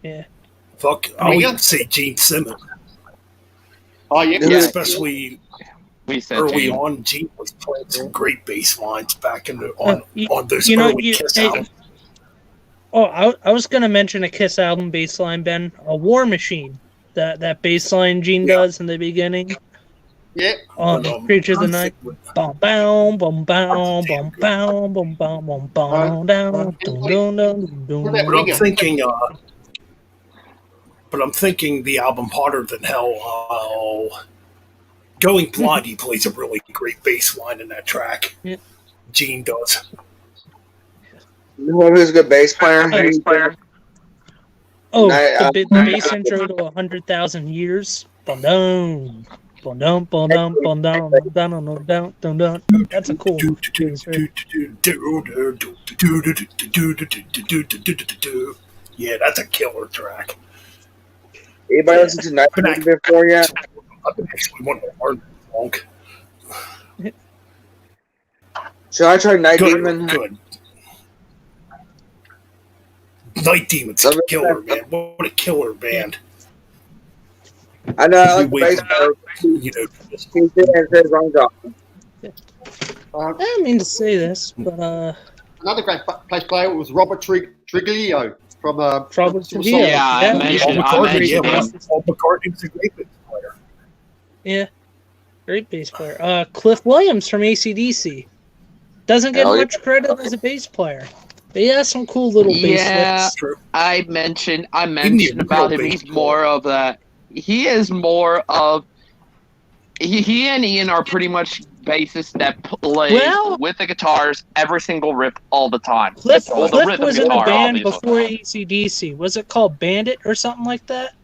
Yeah. Fuck, I would Winger? even say Gene Simmons. Oh, yeah, Yeah. Especially We said early Gene. on, Gene was playing some great bass lines back on those you know, early Kiss hey, albums. Oh, I was gonna mention a Kiss album bass line, Ben. A War Machine. That bass line Gene does in the beginning. Yeah. On But, Creature of the I'm Night. thinking- Bum bum bum bum bum bum bum bum bum bum down dun dun dun What about But I'm Winger? thinking, the album Hotter Than Hell. Going Blind, he plays a really great bass line in that track. Yeah. Gene does. Whoever's a good bass player. Oh, I- the bass intro to 100,000 Years. Dun dun. That's a cool bass riff. Yeah, that's a killer track. Anybody listen to Night Demon before yet? I've been actually wanting to learn that song. Should I try Night Good, Demon? good. Night Demon's a killer, man. What a killer band. I know, I like the bass player. You know, He's doing his own job. I didn't mean to say this, but Another great bass player was Robert Triglio from Robert from Trujillo. Yeah, I mentioned Paul it. McCartney's a great bass player. Yeah, great bass player. Cliff Williams from AC/DC doesn't get much credit as a bass player. But he has some cool little bass licks. True. I mentioned about him. He's more of a. He is more of. He and Ian are pretty much bassists that play with the guitars every single riff all the time. Cliff the rhythm was in a guitar, band obviously. before AC/DC. Was it called Bandit or something like that?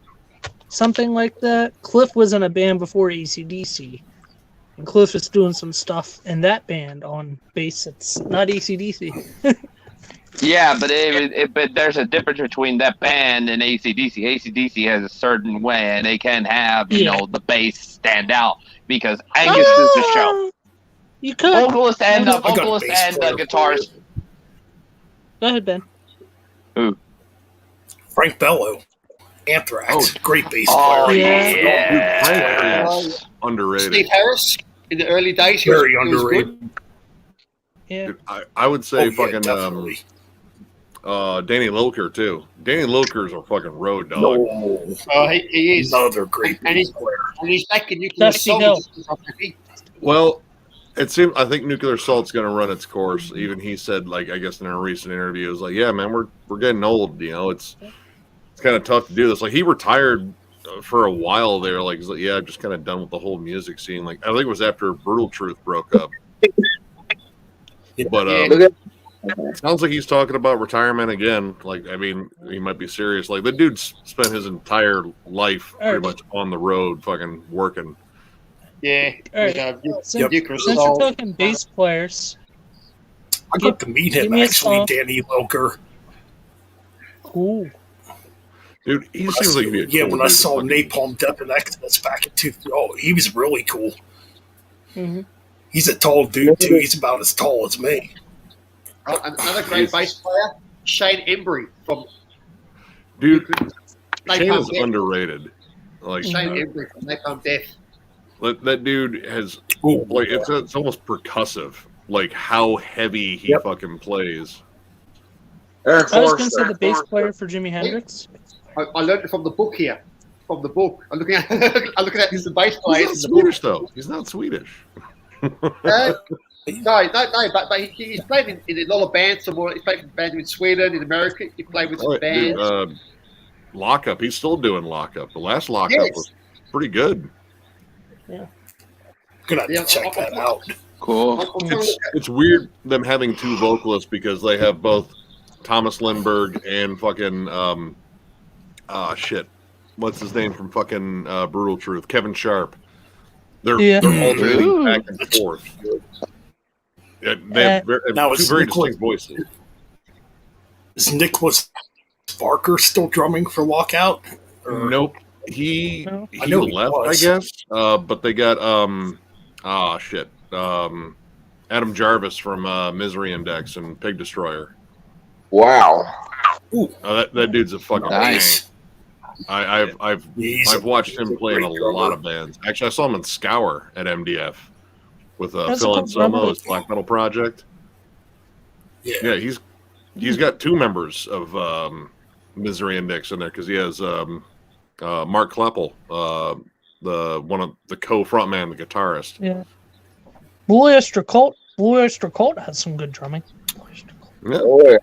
Something like that. Cliff was in a band before AC/DC. And Cliff is doing some stuff in that band on bass. It's not AC/DC. Yeah, but but there's a difference between that band and AC/DC. AC/DC has a certain way, and they can have you know the bass stand out because Angus is the show. You could Vocalist and the guitarist. Go ahead, Ben. Who? Frank Bello, Anthrax, great bass Oh player. yeah, Frank is underrated. Steve Harris in the early days. He Very was underrated. good. Yeah. Dude, I would say fucking definitely. Danny Lilker too. Danny Lilker's a fucking road dog. No, He is. another great And bass player. And he's back in Nuclear Dusty Hill. Assault. Well, it seems I think Nuclear Assault's going to run its course. Even he said, like I guess in a recent interview, it was like, yeah, man, we're getting old. You know, it's kind of tough to do this. Like he retired for a while there. Like he's like, yeah, I'm just kind of done with the whole music scene. Like I think it was after Brutal Truth broke up. But it sounds like he's talking about retirement again. Like, I mean, he might be serious. Like, the dude spent his entire life pretty much on the road, fucking working. Yeah. All right. Since you're talking bass players, I got to meet him, actually, Danny Lilker. Cool. Dude, he seems like he'd be a cool when I dude. saw Napalm Death and Exodus back in 2000, he was really cool. Mm-hmm. He's a tall dude, too. He's about as tall as me. Another great bass player, Shane Embry from. Dude, Napalm Shane is Death. underrated. Like Shane Embry from Napalm Death. that dude has like it's almost percussive. Like how heavy he fucking plays. I was going to say the bass player for Jimi Hendrix. I learned it from the book here. From the book. I'm looking at the bass players. He's not Swedish though. He's not Swedish. No, but he's played in a lot of bands. He's played in bands in Sweden, in America. He played with some bands. Dude, Lockup. He's still doing Lockup. The last Lockup was pretty good. Yeah. Gonna have to check that out. Cool. It's weird them having two vocalists because they have both Thomas Lindbergh and fucking shit. What's his name from fucking Brutal Truth? Kevin Sharp. They're alternating back and forth. Yeah, they have two very distinct voices. Is Nicholas Barker still drumming for Lockout? Nope. He left, I guess. But they got Adam Jarvis from Misery Index and Pig Destroyer. Wow. That dude's a fucking nice. I've watched him play in a lot of bands. Actually, I saw him in Scour at MDF with Phil Anselmo, his black metal project. Yeah, he's got two members of Misery Index in there because he has Mark Kleppel, the co-frontman, the guitarist. Yeah. Blue Oyster Cult has some good drumming. Yeah. Oh, yeah.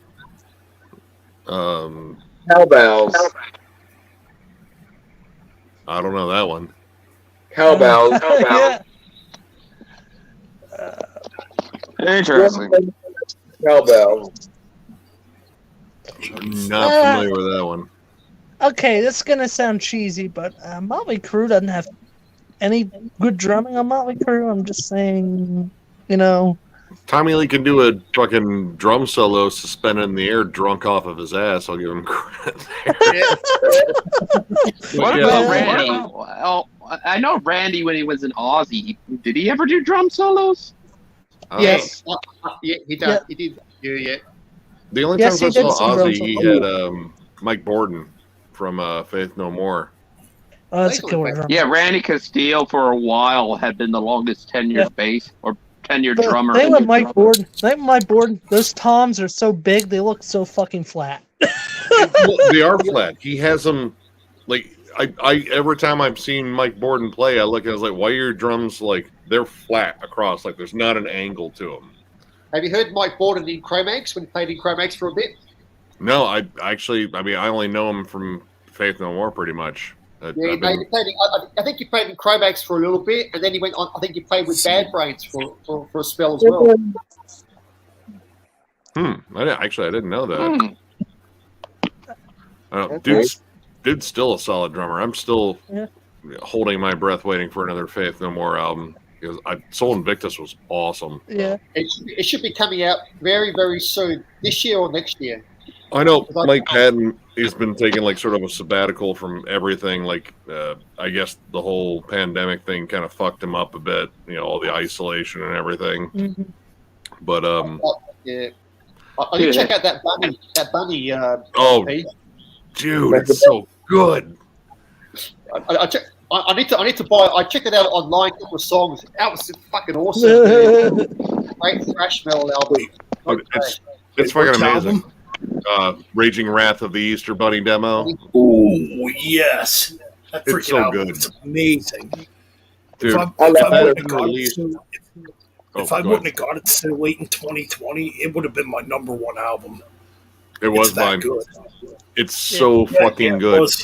Cowbells. I don't know that one. Cowbells. Interesting. Cowbells. Not familiar with that one. Okay, this is gonna sound cheesy, but Motley Crue doesn't have any good drumming on Motley Crue. I'm just saying, you know. Tommy Lee can do a fucking drum solo suspended in the air, drunk off of his ass. I'll give him credit there. What about Randy? Well, I know Randy when he was in Aussie. Did he ever do drum solos? Yes. Yeah, he did. Yeah. He did. Yeah. The only Yes, time he I did saw some drum Ozzy, he solos. had Mike Borden from Faith No More. Oh, that's a killer drum. Yeah, Randy Castillo for a while had been the longest tenured bass or tenured The drummer. thing with Mike Borden, those toms are so big, they look so fucking flat. Well, they are flat. He has them like I every time I've seen Mike Borden play, I look and I was like, why are your drums like they're flat across? Like there's not an angle to them. Have you heard Mike Borden in Chromax when he played in Chromax for a bit? No, I only know him from Faith No More pretty much. I think he played in Chromax for a little bit, and then he went on. I think he played with Bad Brains for a spell as well. I didn't know that. Dude's still a solid drummer. I'm still holding my breath, waiting for another Faith No More album because Soul Invictus was awesome. Yeah, it should be coming out very, very soon, this year or next year. I know Mike Patton has been taking like sort of a sabbatical from everything. Like I guess the whole pandemic thing kind of fucked him up a bit. You know, all the isolation and everything. Mm-hmm. But yeah, I did check out that bunny. Page. Dude, it's so good. I need to buy. I checked it out online. A couple of songs. That was fucking awesome. Great thrash metal album. It's fucking amazing. Raging Wrath of the Easter Bunny demo. Oh yes, that freaking It's so album good. is amazing. Dude, If I wouldn't have got it so late in 2020, it would have been my number one album. It was It's that mine. good. It's so fucking good. It's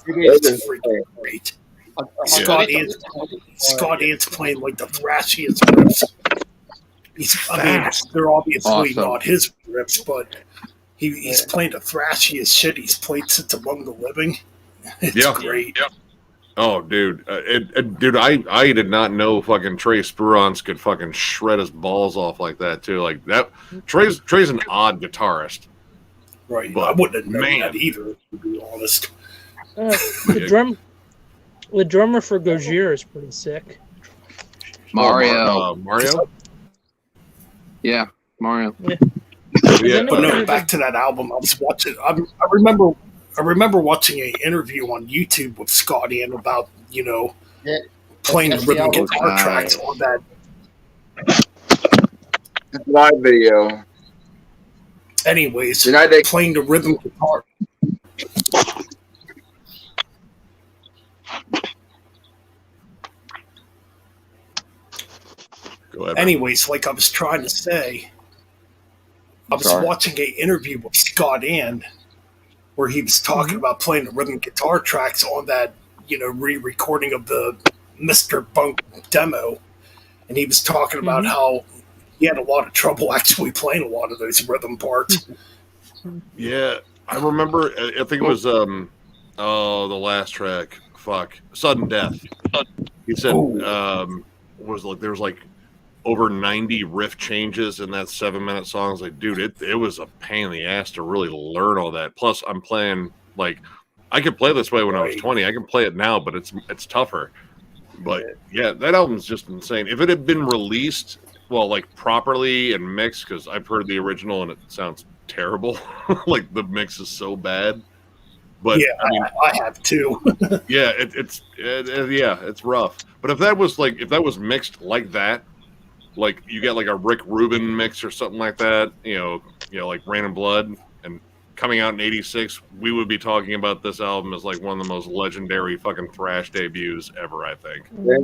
freaking great. Scott Ant's playing like the thrashiest riffs. They're obviously not his riffs, but he's playing the thrashiest shit he's played since Among the Living. It's great. Yeah. Oh, dude, dude, I did not know fucking Trey Spurance could fucking shred his balls off like that too. Like that, Trey's an odd guitarist. Right, but I wouldn't have known that either, to be honest. The drummer for Gojira is pretty sick. Mario. Mario? Yeah, Mario. Yeah, but no, back to that album. I was watching. I remember watching an interview on YouTube with Scott Ant about playing the rhythm guitar tracks on that live video. Anyways, playing the rhythm guitar. Go ahead. Anyways, like I was trying to say, I was watching an interview with Scott Ant where he was talking about playing the rhythm guitar tracks on that, re-recording of the Mr. Bunk demo. And he was talking about how he had a lot of trouble actually playing a lot of those rhythm parts. Yeah, I remember. I think it was the last track. Sudden Death. He said there was like over 90 riff changes in that 7-minute song. I was like, dude, it was a pain in the ass to really learn all that. Plus, I'm playing I could play this way when I was 20. I can play it now, but it's tougher. But yeah, that album's just insane. If it had been released properly and mixed, because I've heard the original and it sounds terrible. Like the mix is so bad. But yeah, I have too. Yeah, it's rough. But if that was mixed like that, like you get like a Rick Rubin mix or something like that, like Rain and Blood, and coming out in '86, we would be talking about this album as like one of the most legendary fucking thrash debuts ever, I think. Yeah.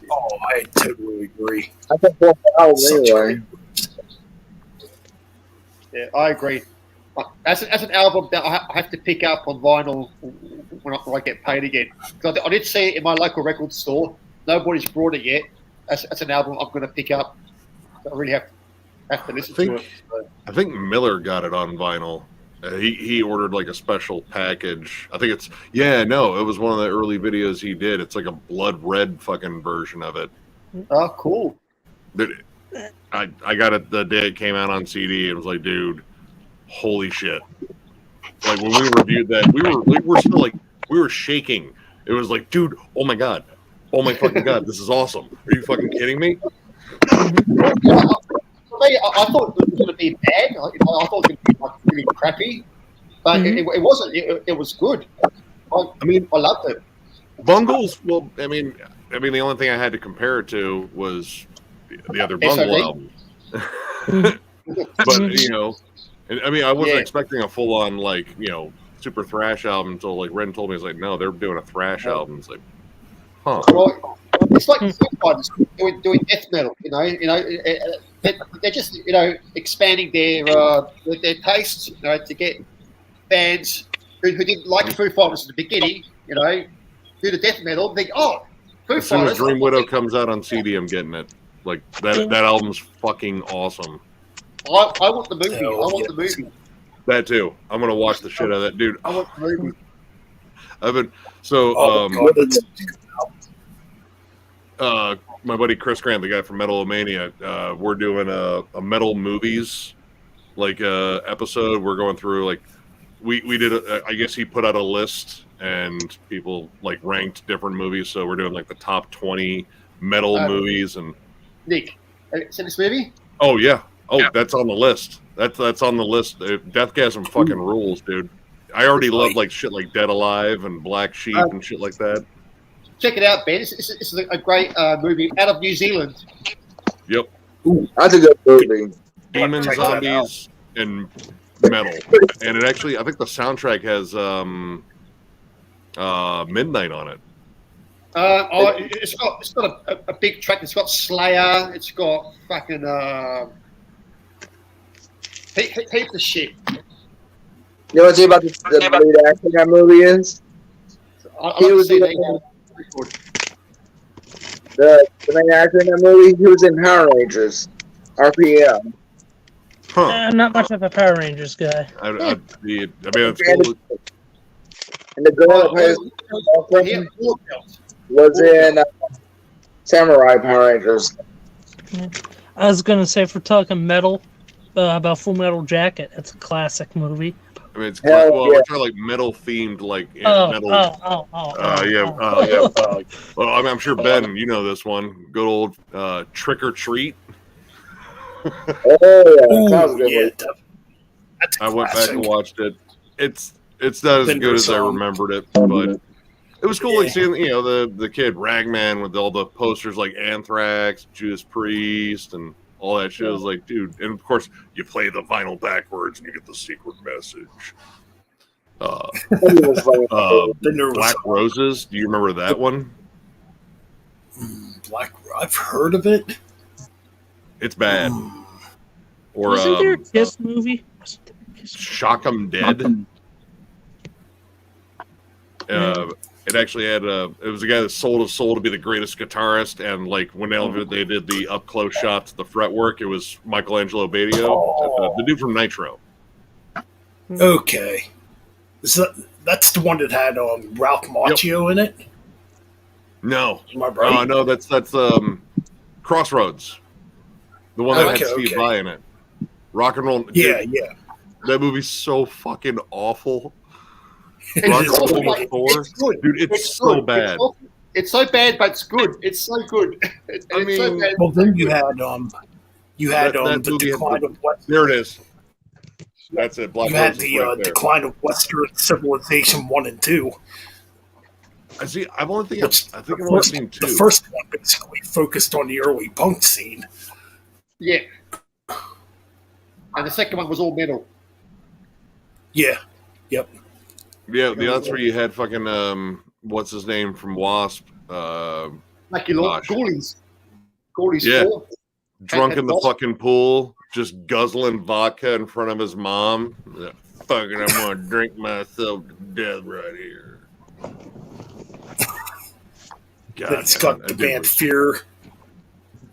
Oh, I totally agree. I think that's the album anyway. Yeah, I agree. As an album that I have to pick up on vinyl when I get paid again. Because I did see it in my local record store. Nobody's brought it yet. That's an album I'm going to pick up. I really have to listen to it. So. I think Miller got it on vinyl. He ordered like a special package. I think it was one of the early videos he did. It's like a blood red fucking version of it. Oh, cool. I got it the day it came out on CD. It was like, dude, holy shit! Like when we reviewed that, we were shaking. It was like, dude, oh my fucking god, this is awesome. Are you fucking kidding me? I thought it was going to be bad. I thought it was going to be like really crappy, but it wasn't. It was good. I loved it. Bungles. Well, I mean, the only thing I had to compare it to was the other Bungle album. But I wasn't expecting a full on like super thrash album until like Ren told me. It's like, no, they're doing a thrash album. It's like, huh. Well, it's like Foo Fighters doing death metal. They're just expanding their tastes. To get fans who didn't like Foo Fighters at the beginning. Do the death metal. Think, oh, Foo as soon Fighters. As Dream Widow comes out on CD, I'm getting it. Like that album's fucking awesome. I want the movie. I want the movie. That too. I'm gonna watch the shit out of that, dude. I want the movie. I've been my buddy Chris Grant, the guy from Metalomania, we're doing a metal movies episode. We're going through we did I guess he put out a list and people ranked different movies. So we're doing the top 20 metal movies. And Nick, have you seen this movie? Oh yeah. Oh, yeah. That's on the list. That's on the list. Deathgasm fucking rules, dude. I already love shit like Dead Alive and Black Sheep and shit like that. Check it out, Ben. It's a great movie out of New Zealand. Yep. Ooh, that's a good movie. Demon, zombies, and metal. And it actually, I think the soundtrack has Midnight on it. It's got a big track. It's got Slayer. It's got fucking heaps of shit. You know what's about the lead actor in that movie is? He was the main actor in that movie. He was in Power Rangers, RPM. Huh. I'm not much of a Power Rangers guy. I mean, it's cool. And the girl that plays was in Samurai Power Rangers. I was gonna say, if we're talking metal, about Full Metal Jacket, it's a classic movie. I mean, it's we're talking metal themed, metal. Well, I'm sure Ben, you know this one. Good old Trick or Treat. I went back and watched it. It's not as good as I remembered it, but it was cool seeing the kid Ragman with all the posters like Anthrax, Judas Priest, and all that shit. I was like, dude, and of course you play the vinyl backwards and you get the secret message. Black Roses. Do you remember that one? I've heard of it. It's bad. Or wasn't there a Kiss movie? Shock 'em Dead. It actually had it was a guy that sold his soul to be the greatest guitarist, and whenever they did the up close shots of the fretwork, it was Michelangelo Badio, the dude from Nitro. Okay, that's the one that had Ralph Macchio in it. No, am I right? No, that's Crossroads, the one that had Steve Vai in it. Rock and Roll. Yeah, dude, yeah. That movie's so fucking awful. It's good. Dude, it's so bad. It's so bad, but it's good. It's so good. Well, then you had the decline of Western. There it is. That's it. Black you had the decline of Western civilization 1 and 2. I see. I've only seen 2. The first one basically focused on the early punk scene. Yeah. And the second one was all metal. Yeah. Yep. Yeah, that's where you had fucking what's his name from Wasp? Goalies. Yeah. Drunk in the fucking pool, just guzzling vodka in front of his mom. Fucking, I'm gonna drink myself to death right here. God, it's got the band Fear,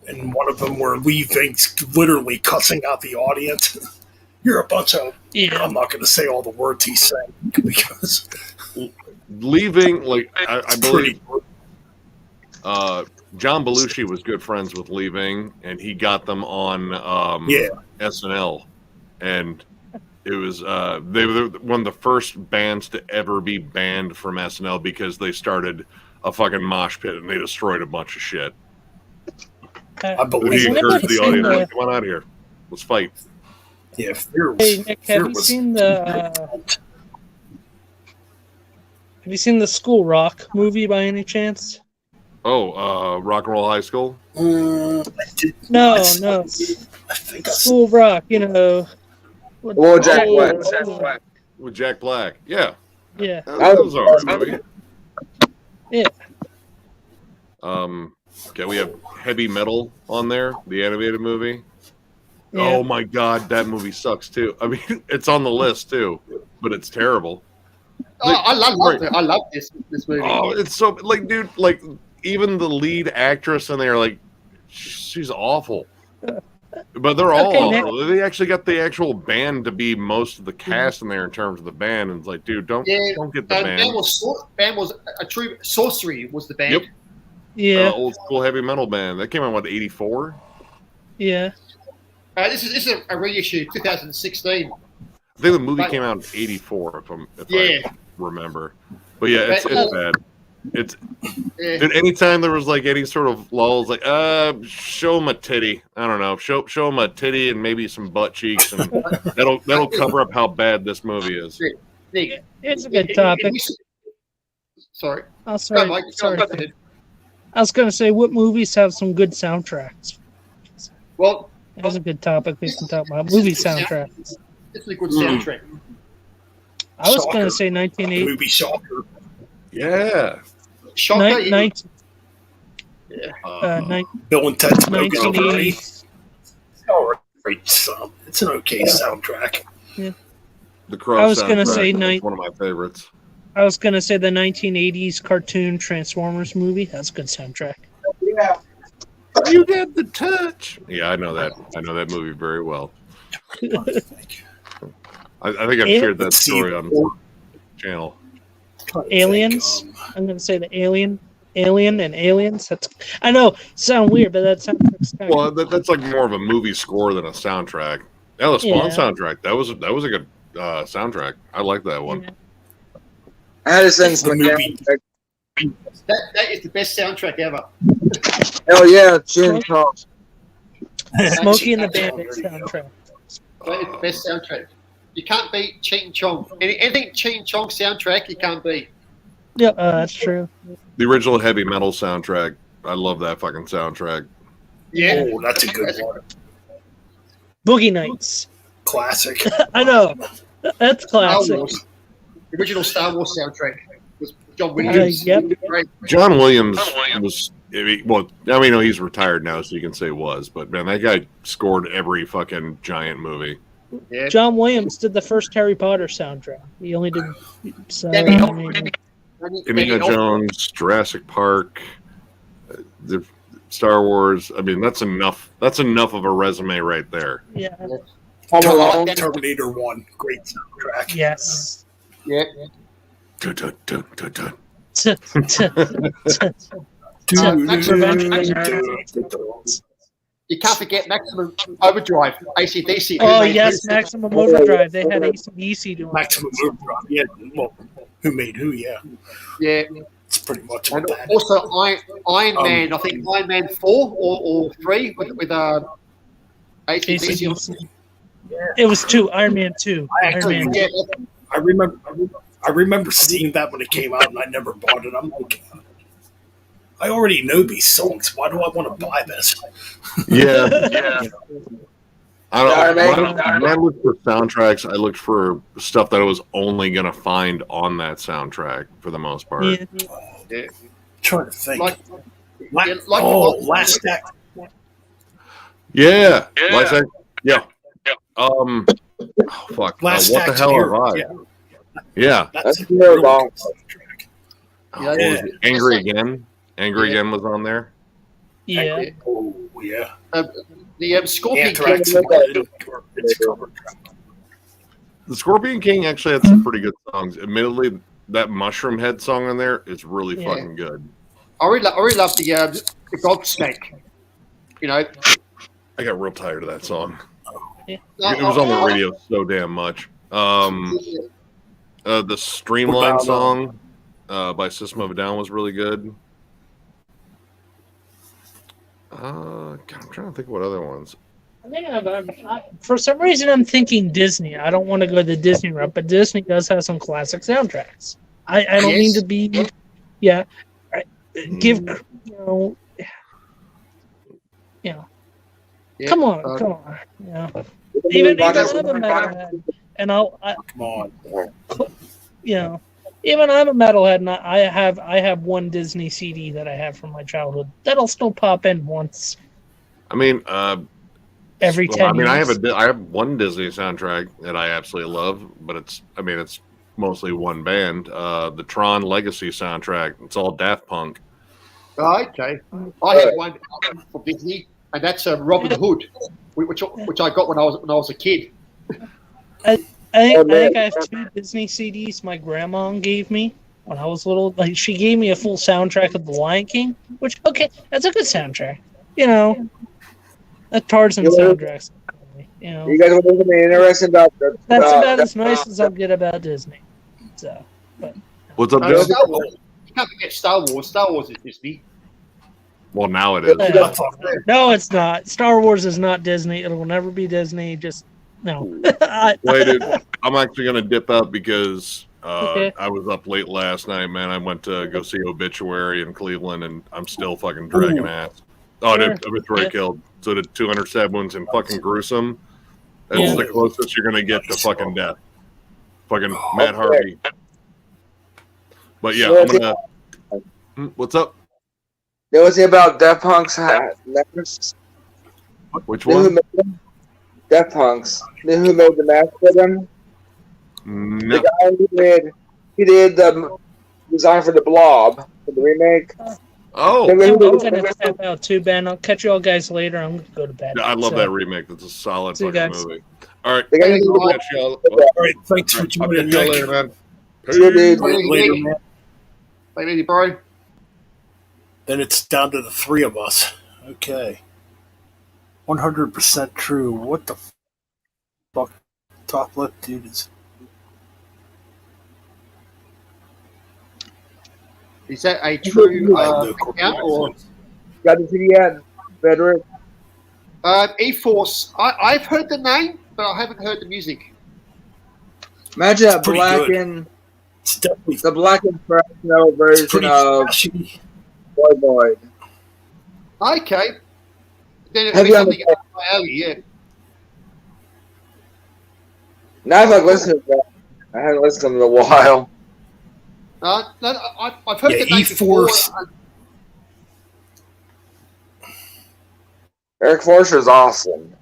and one of them where Lee Vink's literally cussing out the audience. You're a bunch of. Yeah. I'm not going to say all the words he's saying because leaving, like I believe John Belushi was good friends with Leaving, and he got them on SNL, and it was they were one of the first bands to ever be banned from SNL because they started a fucking mosh pit and they destroyed a bunch of shit. I believe He encouraged the audience, like, come on out here, let's fight. Yeah, Fear was. Hey Nick, have you seen the School Rock movie by any chance? Oh, Rock and Roll High School? I did. No. I think School Rock, you know. Jack Black. With Jack Black, yeah. Yeah. That was all right movie. Yeah. Okay, we have Heavy Metal on there, the animated movie. Yeah. Oh my god, that movie sucks too. I mean, it's on the list too, but it's terrible. Oh, I love it. I love this movie. Oh, it's so like, dude, like even the lead actress in there, like she's awful. But they're all awful. They actually got the actual band to be most of the cast in there in terms of the band, and it's like, dude, don't get the band. Band was a true Sorcery was the band. Yep. Yeah. Old school heavy metal band. That came out what, 84? Yeah. This is a reissue, 2016. I think the movie came out in 84, if I remember. But yeah, it's bad. Dude, anytime there was like any sort of lulls, like show them a titty. I don't know, show them a titty and maybe some butt cheeks, and that'll cover up how bad this movie is. Nick, it's a good topic. Sorry. Oh, sorry. I was going to say, what movies have some good soundtracks? Well, that's a good topic we can talk about. Movie soundtracks. It's a good soundtrack. I was going to say 1980. Movie Shocker. Yeah. Shocker. Bill and Ted's 1980. It's all right. It's an okay soundtrack. Yeah. The Crow I was going to say one of my favorites. I was going to say the 1980s cartoon Transformers movie. That's a good soundtrack. Yeah. You get the touch. Yeah, I know that. I know that movie very well. I think I've shared that story on the channel. Aliens. I'm going to say the Alien and Aliens. I know, sound weird, but that soundtrack's kind of... Well, that's like more of a movie score than a soundtrack. Yeah, the Spawn soundtrack. That was a good soundtrack. I like that one. Yeah. I had to send some movie. That is the best soundtrack ever. Hell yeah, Gin Talk. Smokey and the Bandit soundtrack. That is the best soundtrack. You can't beat Cheech and Chong. Anything Cheech and Chong soundtrack, you can't beat. Yeah, that's true. The original Heavy Metal soundtrack. I love that fucking soundtrack. Yeah. Oh, that's a good one. Boogie Nights. Classic. I know. That's classic. The original Star Wars soundtrack was John Williams. Yep. John Williams was, well, I mean, he's retired now, so you can say was, but man, that guy scored every fucking giant movie. Yeah. John Williams did the first Harry Potter soundtrack. He only did. Indiana Jones, Jurassic Park, the Star Wars. I mean, that's enough. That's enough of a resume right there. Yeah. Terminator 1, great soundtrack. Yes. Yeah. Dun, dun, dun, dun, dun. You can't forget Maximum Overdrive, AC/DC. Oh, yes, Maximum Overdrive. They had AC/DC doing Maximum Overdrive, yeah. Well, who made who, yeah. Yeah. It's pretty much and that. Also, Iron Man, I think Iron Man 4 or 3 with AC/DC. It was 2, Iron Man 2. I remember seeing that when it came out, and I never bought it. I'm like, I already know these songs. Why do I want to buy this? Yeah. I don't know. When I looked for soundtracks, I looked for stuff that I was only going to find on that soundtrack for the most part. Yeah. Trying to think. Last Act. Yeah. Last Act. Yeah. Oh, fuck. What the hell have I? Yeah. That's a really long track. Angry Again. Angry Again was on there. Yeah. Oh, yeah. The Scorpion Anthrax. King. It's a cover track. The Scorpion King actually had some pretty good songs. Admittedly, that Mushroom Head song on there is really fucking good. I really love the Godsmack. You know, I got real tired of that song. Yeah. It was on the radio so damn much. The Streamline song by System of a Down was really good. God, I'm trying to think what other ones. I think for some reason I'm thinking Disney. I don't want to go the Disney route, but Disney does have some classic soundtracks. I don't mean to be, give come on, Even I'm a metalhead, and come on, even I'm a metalhead, and I have one Disney CD that I have from my childhood that'll still pop in once. I mean, every 10 years. I have one Disney soundtrack that I absolutely love, but it's mostly one band. The Tron Legacy soundtrack. It's all Daft Punk. Oh, okay. I have one for Disney, and that's Robin Hood, which I got when I was a kid. I think I have 2 Disney CDs my grandma gave me when I was little. Like, she gave me a full soundtrack of The Lion King, which, okay, that's a good soundtrack. A Tarzan soundtrack. You guys want to be interested about that? That's about as nice as I'll get about Disney. So, but what's up, Joe? You can't forget Star Wars. Star Wars is Disney. Well, now it is. No, it's not. Star Wars is not Disney. It will never be Disney. Just no. Wait, dude, I'm actually gonna dip out because I was up late last night, man. I went to go see Obituary in Cleveland, and I'm still fucking dragging ass. Oh, dude, Obituary killed. So did 207 wounds and fucking gruesome. That's the closest you're gonna get to fucking death. Fucking Matt Harvey. But yeah, I'm gonna. What's up? There was about Daft Punk's necklace. Which one? Daft Punk's. You know who made the mask for them? No. The guy he did the design for the Blob for the remake. Oh, I'm gonna step out too, Ben. I'll catch you all guys later. I'm gonna go to bed. Yeah, I love that remake. That's a solid fucking movie. All right, All right, thanks for joining me later, man. Later, man. Later, bro. Then it's down to the 3 of us. Okay. 100% true. What the fuck? Top left dude is. Is that a true account or? Got to see yet, Frederick? E-Force. I've heard the name, but I haven't heard the music. Imagine a blackened. It's definitely the blackened metal version of Boy Boy. Okay. Then it'll be something up my alley, yeah. Now I've listened to that. I haven't listened to them in a while. No, I've heard the name E-Force. before. Eric Forster's awesome.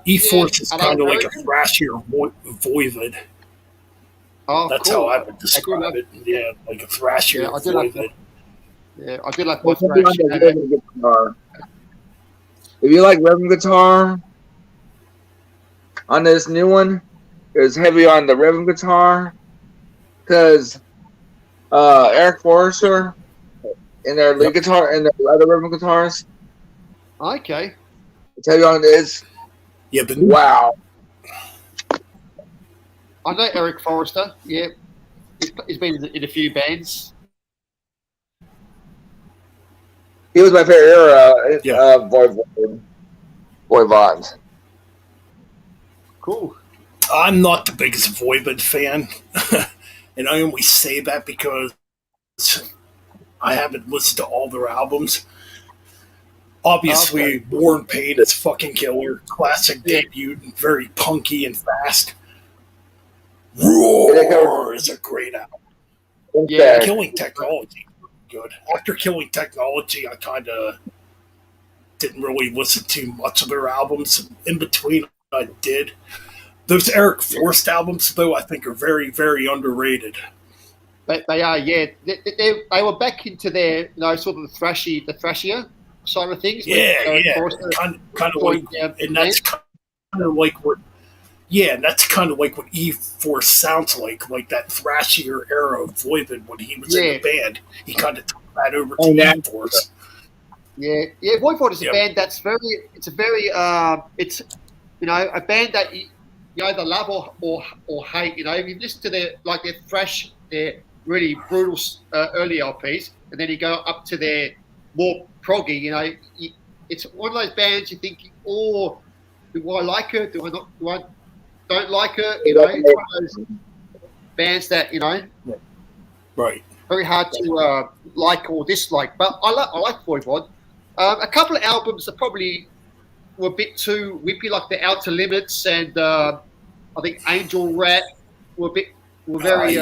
E-Force is kind of like a thrashier voivod. Oh, that's cool. how I would describe it. Yeah, like a thrashier voivod. I do like both thrash. If you like rhythm guitar, on this new one, it's heavy on the rhythm guitar, because Eric Forrester in their lead guitar and their other rhythm guitars. Okay. It's heavy on this. Yeah, but wow. I know Eric Forrester. Yeah, he's been in a few bands. He was my favorite era Voivod. Cool. I'm not the biggest Voivod fan, and I only say that because I haven't listened to all their albums. Obviously, War and Pain is fucking killer. Classic debut, very punky and fast. Roar is a great album. Yeah, Killing Technology, good. After Killing Technology, I kind of didn't really listen to much of their albums. In between, I did. Those Eric Forrest albums, though, I think are very, very underrated. They are, yeah. They were back into their, sort of the thrashier side of things. Yeah. Kind of like, and that's kind of like what Yeah, and that's kind of like what E-Force sounds like that thrashier era of Voivod when he was in the band. He kind of took that over to E-Force. Yeah, Voivod is a band that's it's a band that you either love or hate. If you listen to their thrash, their really brutal early LPs, and then you go up to their more proggy, it's one of those bands you're thinking, oh, do I like her? Do I not? Do I don't like her? It's one of those bands that right, very hard to like or dislike. But I like Voivod. A couple of albums that probably were a bit too whippy, like the Outer Limits and I think Angel Rat were very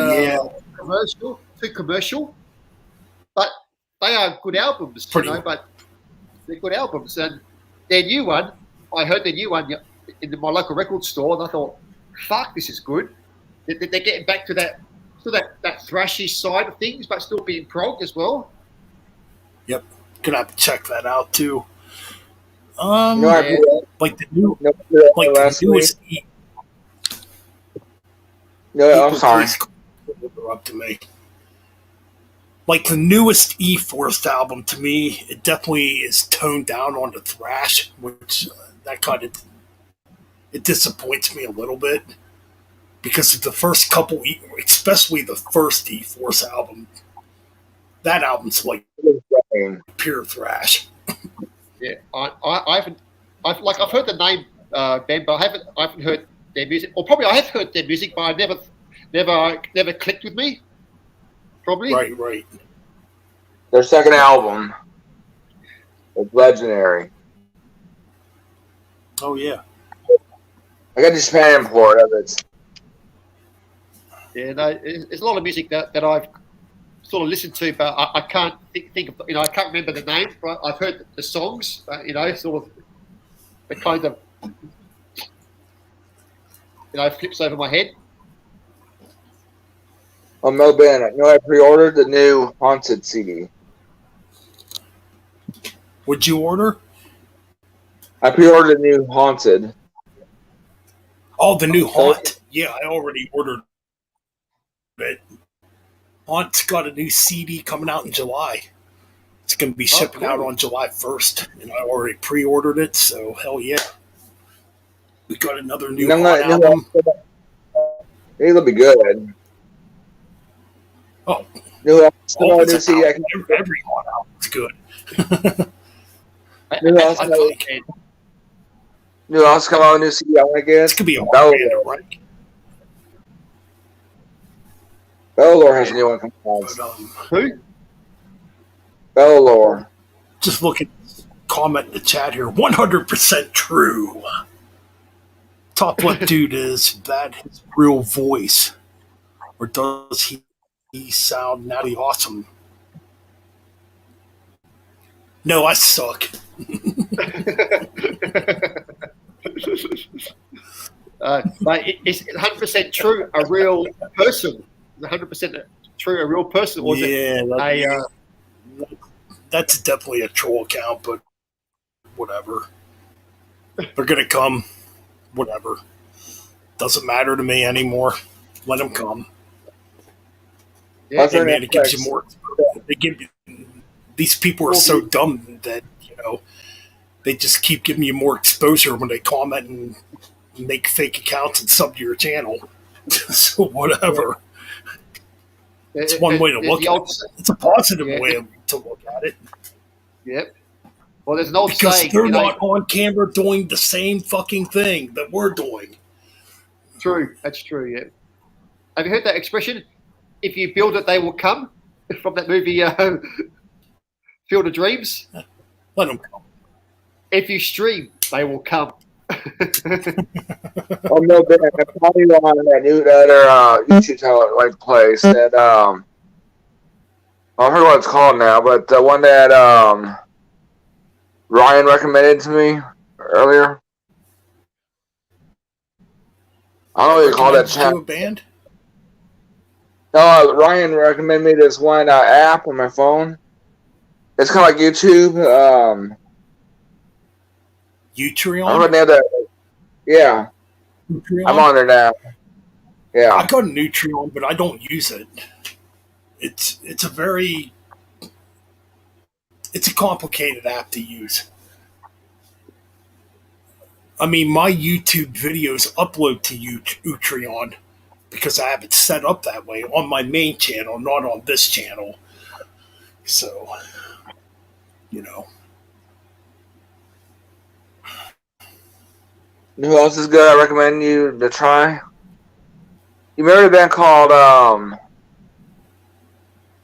commercial, too commercial. But they are good albums, But they're good albums, and their new one, I heard their new one in my local record store, and I thought, "Fuck, this is good." They're getting back to that thrashy side of things, but still being prog as well. Yep, gonna have to check that out too. Like the newest. No, I'm sorry. Up to me. Like the newest E-Force album, to me, it definitely is toned down on the thrash, which that kind of it disappoints me a little bit because of the first couple, especially the first E-Force album. That album's like pure thrash. Yeah, I've heard the name band, but I haven't heard their music. Or probably I have heard their music, but I never clicked with me. Probably. Right. Their second album is legendary. Oh yeah. I got the Japan import of it. Yeah, no, there's a lot of music that I've sort of listened to, but I can't think of. I can't remember the name. But I've heard the songs. Sort of the kind of flips over my head. Oh, Mo Ben, I pre-ordered the new Haunted CD. Would you order? I pre-ordered the new Haunted. Oh, the new Haunt. Yeah, I already ordered it. Haunt's got a new CD coming out in July. It's going to be shipping out on July 1st, and I already pre-ordered it, so hell yeah. We got another new Haunt album. It'll be good. Oh, new CD. Every Haunt album's good. New House come out, new CD. I want to get. It's gonna be a band, right? Bellalore has a new one coming out. Who? Bellalore. Just look at comment in the chat here. 100% true. Top lip dude, is that his real voice, or does he sound natty awesome? No, I suck. But it's 100% true. A real person. 100% true. A real person. Was that's definitely a troll account, but whatever. They're gonna come. Whatever. Doesn't matter to me anymore. Let them come. Yeah, hey, man, it gives you more. These people are so dumb that they just keep giving you more exposure when they comment and make fake accounts and sub to your channel. So whatever. It's one way to look at it. It's a positive way to look at it. Yep. Well, there's an old because saying. They're not on camera doing the same fucking thing that we're doing. True. That's true, yeah. Have you heard that expression? If you build it, they will come. From that movie, Field of Dreams. Let them come. If you stream, they will come. Oh no, Ben! I probably on that new other YouTube channel place that I don't know what it's called now, but the one that Ryan recommended to me earlier. I don't know what you call that channel. Band? No, Ryan recommended me this one app on my phone. It's kind of like YouTube. Utreon? I don't know that. Yeah. Nutrion? I'm on there now. Yeah. I got a Nutrion, but I don't use it. It's a complicated app to use. I mean, my YouTube videos upload to Utreon because I have it set up that way on my main channel, not on this channel. So, you know. Who else is good? I recommend you to try. You remember a band called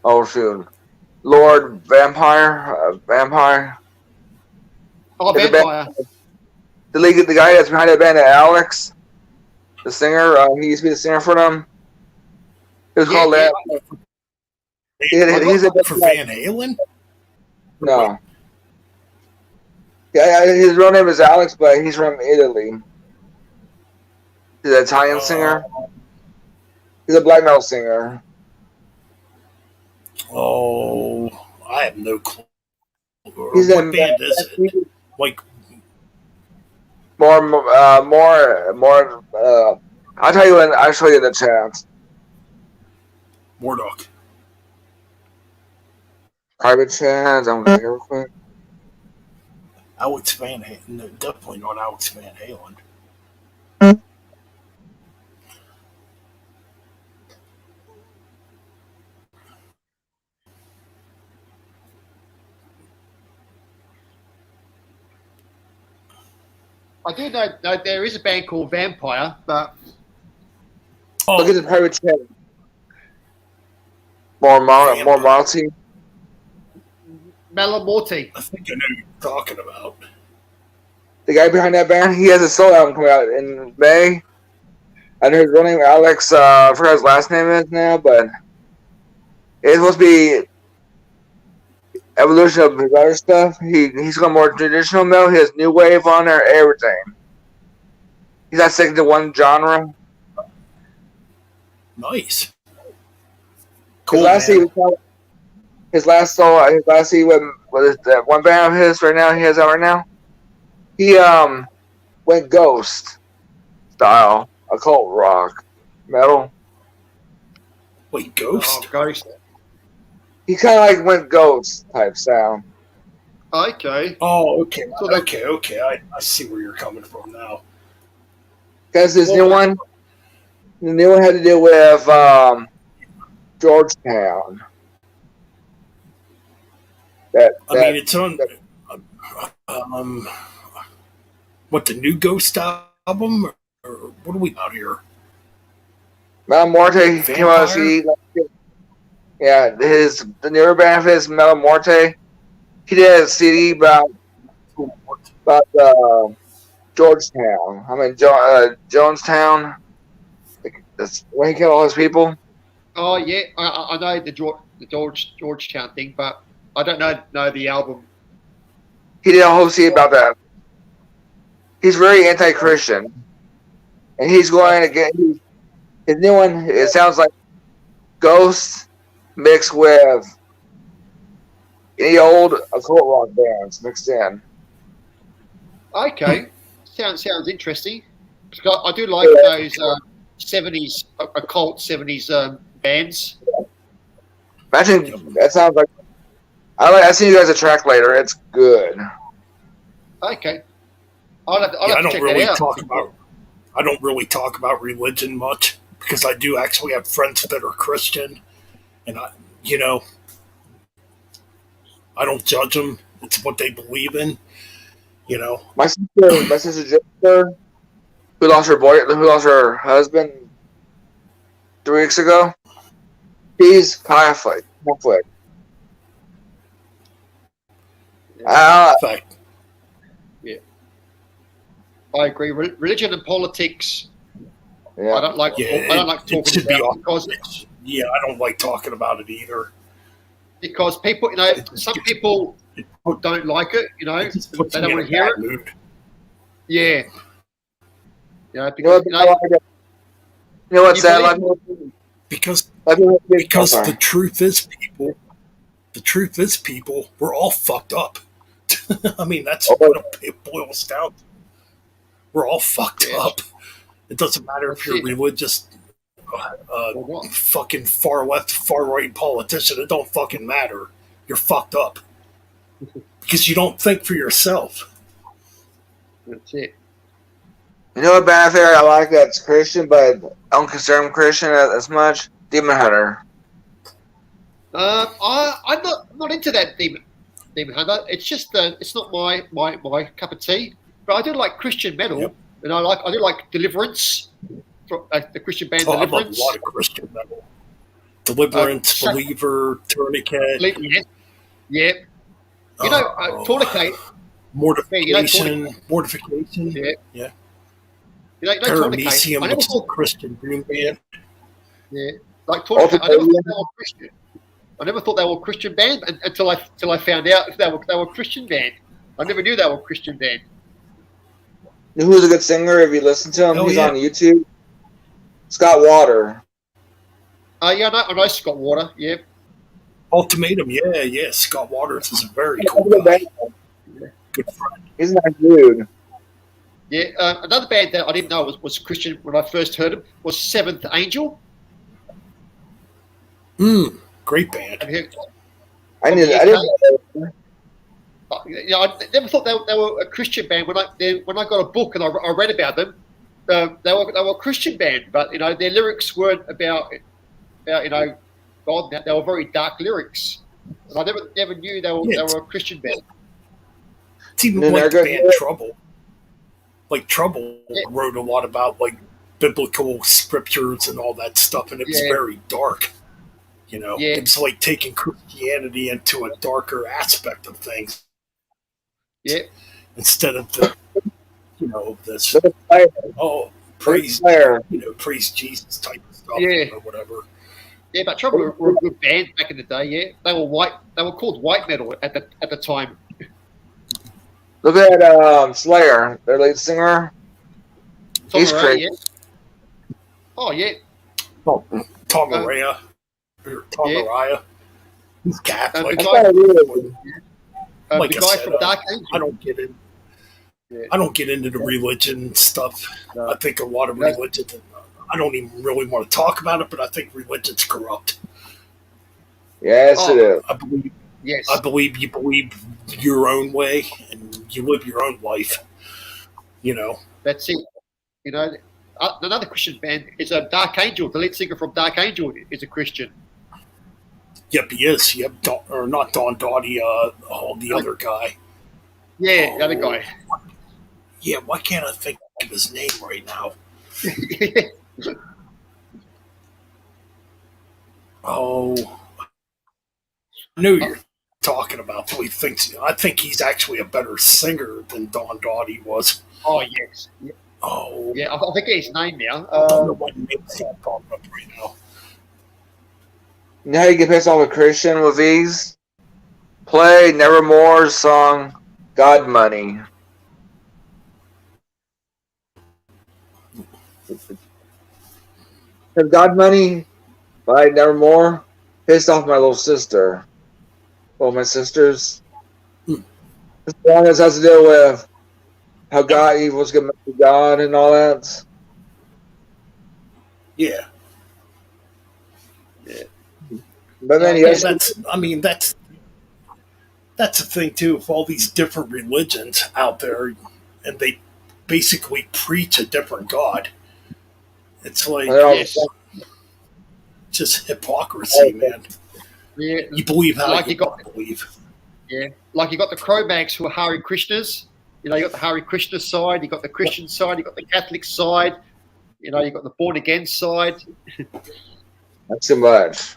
oh shoot, Lord Vampire, Vampire. Oh, It's a Vampire. band, the guy that's behind that band, Alex, the singer. He used to be the singer for them. It was called that. He's a for Van Halen? No. Yeah, his real name is Alex, but he's from Italy. He's an Italian singer. He's a black metal singer. Oh, I have no clue. He's what band is it? Like more. I'll tell you when I show you the chat. Mordok. Private chat. I'm gonna real quick. Alex Van Halen. No, definitely not Alex Van Halen. I do know there is a band called Vampire, but Look at the private chat. More Malty. Malamorte. I think I know who you're talking about. The guy behind that band, he has a solo album coming out in May. I know his real name, Alex. I forgot his last name is now, but it's supposed to be evolution of his other stuff. He's got more traditional metal. He has new wave on there, everything. He's not sticking to one genre. Nice. Cool. His last CD with that one band of his right now. He has out right now. He went ghost style, occult rock, metal. Wait, Ghost? Oh, Ghost. He kind of like went ghost type sound. Okay. Oh, okay. Okay. I see where you're coming from now. Because the new one had to do with Georgetown. I mean, it's on. What, the new Ghost album? Or what are we out here? Metal Morte came out of CD. Yeah, the newer band of his, Metal Morte. He did a CD about Georgetown. I mean, Jonestown. That's where he killed all his people. Oh yeah, I know the Georgetown thing, but I don't know the album. He did a whole CD about that. He's very anti-Christian, and he's going to get his new one. It sounds like Ghost mixed with any old occult rock bands mixed in. Okay, sounds interesting. I do like those 70s occult 70s bands. Imagine that sounds like. I see you guys a track later. It's good. Okay. I'll have I to don't check really that out. I don't really talk about religion much because I do actually have friends that are Christian, and I don't judge them. It's what they believe in. My sister Jennifer, who lost her husband 3 weeks ago. He's Catholic. Fact. Yeah, I agree. Religion and politics. Yeah. I don't like. Yeah, I don't like it should talking be about off. because I don't like talking about it either. Because people, some people don't like it. They don't want to hear it. Mood. Yeah. Because what's that? Because the truth is, people, we're all fucked up. I mean, that's what it boils down to. We're all fucked up. It doesn't matter if you're religious, fucking far left, far right politician. It don't fucking matter. You're fucked up because you don't think for yourself. That's it. You know what band there I like that's Christian, but I don't consider him Christian as much? Demon Hunter. I'm not into that Demon Hunter. It's just it's not my cup of tea. But I do like Christian metal, and I do like Deliverance, the Christian band Deliverance. I love a lot of Christian metal. Deliverance, Believer, Tourniquet. Yeah. You know, Tourniquet. Mortification. Mortification. Yeah. You know, Paramecium, which is a Christian dream band. Yeah. Like Tourniquet, I never thought they were Christian. I never thought they were a Christian band until I found out they were a Christian band. I never knew they were a Christian band. You know who's a good singer if you listen to him? He's on YouTube. Scott Water. Yeah, I know Scott Water, yeah. Ultimatum, yeah. Scott Waters is a very cool guy. Good friend. He's a nice dude. Yeah, another band that I didn't know was Christian when I first heard him was Seventh Angel. Great band. I didn't. I never thought they were a Christian band. When I got a book and I read about them, they were a Christian band. But you know, their lyrics weren't about you know God. They were very dark lyrics, and I never knew they were a Christian band. It's even like the band Trouble. Like Trouble wrote a lot about like biblical scriptures and all that stuff, and it was very dark. You know, it was like taking Christianity into a darker aspect of things. Yeah. Instead of the, you know, this praise Jesus type of stuff or whatever. Yeah, but Trouble were a good band back in the day. Yeah, they were white. They were called white metal at the time. Look at Slayer, their lead singer. He's crazy. Oh yeah. Oh, Tom Araya. He's Catholic. Like I said, I don't get in. I don't get into the religion stuff. No. I think a lot of religion. I don't even really want to talk about it, but I think religion's corrupt. Yes, it is. I believe you believe your own way and you live your own life. You know. That's it. You know, another Christian band is a Dark Angel. The lead singer from Dark Angel is a Christian. Yep, he is. Yep, not Don Dottie. The other guy. Yeah, the other guy. Yeah, why can't I think of his name right now? I knew you're talking about who he thinks. I think he's actually a better singer than Don Dottie was. Oh yes. Oh yeah, I think his name now. I don't know what name he's talking about right now. You know how you can piss off a Christian with these? Play Nevermore's song, God Money. Because God Money by Nevermore pissed off my little sister. Well, my sisters. This song has to do with how God evil's going to make God and all that. Yeah. But then that's the thing too. Of all these different religions out there, and they basically preach a different God. It's like just hypocrisy, man. Yeah, you believe how you believe. Yeah, like you got the Cro-Mags who are Hare Krishnas. You know, you got the Hare Krishna side, you got the Christian side, you got the Catholic side. You know, you got the born again side. That's too much.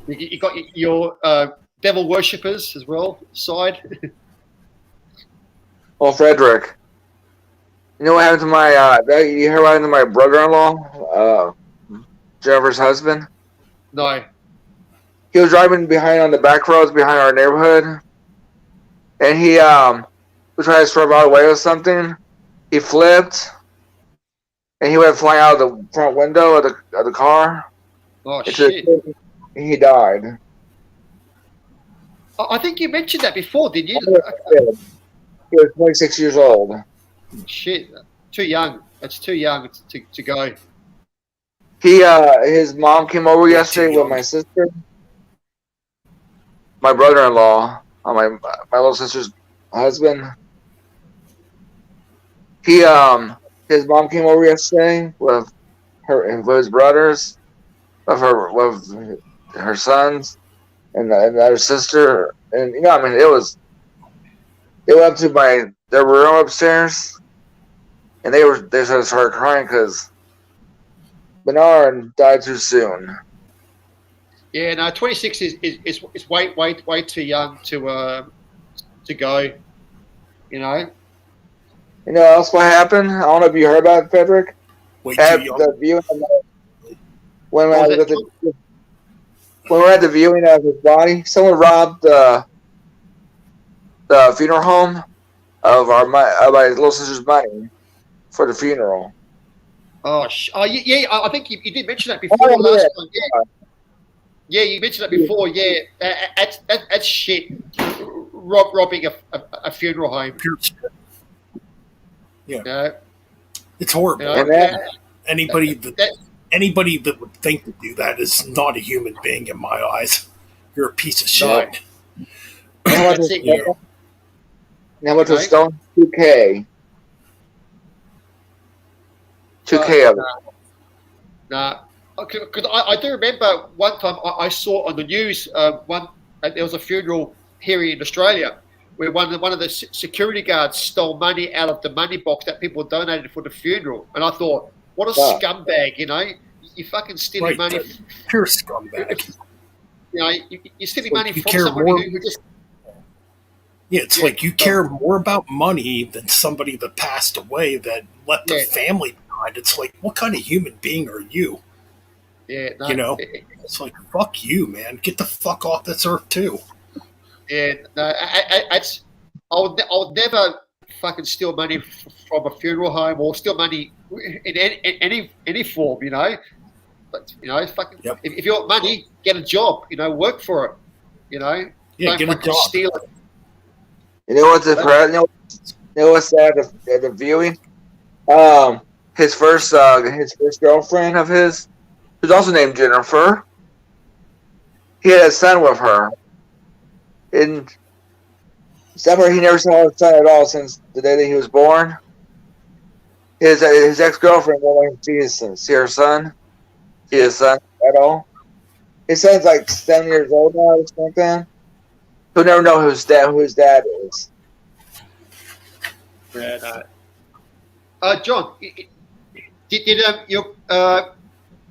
You got your devil worshippers as well side. Oh, Frederick. You know what happened to my? You hear what happened to my brother-in-law, Jennifer's husband? No. He was driving behind on the back roads behind our neighborhood, and he was trying to swerve out of the way with something. He flipped, and he went flying out of the front window of the car. Oh shit! He died. I think you mentioned that before, didn't you? He was 26 years old. Shit, too young. That's too young to go. His mom came over yesterday with my sister, my brother-in-law, my little sister's husband. His mom came over yesterday with his brothers, with her sons, and her sister, and I mean, they went up to their room upstairs, and they started crying because Bernard died too soon. Yeah, no, 26 is way too young to go. You know. You know else what happened? I don't know if you heard about it, Frederick. At the viewing, when we were at the viewing of his body, someone robbed the funeral home of my little sister's money for the funeral. Oh yeah, I think you did mention that before last time. Yeah, you mentioned that before. Yeah, that's shit. Robbing a funeral home. Yeah, it's horrible. Anybody that would think to do that is not a human being in my eyes. You're a piece of shit. Now much was stolen? $2K. $2K of it. Nah, because I do remember one time I saw on the news there was a funeral here in Australia where one of the security guards stole money out of the money box that people donated for the funeral, and I thought, what a scumbag! You know, you fucking stealing money. Pure scumbag. You know, you're stealing money from somebody who just. Yeah, it's like you care more about money than somebody that passed away that left their family behind. It's like, what kind of human being are you? Yeah, no, you know, it's like, fuck you, man. Get the fuck off this earth too. Yeah, no, I would never fucking steal money from a funeral home or steal money in any form, you know. But you know, fucking, if you want money, get a job. You know, work for it. You know, don't get a job. Steal it. You know what's sad at the viewing? His first girlfriend of his, who's also named Jennifer. He had a son with her. And except for he never saw his son at all since the day that he was born. His ex-girlfriend won't see her son. See his son at all. His son's like 7 years old now or something. He'll never know who his dad is. John, did your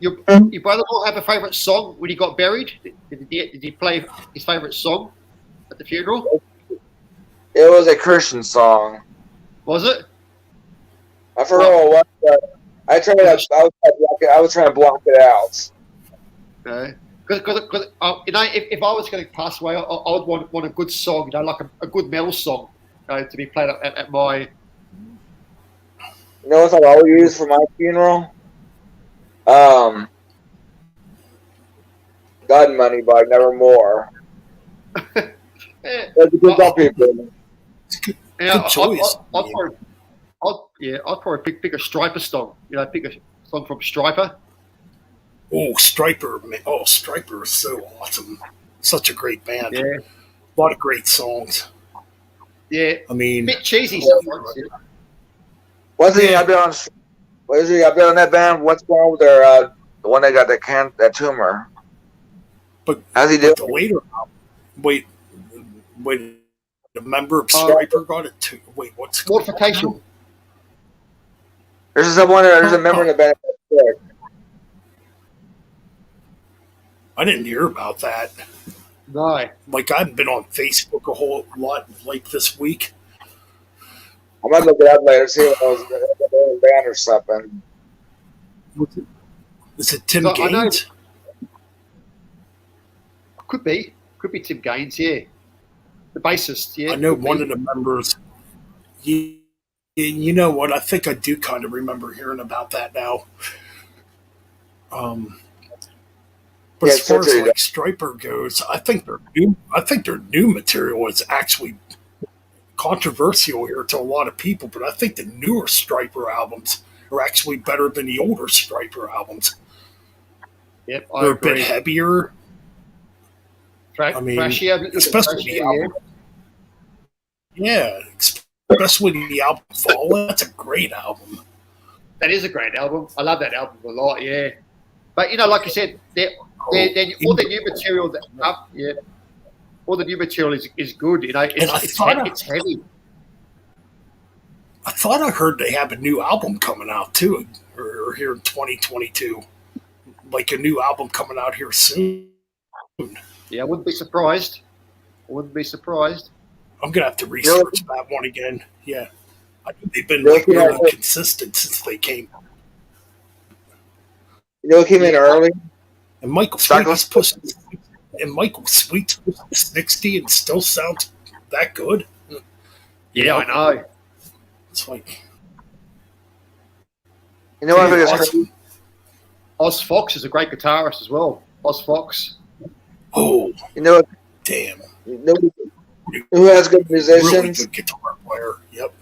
brother-in-law have a favourite song when he got buried? Did he play his favourite song at the funeral? It was a Christian song. Was it? I forgot what it was, but I was trying to block it out. Okay. Because you know, if I was going to pass away, I would want a good song, you know, like a good metal song, to be played at my. You know what song I would use for my funeral? God Money by Nevermore. That's a good people. Good choice. I'd probably pick a Striper song. You know, pick a song from Striper. Oh, Striper, man. Oh, Striper is so awesome. Such a great band. Yeah. A lot of great songs. Yeah. I mean, a bit cheesy sometimes. What's he? I've been on that band. What's going on with their the one that got that tumor? But how's he doing? The later wait, the member of Striper got it too. Wait, what's Mortification? There's a member in the band. I didn't hear about that. No. Like, I haven't been on Facebook a whole lot like this week. I might look it up later, see if I was in a band or something. Is it Tim Gaines? Could be Tim Gaines, yeah. The bassist, yeah. I know one of the members. You know what? I think I do kind of remember hearing about that now. But as far as like Striper goes, I think their new material is actually controversial here to a lot of people. But I think the newer Striper albums are actually better than the older Striper albums. Yep, They're a bit heavier. I mean, especially the album. Yeah, especially the album Fallen. That's a great album. That is a great album. I love that album a lot. Yeah, but like you said, all the new material all the new material is good. It's heavy. I thought I heard they have a new album coming out too, or here in 2022, like a new album coming out here soon. Yeah, I wouldn't be surprised. I'm gonna have to research that one again. Yeah, I think they've been like really consistent since they came. Came in early. And Michael Sweet's pushing 60 and still sounds that good. Yeah, I know. It's like, I think it's Oz Fox is a great guitarist as well. Oz Fox. Oh, damn. Who has good musicians? Really good guitar player. Yep.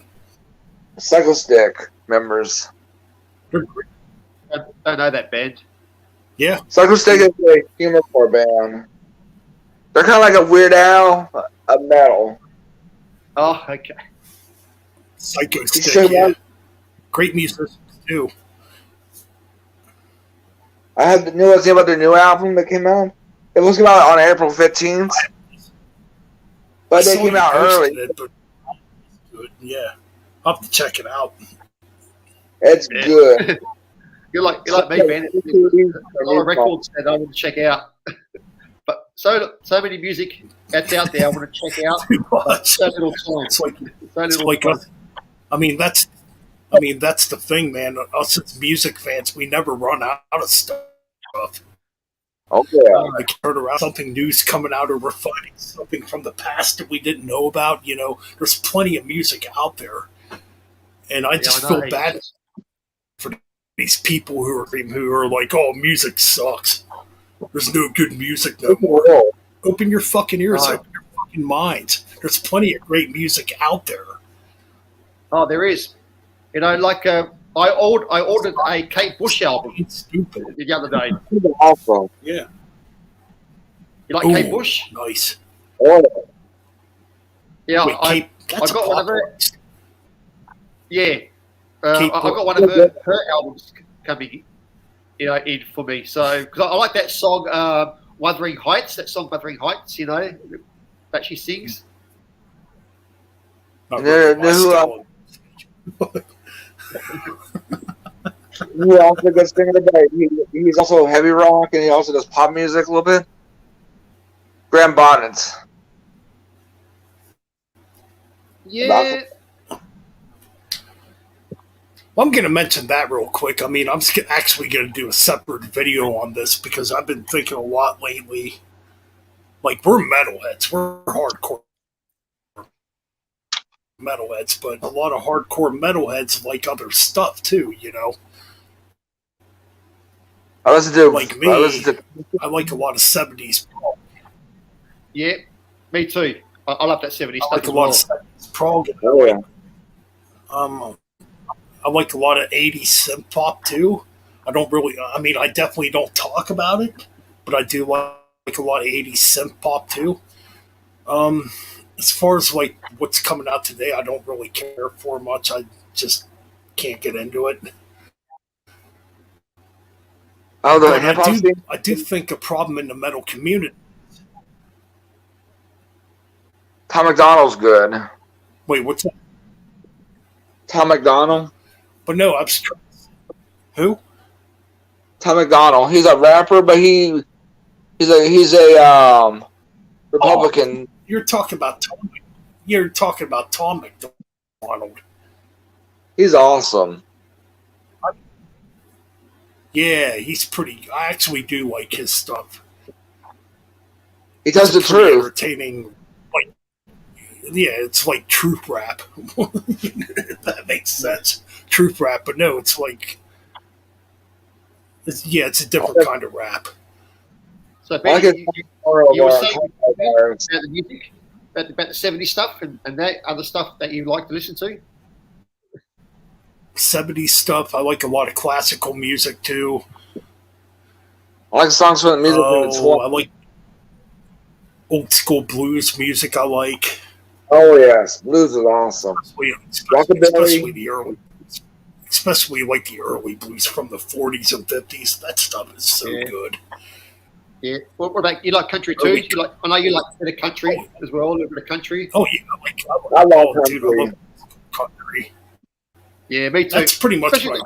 Cycle Stick members. I don't know that band. Yeah. Cycle Stick is a humorcore band. They're kind of like a Weird Al of metal. Oh, okay. Psycho Stick, yeah. Great musicians too. I have no idea about their new album that came out. It was coming out on April 15th. But they came out early. But good. Yeah. I'll have to check it out. It's good. You're like me, man. A lot of records that I want to check out. But so many music that's out there I want to check out. So little time. It's like I mean that's the thing, man. Us as music fans, we never run out of stuff. Okay. Like heard around something new's coming out, or we're finding something from the past that we didn't know about. There's plenty of music out there, and I just feel bad for these people who are like, "Oh, music sucks. There's no good music no more." Open your fucking ears, open your fucking minds. There's plenty of great music out there. Oh, there is. I ordered a Kate Bush album the other day. Awesome. Yeah. You like Kate Bush? Nice. Yeah, Wait, I got one of her. Yeah, I got one of her albums coming, in for me. So because I like that song, "Wuthering Heights." That song, "Wuthering Heights," that she sings. He also does things about he's also heavy rock, and he also does pop music a little bit. Graham Bonnet. Yeah. Well, I'm going to mention that real quick. I mean, I'm actually going to do a separate video on this because I've been thinking a lot lately. Like, we're metalheads. We're hardcore metalheads, but a lot of hardcore metalheads like other stuff too, I listen to like me. I like a lot of 70s prog. Yeah, me too. I love that 70s stuff. I like a lot of 70s prog. I like a lot of 80s synth pop too. I definitely don't talk about it, but I do like a lot of 80s synth pop too. As far as like what's coming out today, I don't really care for much. I just can't get into it. I do think a problem in the metal community. Tom McDonald's good. Wait, what's that? Tom McDonald? But no, who? Tom McDonald. He's a rapper, but he's a Republican. You're talking about Tom McDonald. He's awesome. Yeah, he's pretty. I actually do like his stuff. He tells the truth. Entertaining, it's like truth rap. That makes sense. Truth rap, but no, it's like, it's a different kind of rap. So, Ben, you were saying about the music, about the 70s stuff and that other stuff that you like to listen to? '70s stuff. I like a lot of classical music too. I like songs from the music from the I 20s. like old school blues music. I like. Oh yes, blues is awesome. Especially the early, especially like the early blues from the '40s and '50s. That stuff is so good. Yeah. What about you? Like country too? You like? I know you like a bit of country as well. A little bit of country. Oh yeah, I love country. Dude, I love country. Yeah, me too. That's pretty much Especially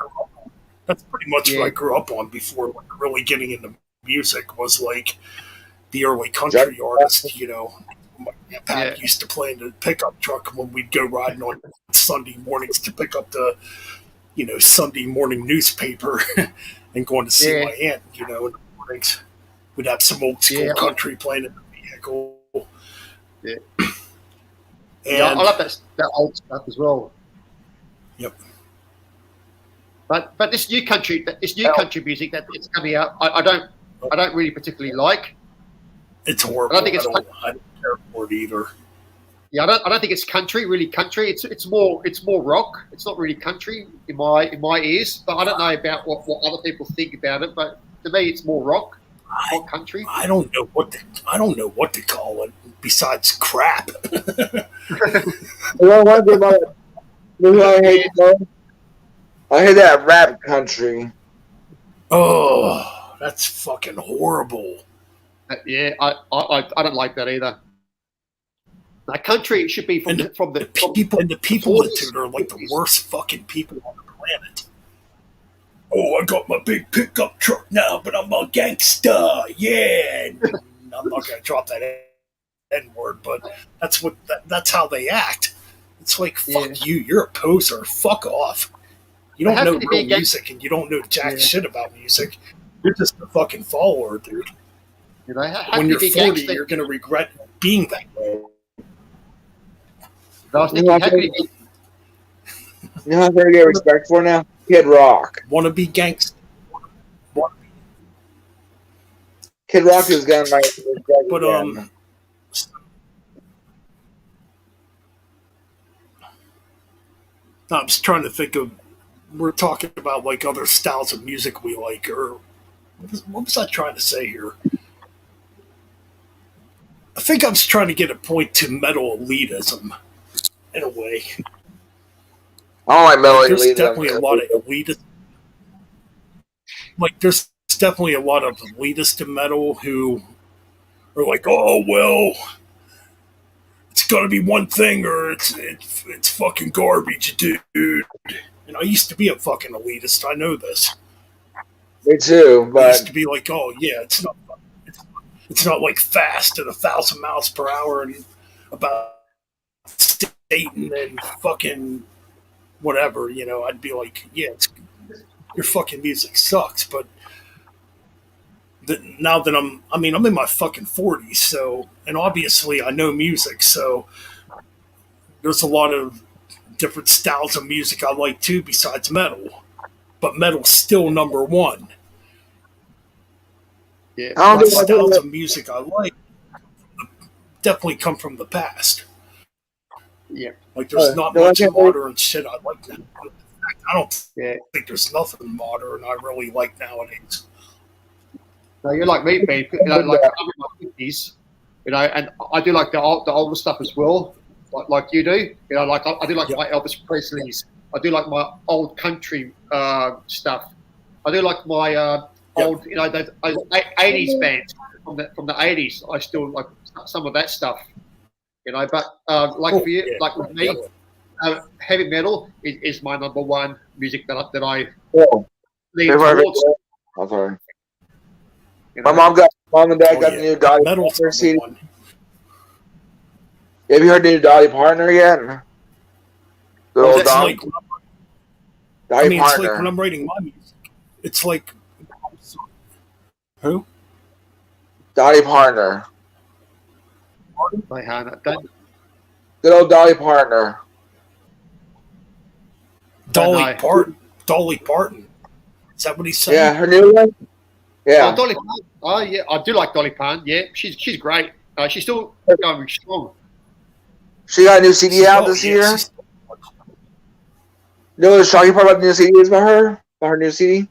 what I grew up on before like, really getting into music was like the early country artists. You know, my Pat used to play in the pickup truck when we'd go riding on Sunday mornings to pick up the, Sunday morning newspaper and going to see my aunt. In the mornings, we'd have some old school country playing in the vehicle. Yeah, and I love that old stuff as well. Yep. But this new country music that it's coming out, I don't really particularly like. It's horrible. I don't care for it either. Yeah, I don't think it's really country. It's more rock. It's not really country in my ears. But I don't know about what other people think about it. But to me, it's more rock, not country. I don't know what to call it besides crap. I hate that rap country. Oh, that's fucking horrible. Yeah, I don't like that either. That country should be from the people that are like the worst fucking people on the planet. Oh, I got my big pickup truck now, but I'm a gangsta, yeah. I'm not gonna drop that N-word, but that's how they act. It's like fuck you, you're a poser. Fuck off. You don't know real music and you don't know jack shit about music. You're just a fucking follower, dude. When you're 40, you're going to regret being that way. You know what I'm going to get respect for now? Kid Rock. Wanna be gangster. Kid Rock has gotten my respect. But, no, I'm just trying to think of, we're talking about like other styles of music we like, or what was I trying to say here? I think I was trying to get a point to metal elitism, in a way. I don't like metal elitism. There's definitely a lot of elitist. Like, there's definitely a lot of elitists in metal who are like, oh well, it's got to be one thing or it's fucking garbage, dude. And I used to be a fucking elitist. I know this. Me too, but I used to be like, oh yeah, it's not like fast at 1,000 miles per hour and about Satan and fucking whatever. I'd be like, yeah, your fucking music sucks. But now that I'm in my fucking 40s, so, and obviously I know music, so there's a lot of different styles of music I like too besides metal. But metal's still number one. Yeah. The styles of music I like definitely come from the past. Yeah. Like there's not much modern shit I like now. I don't think there's nothing modern I really like nowadays. No, you're like me, babe. Like I'm in my 50s, and I do like the older stuff as well, like you do. Like I do like my Elvis Presley's. I do like my old country stuff. I do like my old, those 80s bands from the 80s. I still like some of that stuff, But like for you, like with me, heavy metal is my number one music that I lean towards. I'm sorry. My mom and dad got the new Dolly Partner CD. Have you heard the new Dolly Partner yet? Good old Dolly. It's like when I'm writing my music. It's like who? Dolly Partner. Good old Dolly Partner. Dolly Parton. Is that what he's saying? Yeah, her new one. Yeah. Dolly Parton. Oh yeah, I do like Dolly Parton. Yeah, she's great. She's still going strong. She got a new CD out this year. You know the shocking part about the new CD is about her? About her new CD?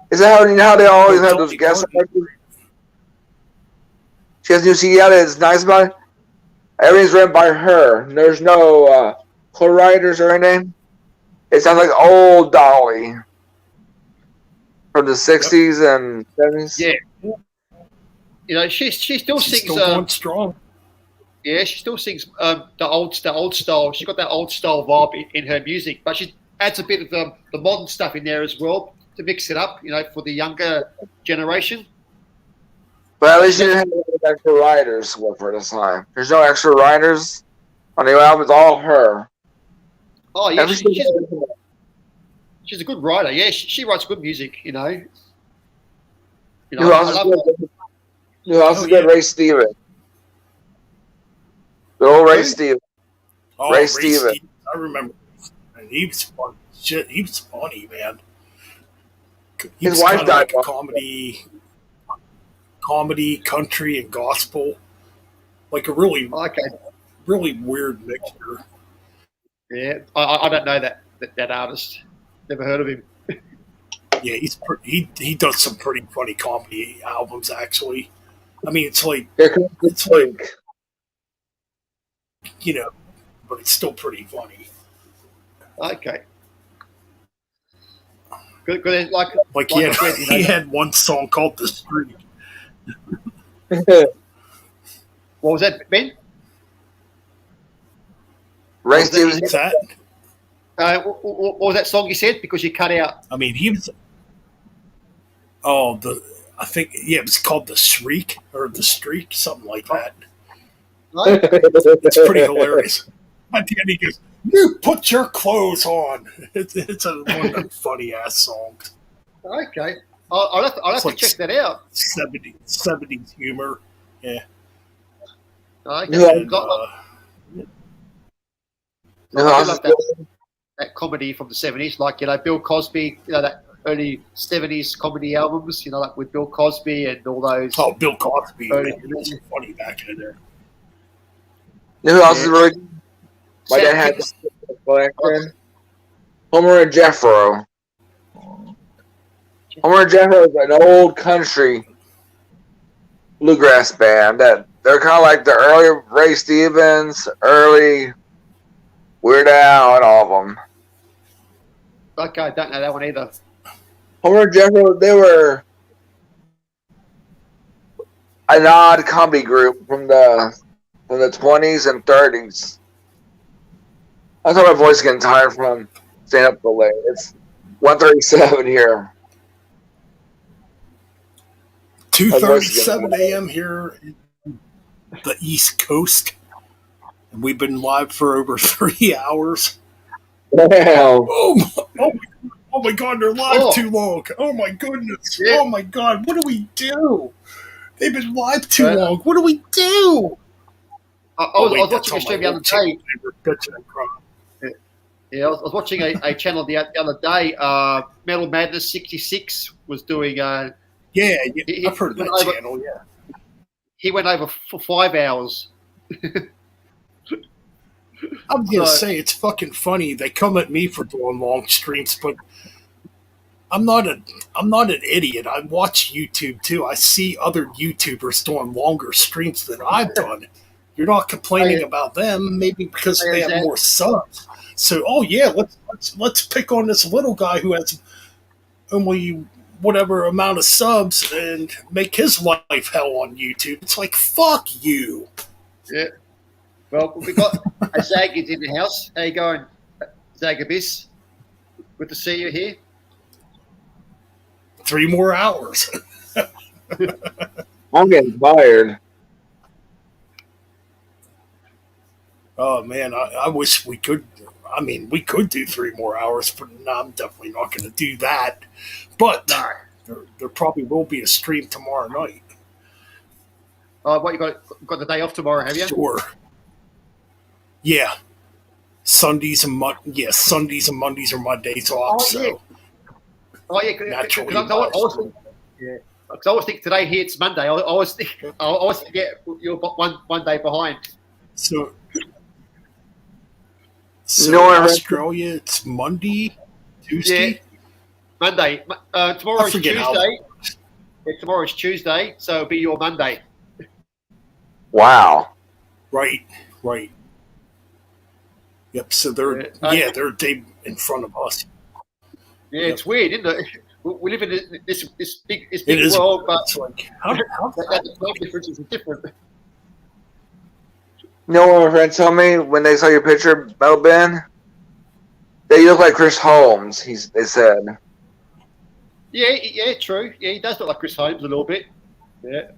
Is that how, you know how they always have those guest stars? She has a new CD out, and it's nice about it. Everything's written by her. There's no co-writers or anything. It sounds like old Dolly from the 60s and 70s. Yeah. You know, she still She's sings. still going strong. Yeah, she still sings the old style. She's got that old style vibe in her music, but she adds a bit of the modern stuff in there as well to mix it up, you know, for the younger generation. But at least she didn't have any extra writers with her this time. There's no extra writers on the album. It's all her. Oh, yeah, she's a good writer. Yeah, she writes good music, you know. You know, Who else is good? Ray Stevens. The old Ray Stevens. Oh, Ray Stevens. I remember. And he was fun. Shit, he was funny, man. His wife died. Like comedy, country, and gospel. Like a really weird mixture. Yeah, I don't know that artist. Never heard of him. Yeah, he does some pretty funny comedy albums, actually. I mean, it's like you know, but it's still pretty funny. Okay. Good. Like he had one song called "The Street." What was that, Ben? Ray Stevens. What's that? What was that song you said? Because you cut out. I mean, he was. Oh, I think it was called "The Shriek" or "The Streak," something like that. It's pretty hilarious. At the end, he goes, "You put your clothes on." It's one of the funny ass songs. Okay, I'll have to check that out. 70s humor, yeah. Okay. And, I love that comedy from the 70s, like, you know, Bill Cosby, you know, that early 70s comedy albums, you know, like with Bill Cosby and all those. Oh, Bill Cosby, was funny back in there. You know who else is really good? My dad had this collection. Homer and Jethro. Homer and Jethro is an old country bluegrass band that they're kind of like the early Ray Stevens, early Weird Al, and all of them. Okay, I don't know that one either. Homer and Jethro, they were an odd comedy group from the 20s and 30s. I thought my voice is getting tired from staying up so late. It's 1:37 here. 2:37 a.m. here in the East Coast. And we've been live for over 3 hours. Wow. Oh my God, they're live too long. Oh my goodness. Yeah. Oh my God, what do we do? They've been live too long. What do we do? I was watching a stream the other day. Yeah, I was watching a channel the other day. Metal Madness 66 was doing. I've heard of that channel. Yeah, he went over for 5 hours. I'm gonna say it's fucking funny. They come at me for doing long streams, but I'm not an idiot. I watch YouTube too. I see other YouTubers doing longer streams than I've done. You're not complaining about them, maybe because they have more subs. So, let's pick on this little guy who has only whatever amount of subs and make his life hell on YouTube. It's like, fuck you. Yeah. Well, we got a Zag in the house. How you going, Zagabis? Good to see you here. 3 more hours. I'm getting tired. Oh man, I wish we could. I mean, we could do 3 more hours, but no, I'm definitely not going to do that. But there probably will be a stream tomorrow night. What you got the day off tomorrow? Have you? Sure. Yeah. Sundays and Mondays are my days off. So. Yeah, naturally. I always think today here it's Monday. I always forget you're one day behind. So in Australia, it's Monday. Tuesday? Yeah. Monday. Tomorrow's Tuesday. Yeah, tomorrow's Tuesday, so it'll be your Monday. Wow. Right. Yep. So they're a day in front of us. Yeah, it's weird, isn't it? We live in this big is world, but it's like the time differences are different. You know what my friend told me when they saw your picture, Metal Ben? That you look like Chris Holmes, they said. Yeah, true. Yeah, he does look like Chris Holmes a little bit. Yeah.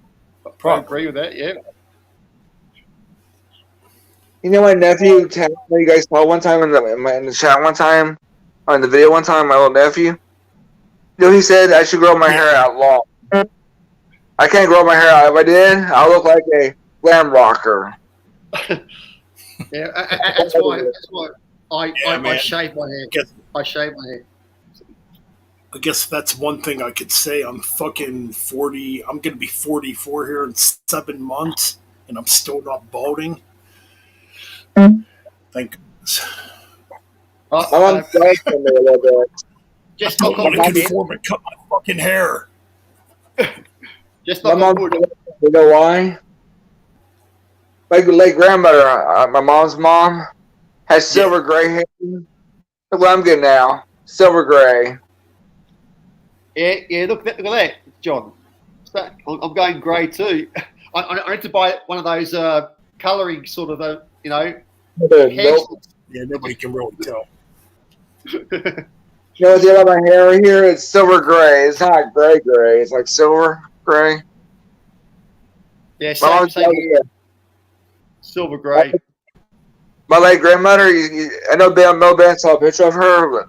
I agree with that, yeah. You know my nephew, you guys saw one time in the chat one time, on the video one time, my little nephew? You know, he said I should grow my hair out long. I can't grow my hair out. If I did, I'll look like a glam rocker. Yeah, that's why I shave my hair. I shave my hair. I guess that's one thing I could say. I'm fucking 40. I'm going to be 44 here in 7 months, and I'm still not balding. Thank goodness. I'm sorry for me a little bit. Just I knock want on to wood. conform and cut my fucking hair. Just knock on wood. You know why? My late grandmother, my mom's mom, has silver gray hair. Look what I'm getting now. Silver gray. Yeah, look at that, John. I'm going grey too. I need to buy one of those colouring sort of, hair. Nope. Yeah, nobody can really tell. You know what's the other my hair here? It's silver gray. It's not gray. It's like silver gray. Yeah, same here. Silver grey. My late grandmother, I know Mel Ben saw a picture of her, but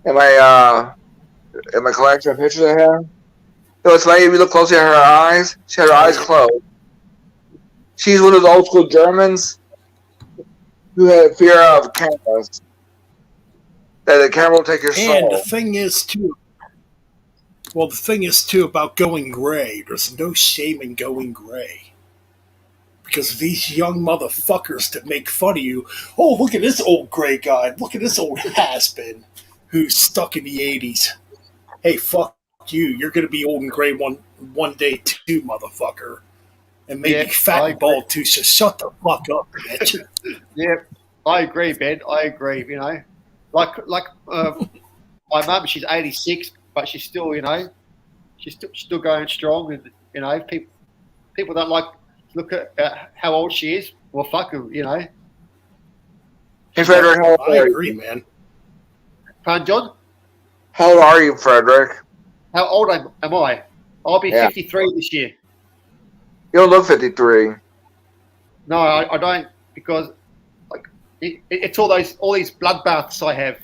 in my collection of pictures I have. You know, it's funny if you look closely at her eyes. She had her eyes closed. She's one of those old school Germans who had fear of cameras. That the camera will take your soul. And the thing is too about going gray. There's no shame in going gray. Because these young motherfuckers that make fun of you, oh, look at this old gray guy, look at this old has-been who's stuck in the 80s. Hey, fuck you. You're going to be old and gray one day too, motherfucker. And maybe fat and bald too, so shut the fuck up, bitch. Yeah, I agree, Ben. I agree, you know. Like my mum, she's 86, but she's still, she's still going strong. And, people don't like to look at how old she is. Well, fuck her, Hey, Frederick, how old are you? I agree, man. Pardon, John? How old are you, Frederick? How old am I? I'll be 53 this year. You don't look 53. No, I don't, because it's all these bloodbaths I have,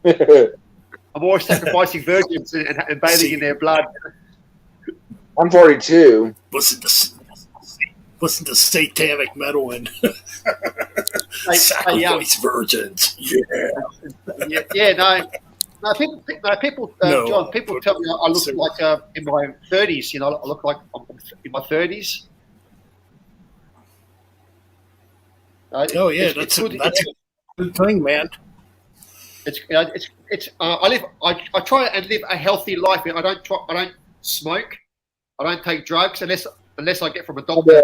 I'm always sacrificing virgins and bathing in their blood. I'm 42. Listen to satanic metal and sacrifice virgins. Yeah. No, people, John. People tell me I look like in my 30s. I look like I'm in my 30s. That's a good thing, man. I try and live a healthy life. I don't smoke. I don't take drugs unless I get from a doctor.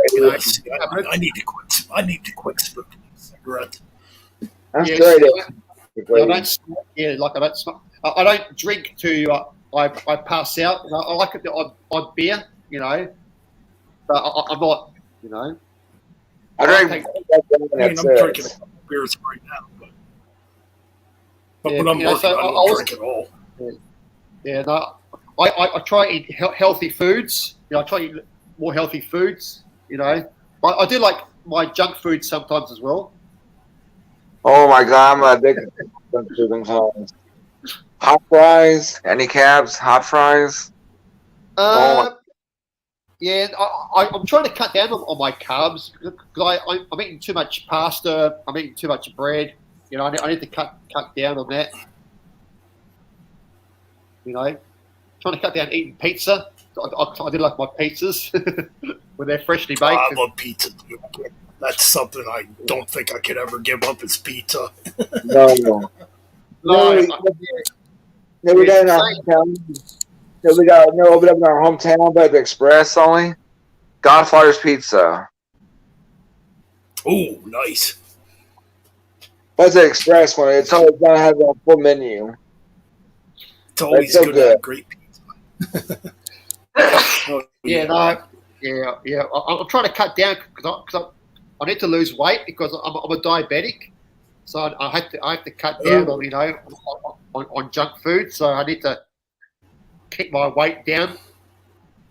I need to quit. I need to quit smoking cigarettes. That's great. I don't smoke. I don't smoke. I don't drink I pass out. I like the odd beer, but I'm not, I'm drinking a couple beers right now, but when I'm working, I don't drink at all. Yeah, no, I try to eat healthy foods. I try to eat more healthy foods. I do like my junk food sometimes as well. Oh my God, I'm addicted to junk food sometimes. Hot fries, any cabs, hot fries. Yeah, I'm trying to cut down on my carbs because I'm eating too much pasta. I'm eating too much bread. I need to cut down on that. Trying to cut down eating pizza. I do like my pizzas when they're freshly baked. I love pizza too. That's something I don't think I could ever give up is pizza. No. We got in our hometown. We got opened up in our hometown, but the Express only. Godfather's Pizza. Oh, nice. What's the Express one? It's always gonna have a full menu. It's always so good. To have great pizza. I'm trying to cut down because I need to lose weight because I'm a diabetic, so I have to cut down on junk food. So I need to keep my weight down,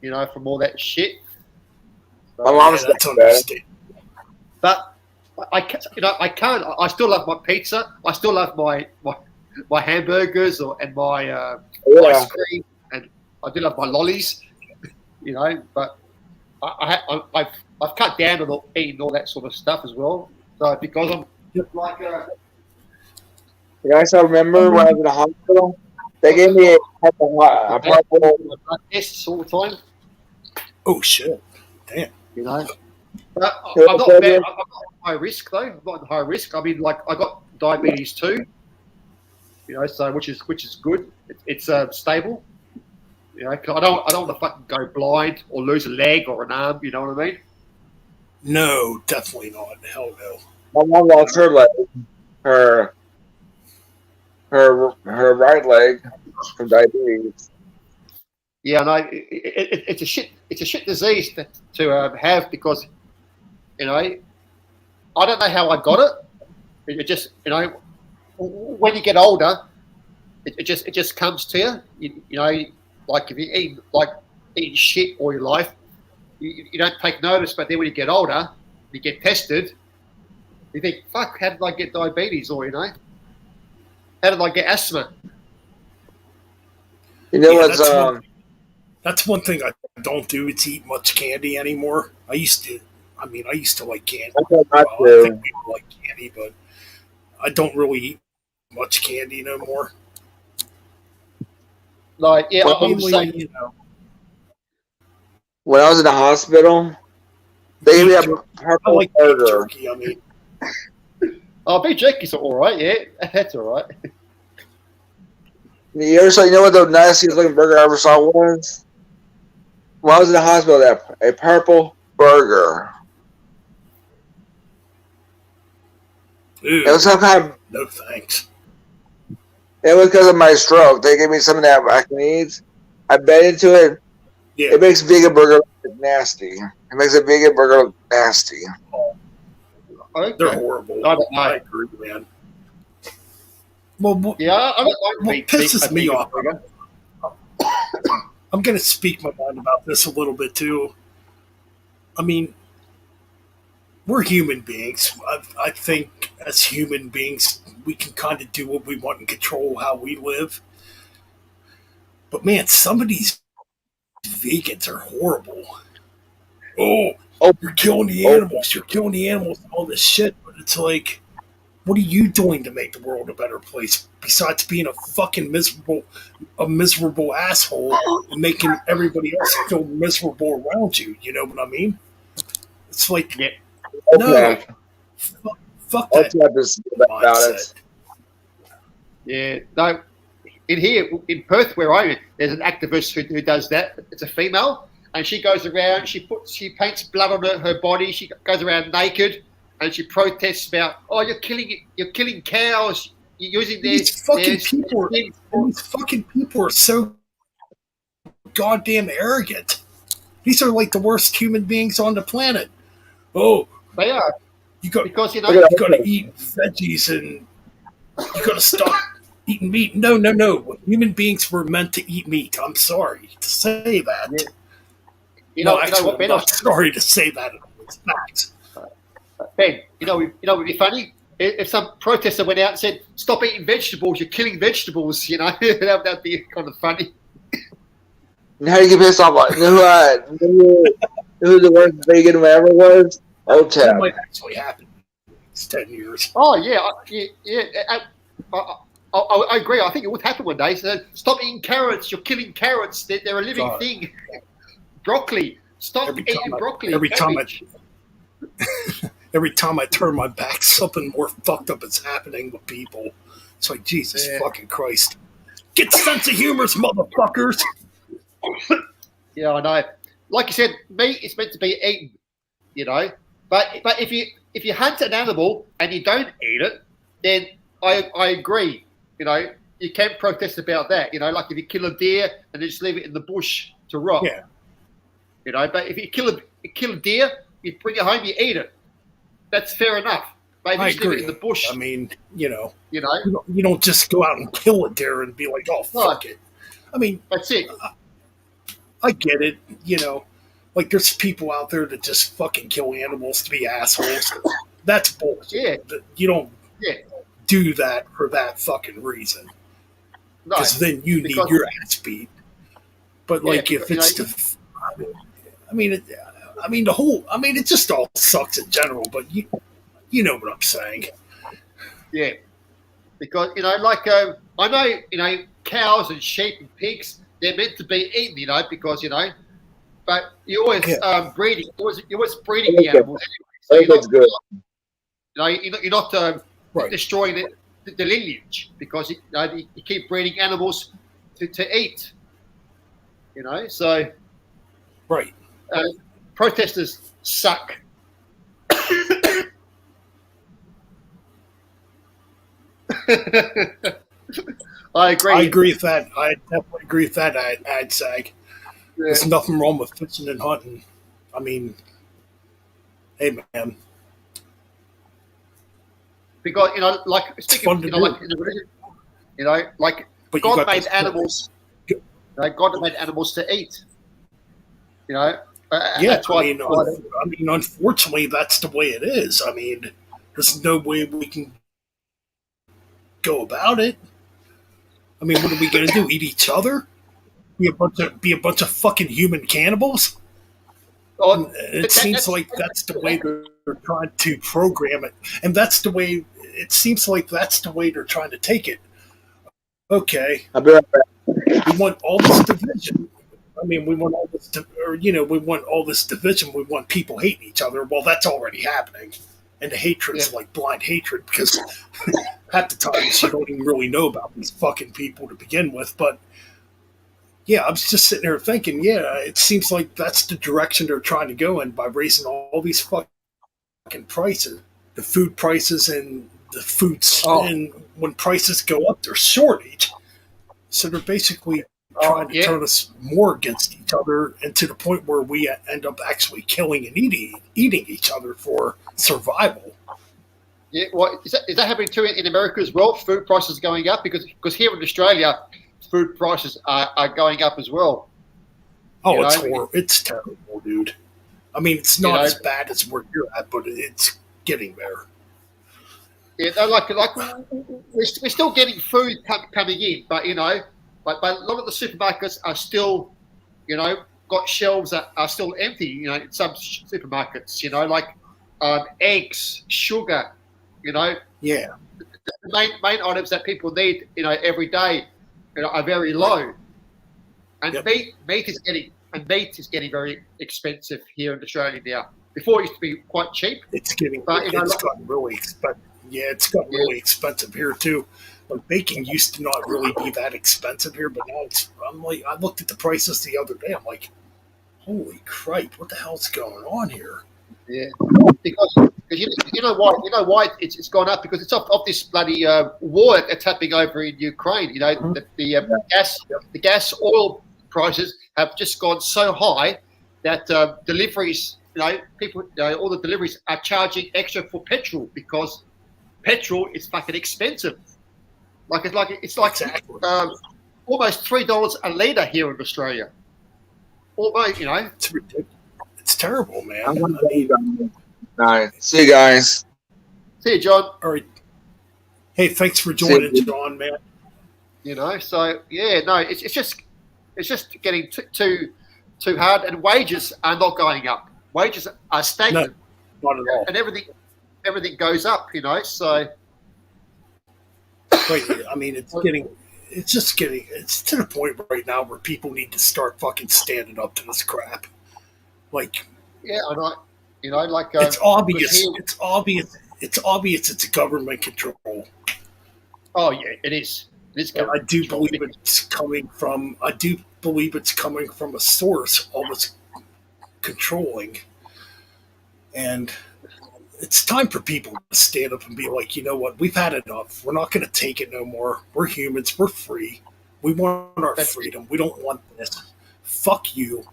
from all that shit. My mom's that's understandable. But I can't. I still love my pizza. I still love my hamburgers and my ice cream, and I do love my lollies. But I've cut down on eating all that sort of stuff as well. So because I'm just like you guys still remember when I was in the hospital? They gave me a purple tests all the time. Oh shit! Damn. But I'm not bad. I'm not high risk though. I'm not high risk. I mean, like I got diabetes too. So which is good. It's stable. Cause I don't want to fucking go blind or lose a leg or an arm. You know what I mean? No, definitely not. Hell no. My mom lost her leg, her right leg from diabetes. Yeah, no, it's a shit disease to have because, I don't know how I got it. It just, when you get older, it just comes to you. Like if you eat shit all your life, you don't take notice. But then when you get older, you get tested. You think, fuck, how did I get diabetes? Or how did I get asthma? That's one thing I don't do. It's eat much candy anymore. I used to like candy. I think people like candy, but I don't really eat much candy no more. Like, yeah, I'm saying, when I was in the hospital, they gave me a purple burger. Turkey, I mean. Beef jerky's all right. Yeah, that's all right. You know what the nastiest looking burger I ever saw was? When I was in the hospital, a purple burger. Ew. It was some kind of. No thanks. It was because of my stroke. They gave me some of that I can eat. I bit into it. Yeah. It makes vegan burger look nasty. It makes a vegan burger look nasty. Okay. They're horrible. I agree, man. Well, yeah, I don't like what pisses me off. I'm going to speak my mind about this a little bit too. I mean, we're human beings. I think as human beings, we can kind of do what we want and control how we live. But man, some of these vegans are horrible. Oh, you're killing the animals. You're killing the animals. All this shit. But it's like, what are you doing to make the world a better place besides being a fucking miserable asshole and making everybody else feel miserable around you? You know what I mean? It's like, no, fuck that mindset. Yeah, no. In Perth, where I am, there's an activist who does that. It's a female, and she goes around. She paints blood on her body. She goes around naked. And she protests about, you're killing cows. You're using these fucking people. These fucking people are so goddamn arrogant. These are like the worst human beings on the planet. Oh, they are. You got to eat veggies and you got to stop eating meat. No. Human beings were meant to eat meat. I'm sorry to say that. Yeah. I'm not sorry to say that. It's facts. Ben, would be funny if some protester went out and said, "Stop eating vegetables! You're killing vegetables." That'd be kind of funny. And how you get pissed off? Who the worst vegan ever was? OTEP. That might actually happen. It's 10 years. Oh yeah. I agree. I think it would happen one day. So stop eating carrots! You're killing carrots. They're a living thing. Broccoli. Stop eating broccoli. Every time I turn my back, something more fucked up is happening with people. It's like, Jesus fucking Christ. Get the sense of humor, motherfuckers. Yeah, I know. Like you said, meat is meant to be eaten, you know. But if you hunt an animal and you don't eat it, then I agree. You know, you can protest about that. You know, like if you kill a deer and then just leave it in the bush to rot. Yeah. You know, but if you kill a deer, you bring it home, you eat it. That's fair enough. Maybe I just leave agree. it in the bush. I mean, you know, you don't just go out and kill a deer and be like, oh, fuck it. I mean, that's it. I get it. You know, like there's people out there that just fucking kill animals to be assholes. That's bullshit. Yeah. You don't do that for that fucking reason. Because then you need your ass beat. But like, if it's it just all sucks in general. But you know what I'm saying. Yeah, because I know cows and sheep and pigs, they're meant to be eaten, because but you're always breeding, you're always breeding the animals anyway. So that's good. You're not destroying the lineage because you keep breeding animals to eat. So right. Protesters suck. I agree. I agree with that. I definitely agree with that. I'd say there's nothing wrong with fishing and hunting. I mean, hey man, because speaking, like in the religion, like God made animals. God made animals to eat. That's why. Unfortunately, that's the way it is. I mean, there's no way we can go about it. I mean, what are we going to do? Eat each other? Be a bunch of fucking human cannibals? It seems like that's the way they're trying to program it, and that's the way it seems like that's the way they're trying to take it. Okay, I'll be right back. We want all this division. I mean, we want all this, we want all this division. We want people hating each other. Well, that's already happening, and the hatred is like blind hatred because half the times you don't even really know about these fucking people to begin with. But yeah, I was just sitting there thinking, it seems like that's the direction they're trying to go in by raising all these fucking prices, the food prices and the foods. And when prices go up, there's shortage. So they're basically trying to turn us more against each other, and to the point where we end up actually killing and eating each other for survival. Yeah, well, is that happening too in America as well? Food prices going up because here in Australia, food prices are going up as well. Oh, it's horrible. It's terrible, dude. I mean, it's not as bad as where you're at, but it's getting there. Yeah, like we're still getting food coming in, but but a lot of the supermarkets are still, got shelves that are still empty. In some supermarkets, like eggs, sugar, Yeah. The main items that people need, every day, are very low. And meat is getting very expensive here in Australia now. Before it used to be quite cheap. It's gotten really expensive. Yeah, it's gotten really expensive here too. Like baking used to not really be that expensive here, but now I looked at the prices the other day. I'm like, holy crap, what the hell's going on here? Yeah, because you know why it's gone up because it's off this bloody war that's happening over in Ukraine. The gas oil prices have just gone so high that deliveries, people, all the deliveries are charging extra for petrol because petrol is fucking expensive. It's like almost $3 a litre here in Australia. Almost, It's ridiculous. It's terrible, man. All right. See you guys. See you, John. All right. Hey, thanks for joining, John, man. So it's just getting too hard, and wages are not going up. Wages are stagnant. No, not at all. And everything goes up, so. Right. I mean, it's to the point right now where people need to start fucking standing up to this crap. Like, yeah, I know. It's obvious. It's obvious. It's government control. Oh yeah, it is. It is And coming. I do believe it's coming from. I do believe it's coming from a source almost controlling, and it's time for people to stand up and be like, you know what, we've had enough. We're not going to take it no more. We're humans. We're free. We want our freedom. We don't want this. Fuck you.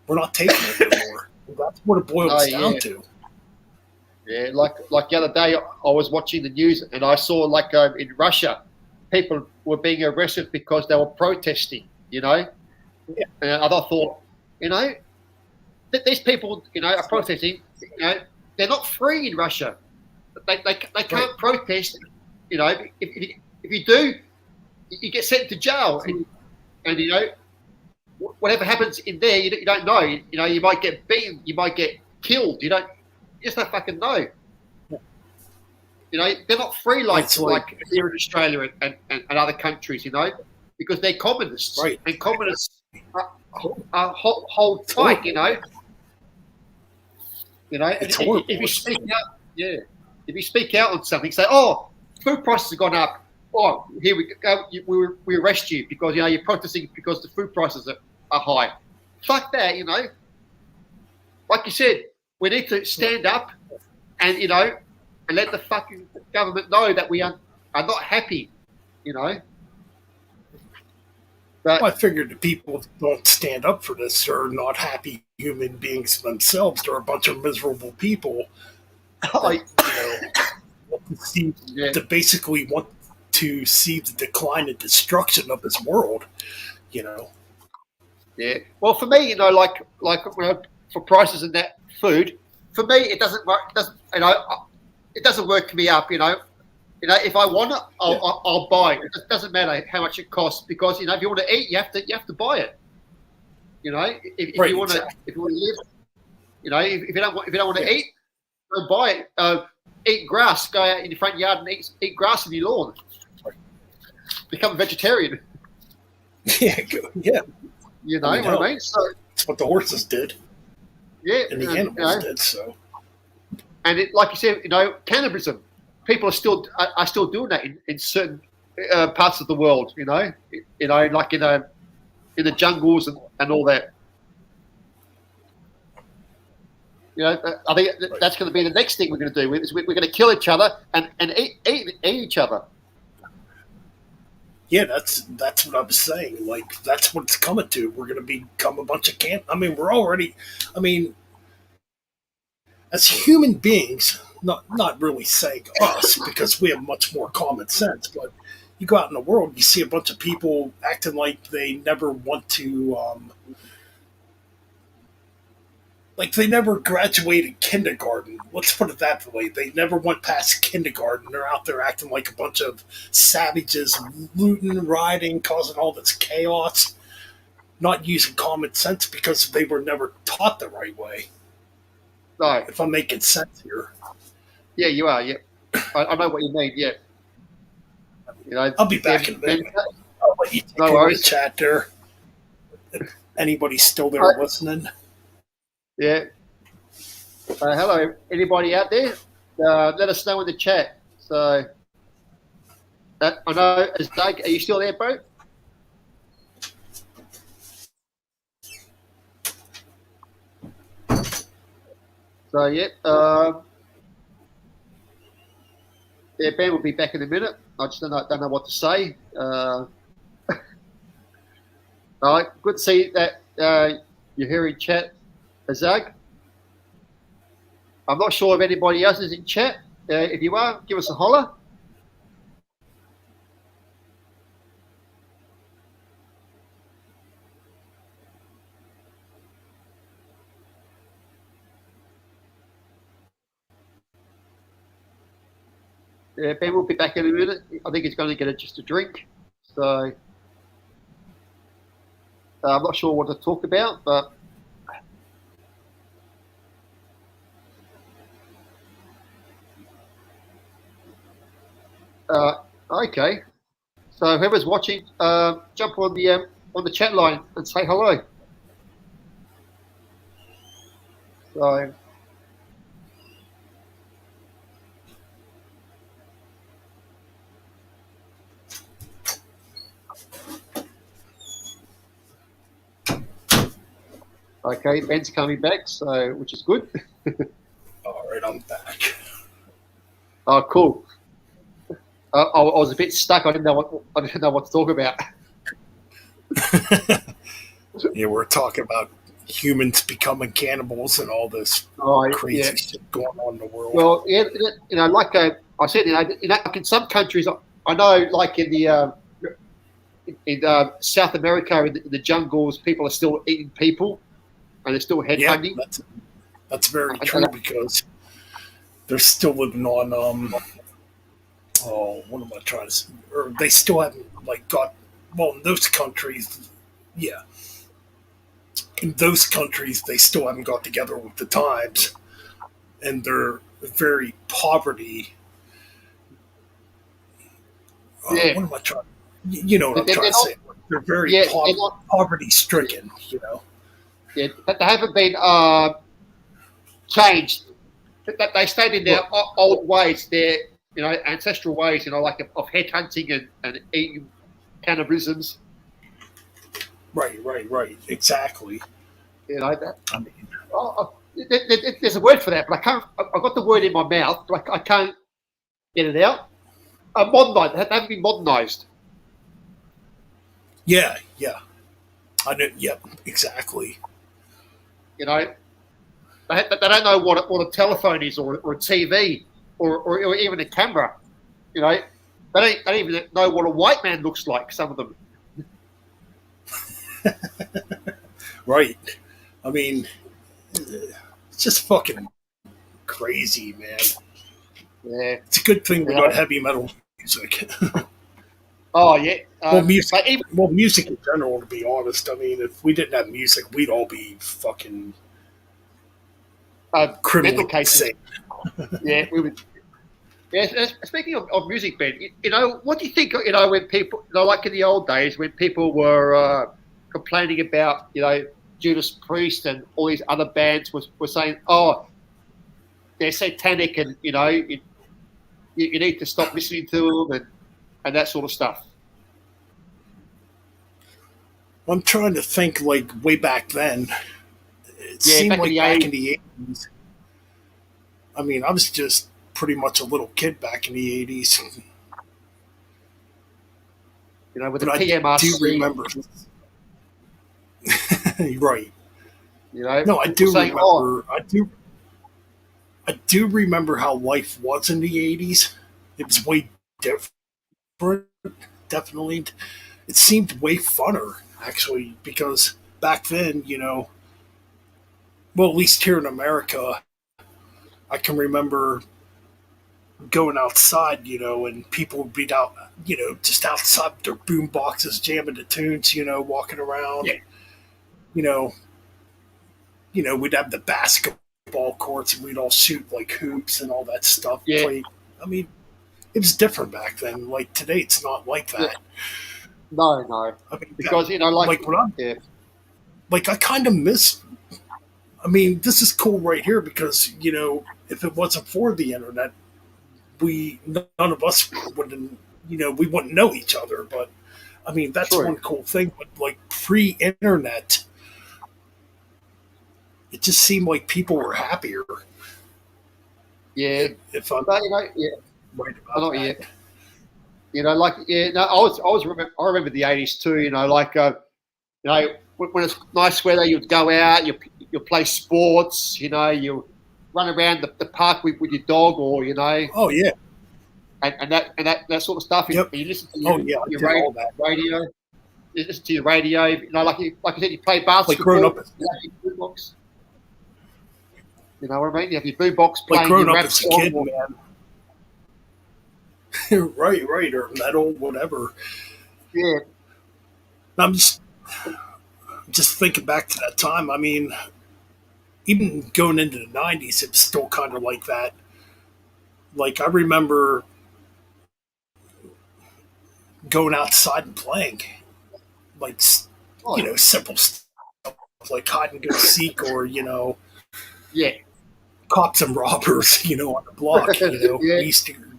We're not taking it no more. That's what it boils down to. Yeah, like the other day, I was watching the news and I saw like in Russia, people were being arrested because they were protesting. You know, yeah. And I thought, you know, these people, you know, are protesting. You know, they're not free in Russia. They can't protest. You know, if you do, you get sent to jail, and you know, whatever happens in there, you don't know. You know, you might get beaten, you might get killed. You just don't fucking know. You know, they're not free like here in Australia and other countries. You know, because they're communists, and communists hold tight. You know. You know, if you speak out, if you speak out on something, say, "Oh, food prices have gone up. Oh, here we go. We arrest you because you know you're protesting because the food prices are high." Fuck that, you know. Like you said, we need to stand up and you know, and let the fucking government know that we are not happy. You know. But I figured the people that don't stand up for this are not happy human beings themselves. They're a bunch of miserable people that, that basically want to see the decline and destruction of this world. You know. Yeah. Well, for me, you know, like for prices and that food, for me, it doesn't work. It doesn't work me up. You know, if I want it, I'll buy it. It doesn't matter how much it costs because you know if you want to eat, you have to buy it. You know, if you want to live, you know, if you don't want to eat, go buy it. Eat grass. Go out in your front yard and eat grass in your lawn. Become a vegetarian. Yeah. You know what I mean? So that's what the horses did. Yeah, and the animals did. So, and like you said, you know, cannibalism. People are still doing that in certain parts of the world. You know, like in the jungles and all that. You know, I think that's going to be the next thing we're going to do. Is we're going to kill each other and eat each other. Yeah, that's what I was saying. Like that's what it's coming to. We're going to become a bunch of I mean, we're already. I mean, as human beings, not really saying us because we have much more common sense. But you go out in the world, you see a bunch of people acting like they never want to. Like they never graduated kindergarten. Let's put it that way. They never went past kindergarten. They're out there acting like a bunch of savages, looting, rioting, causing all this chaos, not using common sense because they were never taught the right way. No. If I'm making sense here. Yeah, you are. Yeah, I know what you mean. Yeah. You know, I'll be back in a minute. I'll let you take over the chat there. If anybody's still there listening. Yeah. Hello, anybody out there? Let us know in the chat. So, I know, Doug, are you still there, bro? So, yeah. Ben will be back in a minute. I just don't know what to say. All right, good to see that you're here in chat, Zag. I'm not sure if anybody else is in chat. If you are, give us a holler. Ben will be back in a minute. I think he's going to get just a drink. So I'm not sure what to talk about, but okay. So whoever's watching, jump on the chat line and say hello. So. Okay, Ben's coming back, so which is good. All right, I'm back. Oh, cool. I was a bit stuck. I didn't know what to talk about. Yeah, we're talking about humans becoming cannibals and all this crazy shit going on in the world. Well, yeah, like I said, like in some countries, I know, like in the South America, in the jungles, people are still eating people, and they're still headhunting. Yeah, that's very true because they're still living on what am I trying to say? Or they still haven't in those countries, yeah. In those countries, they still haven't got together with the times, and they're very poverty. What am I trying? You know what I'm trying to say? They're very poverty stricken. You know. Yeah, but they haven't been changed. They stayed in their old ways, their ancestral ways. Like of headhunting and eating cannibalisms. Right. Exactly. That. I mean, there's a word for that, but I can't. I've got the word in my mouth, but I can't get it out. Modernized. They haven't been modernized. Yeah. I know. Yep. Exactly. They don't know what a telephone is, or a TV, or even a camera. They don't even know what a white man looks like. Some of them. Right. I mean, it's just fucking crazy, man. Yeah. It's a good thing we got heavy metal music. Oh, yeah. Music in general, to be honest. I mean, if we didn't have music, we'd all be fucking criminally insane. Yeah, we would. Yeah, speaking of music, Ben, what do you think, when people, like in the old days, when people were complaining about, Judas Priest and all these other bands were saying, oh, they're satanic and, you need to stop listening to them and that sort of stuff. I'm trying to think, way back then. It seemed like back in the 80s. I mean, I was just pretty much a little kid back in the 80s. With the PMRC. I do remember. Right. No, I do remember. Oh. I do remember how life was in the 80s. It was way different, definitely. It seemed way funner, actually, because back then, well, at least here in America, I can remember going outside, and people would be out, just outside their boom boxes, jamming the tunes, walking around. Yeah. We'd have the basketball courts and we'd all shoot hoops and all that stuff. Yeah. I mean, it was different back then. Like today, it's not like that. No. I mean, because I kind of miss. I mean, this is cool right here because if it wasn't for the internet, none of us wouldn't. We wouldn't know each other. But I mean, that's one cool thing. But pre-internet, it just seemed like people were happier. Yeah. If I'm right about that. I remember the 80s too, when it's nice weather, you'd go out, you play sports, you run around the park with your dog or, Oh, yeah. And that sort of stuff. Yep. You listen to your radio. You listen to your radio. Like I said, you play basketball. Growing up. You know what I mean? You have your boombox playing growing your up rap as a song. kid, man. right, or metal, whatever. Yeah. I'm just thinking back to that time. I mean, even going into the 90s, it was still kind of like that. I remember going outside and playing, simple stuff like hide and go seek or, yeah, cops and robbers, on the block. Yeah.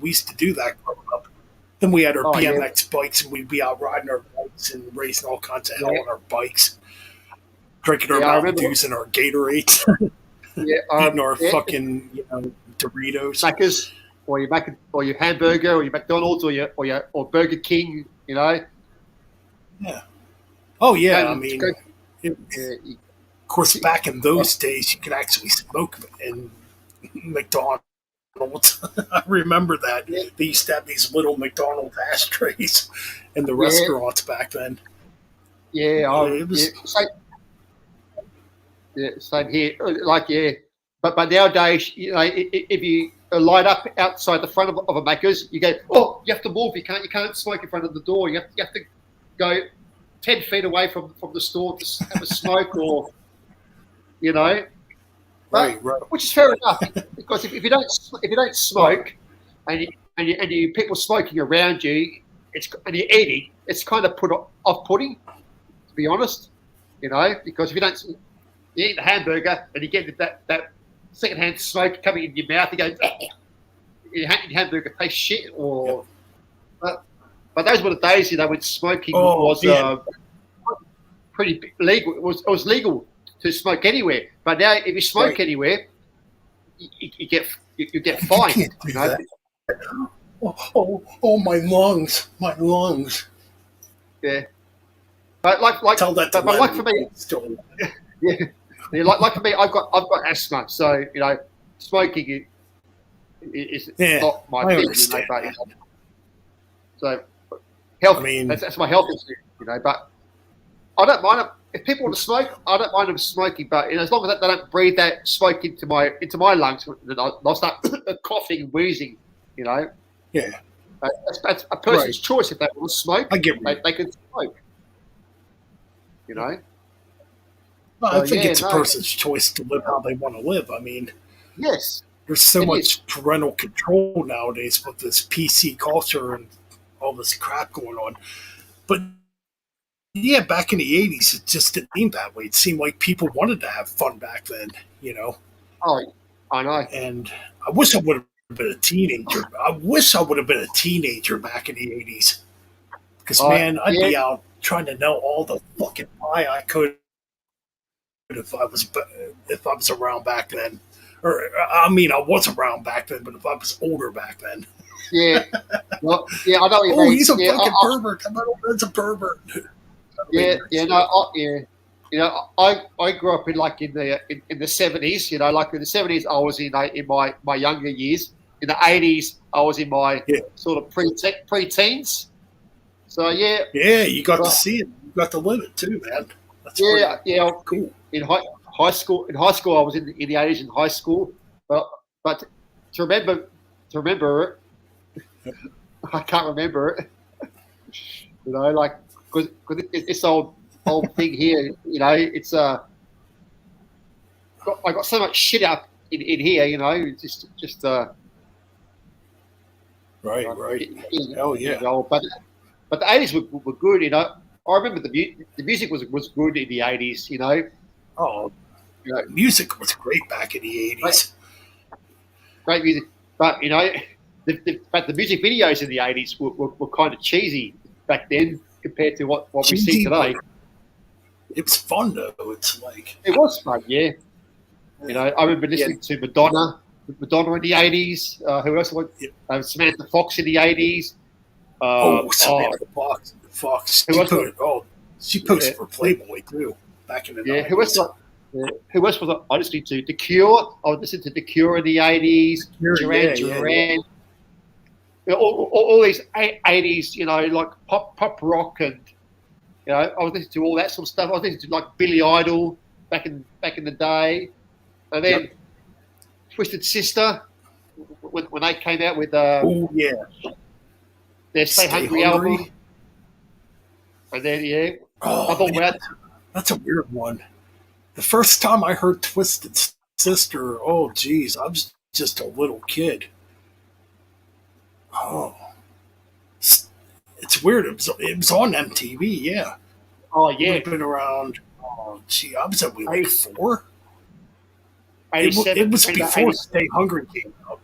we used to do that growing up. Then we had our BMX bikes, and we'd be out riding our bikes and racing all kinds of hell on our bikes. drinking our Mountain Dews and our Gatorades, eating our fucking Doritos, Macca's, or your hamburger, or your McDonald's, or Burger King. Yeah. Oh yeah, I mean, of course, back in those days, you could actually smoke in McDonald's. I remember that. Yeah. They used to have these little McDonald's ashtrays in the restaurants back then. Yeah, it was. Same here. But nowadays, if you light up outside the front of a Macca's, you go, oh, you have to move. You can't smoke in front of the door. You have to go 10 feet away from the store to have a smoke, or Right. Which is fair enough, because if you don't smoke, and you people smoking around you, and you're eating, it's kind of off-putting, to be honest. Because if you eat the hamburger and you get that secondhand smoke coming in your mouth, you go, your hamburger tastes shit. But those were the days, when smoking was pretty legal. It was legal to smoke anywhere, but now if you smoke anywhere, you get fined. Oh, my lungs, Yeah, but tell that to like for me, like for me, I've got asthma, so smoking is not my thing. So health. I mean, that's my health issue. But I don't mind it. If people want to smoke, I don't mind them smoking, but as long as they don't breathe that smoke into my lungs, then I'll start coughing and wheezing. Yeah, that's a person's choice. If they want to smoke, I get they can smoke. Well, I think it's a person's choice to live how they want to live. I mean, yes, there's so much parental control nowadays with this PC culture and all this crap going on, but. Yeah, back in the 80s, it just didn't seem that way. It seemed like people wanted to have fun back then, Oh, I know. And I wish I would have been a teenager. I wish I would have been a teenager back in the 80s. Because, man, I'd be out trying to know all the fucking pie I could if I was around back then. Or, I mean, I was around back then, but if I was older back then. Yeah. Well, I know what you mean. Oh, he's a fucking pervert. That's a pervert. I grew up in the 70s. Like in the 70s, I was in my younger years. In the 80s, I was in my sort of pre-teens. So yeah, you got to see it. You got to live it too, man. That's cool. In high school, I was in the 80s in high school. But to remember it, I can't remember it. Because this old thing here, it's I got so much shit up in here, just right. Hell yeah. But the 80s were good, I remember the music was good in the 80s, Oh, music was great back in the 80s. Great music, but but the music videos in the 80s were kind of cheesy back then compared to what we see today. It was fun though. It's like it was fun, yeah. I remember listening to Madonna in the 80s. Who else? Samantha Fox in the 80s. Samantha Fox. She posted for Playboy too back in the 90s. Who else was I listening to? The Cure. I was listening to The Cure in the 80s. Duran. All these 80s, like pop rock, and I was listening to all that sort of stuff. I was listening to like Billy Idol back in the day, and then Twisted Sister when they came out with their Stay Hungry album, and then I thought that's a weird one. The first time I heard Twisted Sister, oh geez, I was just a little kid. Oh, it's weird. It was on MTV, yeah. Oh yeah, it been around. Oh gee, I was at like 4. It was before Stay Hungry came out.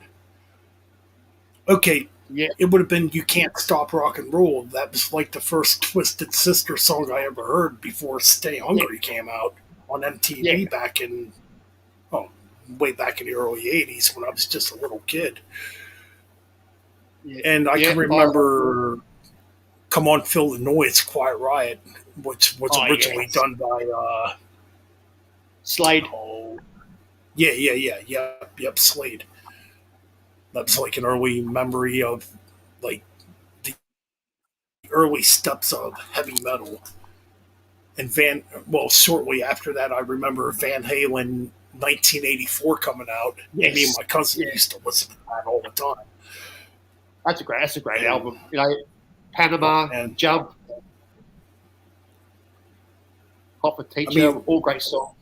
Okay, it would have been You Can't Stop Rock and Roll. That was like the first Twisted Sister song I ever heard before Stay Hungry came out. on MTV back in, way back in the early 80s when I was just a little kid. And I can remember Come On Feel the Noise, Quiet Riot, which was originally done by Slade. Yep, Slade. That's like an early memory of like the early steps of heavy metal. And shortly after that, I remember Van Halen 1984 coming out. Yes. And me and my cousin used to listen to that all the time. That's a great album. You know, Panama and Jump, Hot for Teacher, all great songs.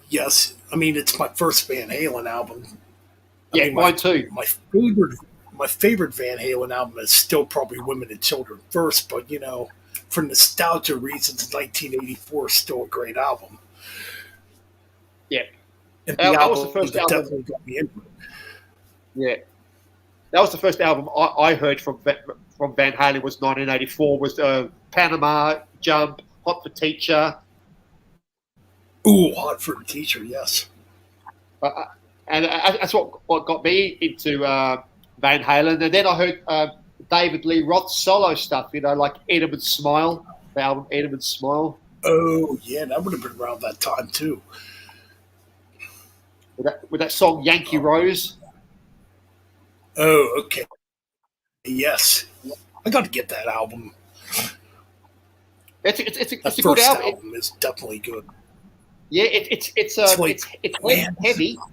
Yes, I mean it's my first Van Halen album. Mine too. My favorite Van Halen album is still probably Women and Children first, but you know, for nostalgia reasons, 1984 is still a great album. Yeah, and that was the first album definitely got me into it. Yeah, that was the first album I heard from Van Halen. Was 1984. Was Panama, Jump, Hot for Teacher. Ooh, Hot for the Teacher, yes. And that's what got me into Van Halen. And then I heard David Lee Roth's solo stuff, you know, like Edelman Smile, the album Edelman Smile. Oh, yeah, that would have been around that time, too. With that song Yankee Rose. Oh, okay. Yes. I got to get that album. It's a good album. Album is definitely good. Yeah, it's heavy.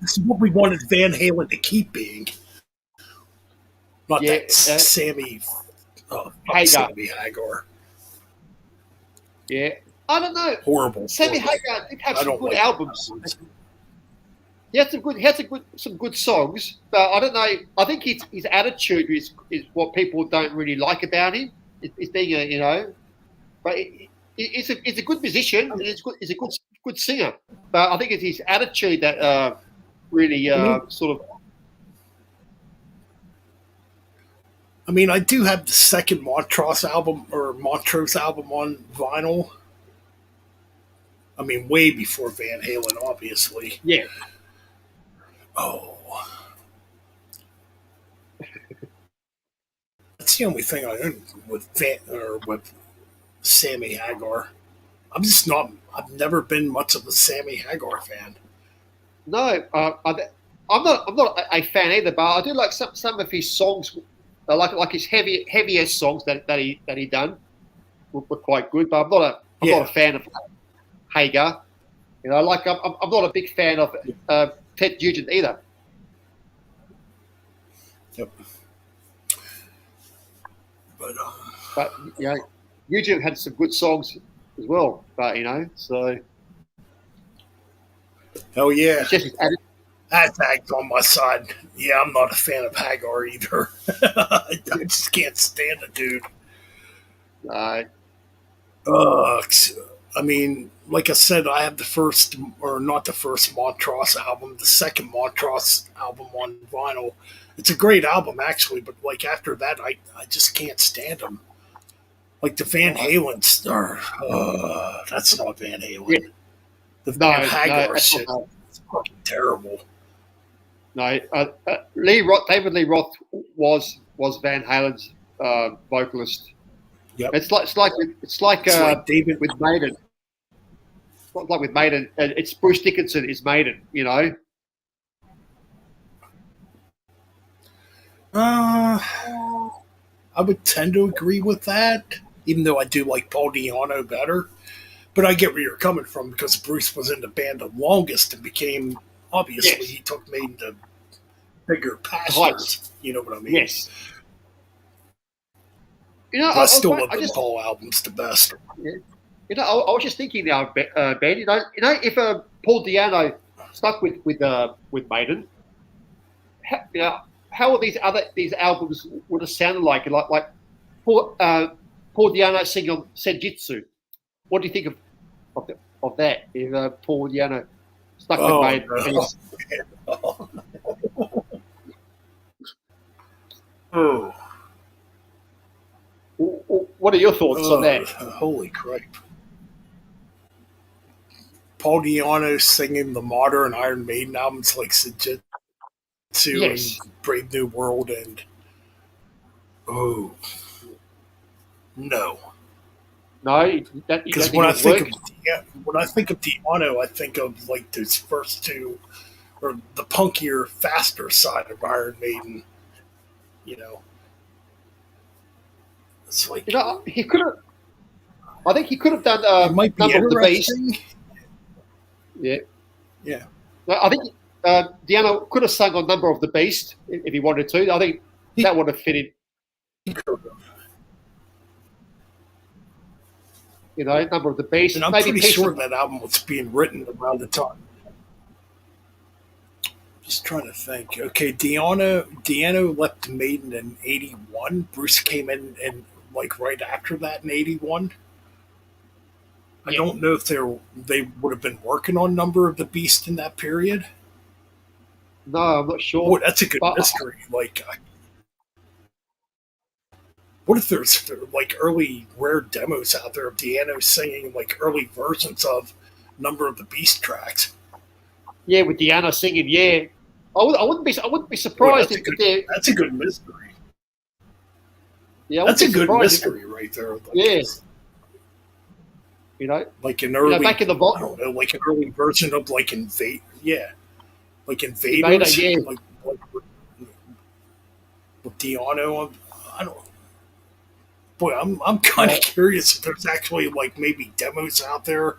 This is what we wanted Van Halen to keep being. Not that Sammy Hagar. Yeah, I don't know. Horrible. Sammy Hagar did have some good albums. He had some good songs, but I don't know. I think his attitude is what people don't really like about him. It's being a, you know, but he's a good musician and he's a good singer. But I think it's his attitude that really sort of. I mean, I do have the second Montrose album on vinyl. I mean, way before Van Halen, obviously. Yeah. Oh. That's the only thing I own with Sammy Hagar. I've never been much of a Sammy Hagar fan. No, I'm not a fan either, but I do like some of his songs. Like his heavier songs that he done were quite good, but I'm not a fan of Hagar. You know, like I'm not a big fan of Ted Nugent either. Yep. But you know, Nugent had some good songs as well. But you know, so hell yeah. That's Hagg's on my side. Yeah, I'm not a fan of Hagar either. I just can't stand the dude. I mean, like I said, I have not the first Montrose album, the second Montrose album on vinyl. It's a great album, actually, but like after that, I just can't stand them. Like the Van Halen stuff. That's not Van Halen. The Van Hagar shit is fucking terrible. No, David Lee Roth was Van Halen's vocalist. Yep. It's like David with Maiden. It's not like with Maiden. It's Bruce Dickinson is Maiden. You know. I would tend to agree with that, even though I do like Paul Di'Anno better. But I get where you're coming from because Bruce was in the band the longest and became. Obviously, he took Maiden to bigger pastures. You know what I mean? Yes. You know, I still love the Paul albums the best. Yeah. You know, I was just thinking now, Ben. You know, if Paul Di'Anno stuck with Maiden, how are these albums would have sounded like? Like Paul Di'Anno singing on Senjutsu. What do you think of that? If Paul Di'Anno stuck with Maiden. Oh. What are your thoughts on that? Holy crap. Paul Di'Anno singing the modern Iron Maiden albums like Sujitsu Yes. and Brave New World and no. No, that Because when I think of Di'Anno, I think of like those first two, or the punkier, faster side of Iron Maiden. You know, it's like he could have. I think he could have done it might be Number of the Beast. interesting. Yeah. I think Di'Anno could have sung on Number of the Beast if he wanted to. I think that would have fit in. You know, Number of the Beast. And I'm maybe pretty sure that album was being written around the time. Just trying to think. Okay, Di'Anno left Maiden in '81. Bruce came in and like right after that in '81. I don't know if they would have been working on Number of the Beast in that period. No, I'm not sure. Boy, that's a good mystery. Like, what if there's like early rare demos out there of Di'Anno singing like early versions of Number of the Beast tracks? Yeah, with Di'Anno singing. Yeah, I wouldn't be surprised Boy, that's a good mystery. Yeah, that's a good mystery right there. Like, yeah. You know, like an early, back in the vault, I don't know, like an early version of like like Invaders, like with Di'Anno. I don't. Boy, I'm kind of curious if there's actually like maybe demos out there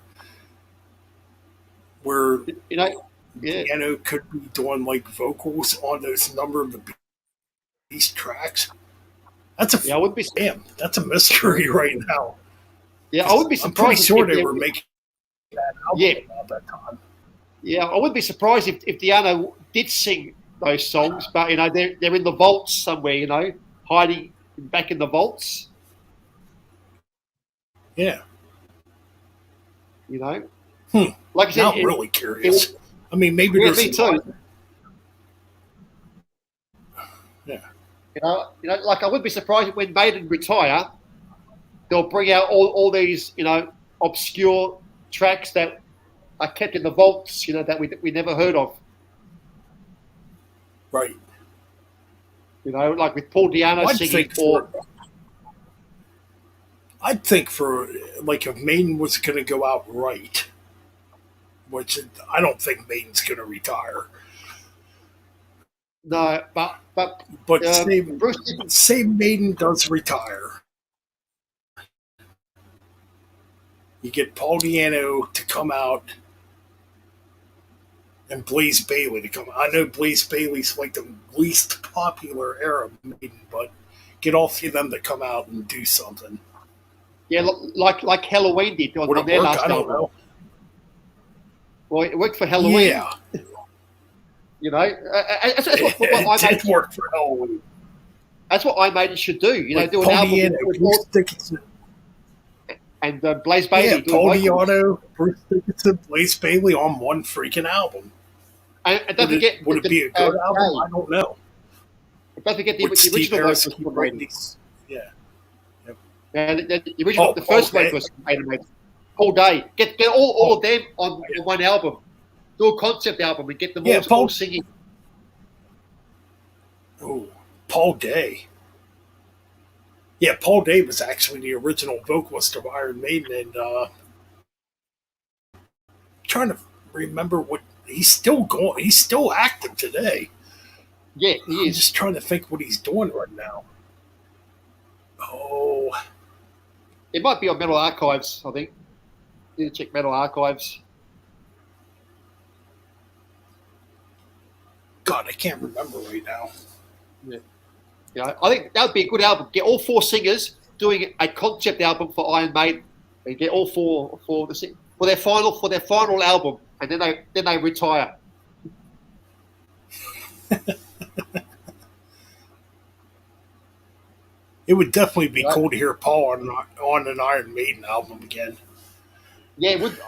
where Di'Anno could be doing like vocals on those Number of the Beast tracks. That's a that's a mystery right now. Yeah, I would be surprised. I'm pretty sure they were making that album at that time. Yeah, I wouldn't be surprised if Di'Anno did sing those songs, but you know they're in the vaults somewhere, you know, hiding back in the vaults. Yeah. You know. Like I said, I'm really curious. I mean, maybe there's me too. Yeah. You know, like I would be surprised when Maiden retire, they'll bring out all these, you know, obscure tracks that are kept in the vaults, you know, that we never heard of. Right. You know, like with Paul Di'Anno singing I'd think for like if Maiden was going to go out right, which I don't think Maiden's going to retire. No, but say Maiden does retire. You get Paul Di'Anno to come out and Blaze Bayley to come out. I know Blaze Bayley's like the least popular era of Maiden, but get all three of them to come out and do something. Yeah, like Halloween did on their last album. Know. Well, it worked for Halloween. Yeah. You know, that's what it did work for Halloween. That's what I Maiden should do. You know, do an album with and Blaze Bayley. Yeah, Paul Di'Anno, Bruce Dickinson, Blaze Bayley on one freaking album. And don't forget, would it be a good album? I don't know. Don't forget the original vocals. Yeah. And the original, the first vocals was Paul Day. Get all of them on one album. Do a concept album and get them all singing. Oh, Paul Day. Yeah, Paul Day was actually the original vocalist of Iron Maiden, and trying to remember what he's still going. He's still active today. Yeah, he is. I'm just trying to think what he's doing right now. Oh, it might be on Metal Archives. I think. You need to check Metal Archives. God, I can't remember right now. Yeah. Yeah, I think that would be a good album. Get all four singers doing a concept album for Iron Maiden, and get all four for their final album, and then they retire. It would definitely be cool to hear Paul on an Iron Maiden album again. Yeah, it would.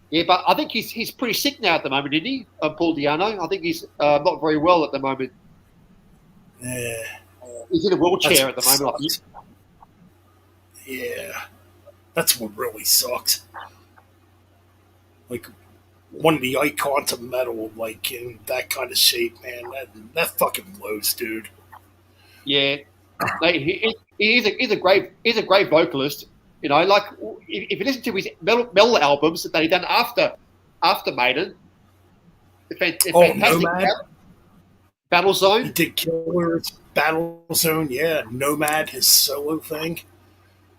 Yeah, but I think he's pretty sick now at the moment, isn't he? Paul Di'Anno. I think he's not very well at the moment. Yeah. He's in a wheelchair at the moment. Yeah. That's what really sucks. like one of the icons of metal, like in that kind of shape, man. That fucking blows, dude. Yeah, like, he's a great vocalist. You know, like if you listen to his metal albums that he done after Maiden, they're fantastic. Nomad. Battle Zone. He did Killers, Battle Zone, yeah. Nomad, his solo thing.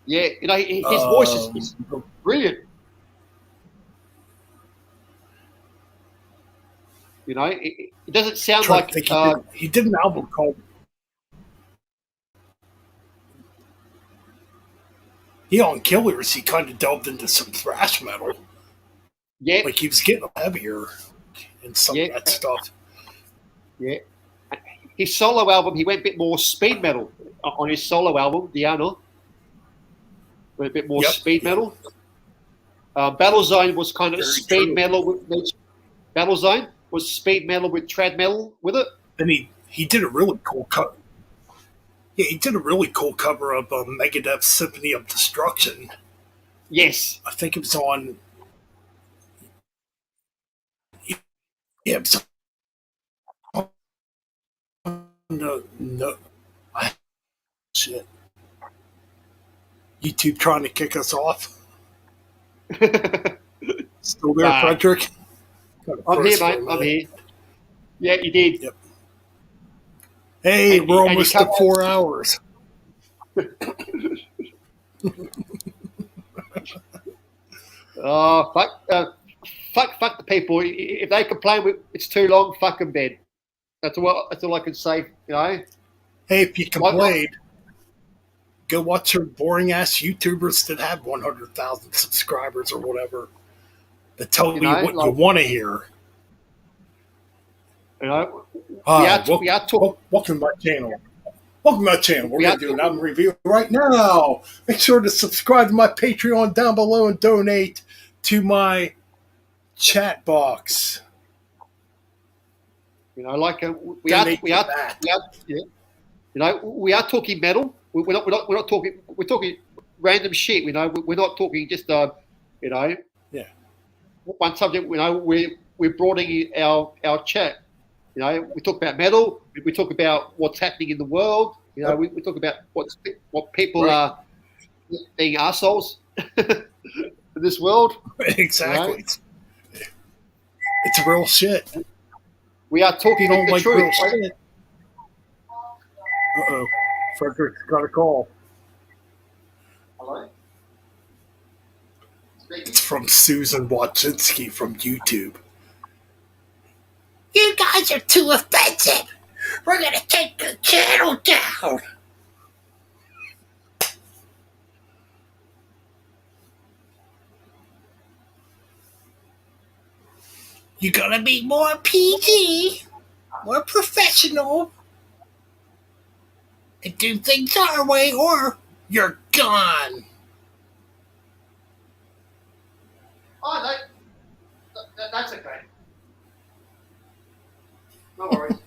Yeah, you know, his voice is brilliant. You know, it doesn't sound like he did an album called. On Killers, he kind of delved into some thrash metal. Yeah, like he was getting heavier and some of that stuff. Yeah, his solo album, he went a bit more speed metal on his solo album, Diana. Went a bit more speed metal. Battle Zone was kind of speed metal. Battle Zone was speed metal with trad metal with it. And he did a really cool cover. Yeah, he did a really cool cover of Megadeth's Symphony of Destruction. Yes. I think it was on. Yeah, it was on. No. Shit. YouTube trying to kick us off. Still there, Frederick? I'm here, mate. I'm here. Yeah, you did. Yep. Hey, we're almost at 4 hours. Oh, fuck the people. If they complain it's too long, fuck them dead. That's all I can say, you know. Hey, if you complain, go watch your boring ass YouTubers that have 100,000 subscribers or whatever. That tell you what you want to hear. You know, welcome to my channel. Welcome to my channel. We're going to do an album review right now. Make sure to subscribe to my Patreon down below and donate to my chat box. You know, like we are talking metal. We're not talking. We're talking random shit. You know, we're not talking just you know. Yeah. One subject. You know, we're broadening our chat. You know, we talk about metal. We talk about what's happening in the world. You know, we talk about what people are being assholes in this world. Exactly. You know? It's real shit. We are talking the truth. Real shit. Uh-oh. Frederick's got a call. Hello? It's from Susan Wojcicki from YouTube. You guys are too offensive. We're going to take the channel down. You got to be more PG, more professional, and do things our way or you're gone. Oh, that's okay. No worries.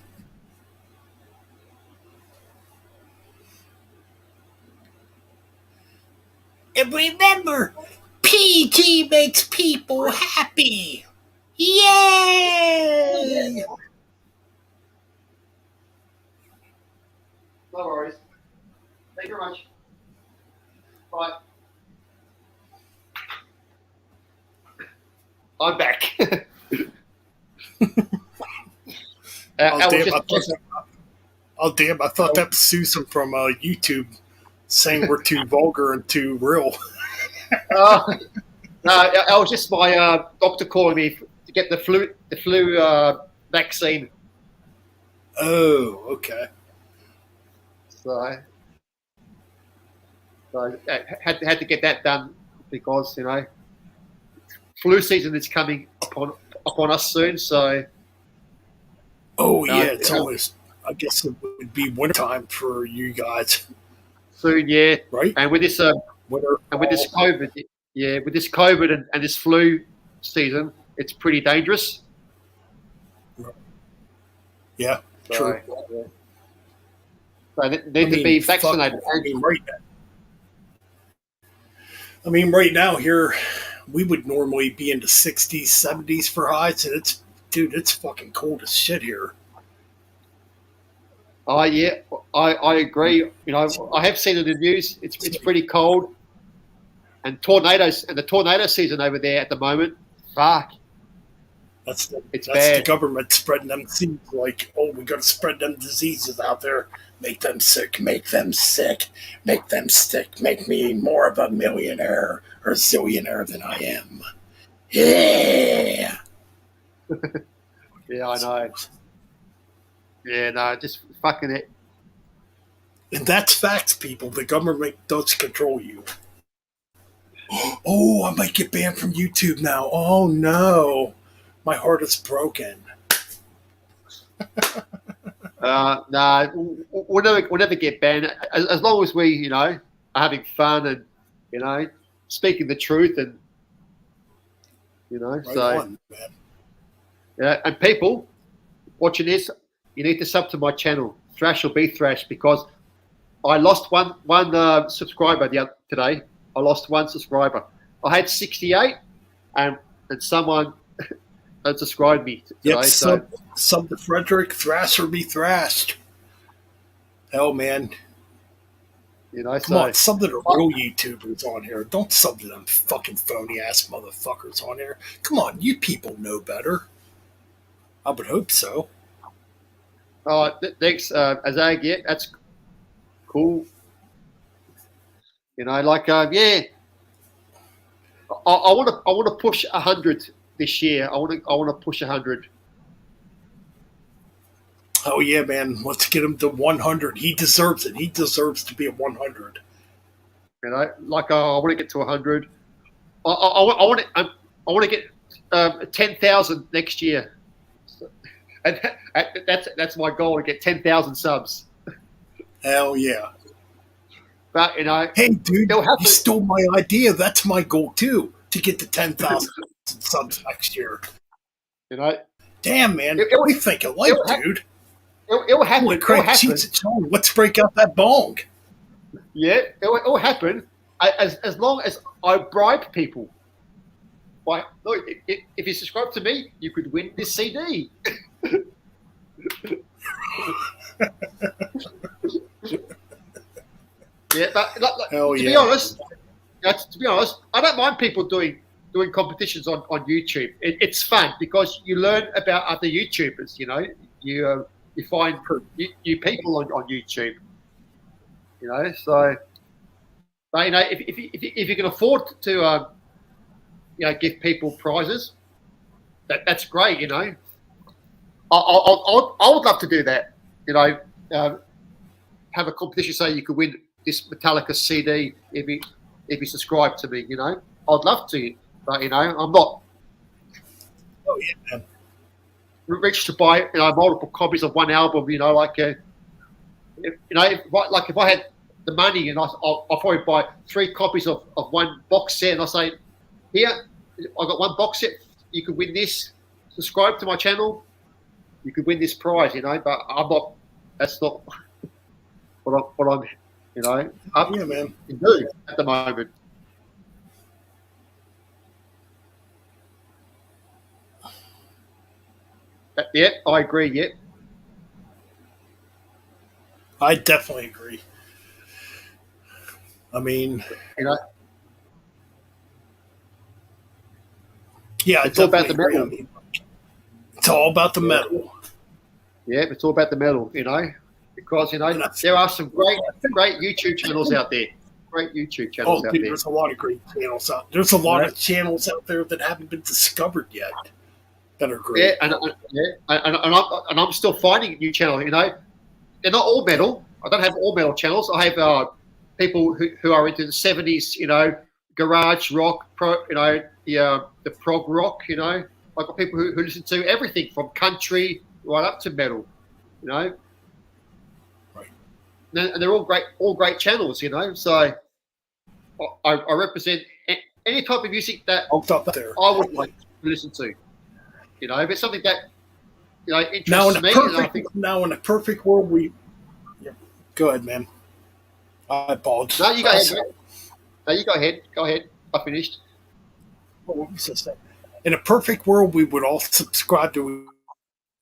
And remember, PG makes people happy. Yay! No worries. Thank you very much. Bye. I'm back. Damn, I thought that was Susan from YouTube saying we're too vulgar and too real. It was just my doctor calling me to get the flu vaccine. Oh, okay. So I had to get that done because, you know, flu season is coming upon us soon. So. Oh yeah, it's always. I guess it would be wintertime for you guys. Soon, yeah. Right. And with this winter, and with this COVID, with this COVID and this flu season, it's pretty dangerous. Yeah, true. So they need to be vaccinated. I mean, right now here, we would normally be in the 60s, 70s for highs, and it's fucking cold as shit here. Oh yeah, I agree. You know, I have seen it in the news. It's pretty cold, and the tornado season over there at the moment. Fuck, That's bad. the government spreading them seeds like, oh, we got to spread them diseases out there, make them sick, make them sick, make them sick, make me more of a millionaire or zillionaire than I am. Yeah. Yeah, I know. Yeah, no, just fucking it. And that's facts, people. The government does control you. Oh, I might get banned from YouTube now. Oh no. My heart is broken. Nah, we'll never get banned as long as we, you know, are having fun and, you know, speaking the truth and, you know, Right so on, man. yeah. And people watching this, you need to sub to my channel, Thrash or Be Thrash, because I lost one subscriber today. I lost one subscriber. I had 68, and someone unsubscribed me today. Yep, So sub to Frederick, thrash or be thrashed. Hell, man. you know, Come on, sub to the real YouTubers on here. Don't sub to them fucking phony ass motherfuckers on here. Come on, you people know better. I would hope so. Thanks, Azag. Yeah, that's cool. You know, like yeah. I want to push 100 this year. I want to push 100. Oh yeah, man. Let's get him to 100. He deserves it. He deserves to be at 100. You know, like I want to get to 100. I want to get 10,000 next year. And that's my goal, to get 10,000 subs. Hell yeah. But, you know, hey, dude, you stole my idea. That's my goal, too, to get to 10,000 subs next year. You know? Damn, man. We think alike, dude. It will happen. Holy crap, let's break out that bong. Yeah, it will happen as long as I bribe people. Like, look, if you subscribe to me, you could win this CD. Yeah, but to be honest, I don't mind people doing competitions on YouTube. It's fun because you learn about other YouTubers. You know, you find new people on YouTube. You know, so you know, if you can afford to you know, give people prizes, that's great. You know, I would love to do that. You know, have a competition so you could win this Metallica CD if you subscribe to me. You know, I'd love to, but you know, I'm not. Oh yeah, man. Rich to buy, you know, multiple copies of one album. You know, like if I had the money, and I'll probably buy 3 copies of one box set, and I say, here, I got one box set. You could win this. Subscribe to my channel. You could win this prize. You know, but I'm not. That's not what I'm. You know, I'm man. doing at the moment. Yeah, I agree. Yeah, I definitely agree. I mean, you know, yeah, it's all about the metal. I mean, it's all about the metal. Yeah, it's all about the metal. You know, because you know there are some great YouTube channels out there. Great YouTube channels out there. There's a lot of great channels out. There's a lot of channels out there that haven't been discovered yet. That are great. Yeah, and I'm still finding new channels. You know, they're not all metal. I don't have all metal channels. I have people who are into the 70s. You know, garage rock, you know, the prog rock. You know, I've got people who listen to everything from country right up to metal. You know, right? And they're all great channels. You know, so I represent any type of music that I would like to listen to. You know, if it's something that, you know, interests me. Now, in a perfect world, go ahead, man. I apologize. No, you go ahead. No, you go ahead. Go ahead. I finished. what was I saying? In a perfect world, we would all subscribe to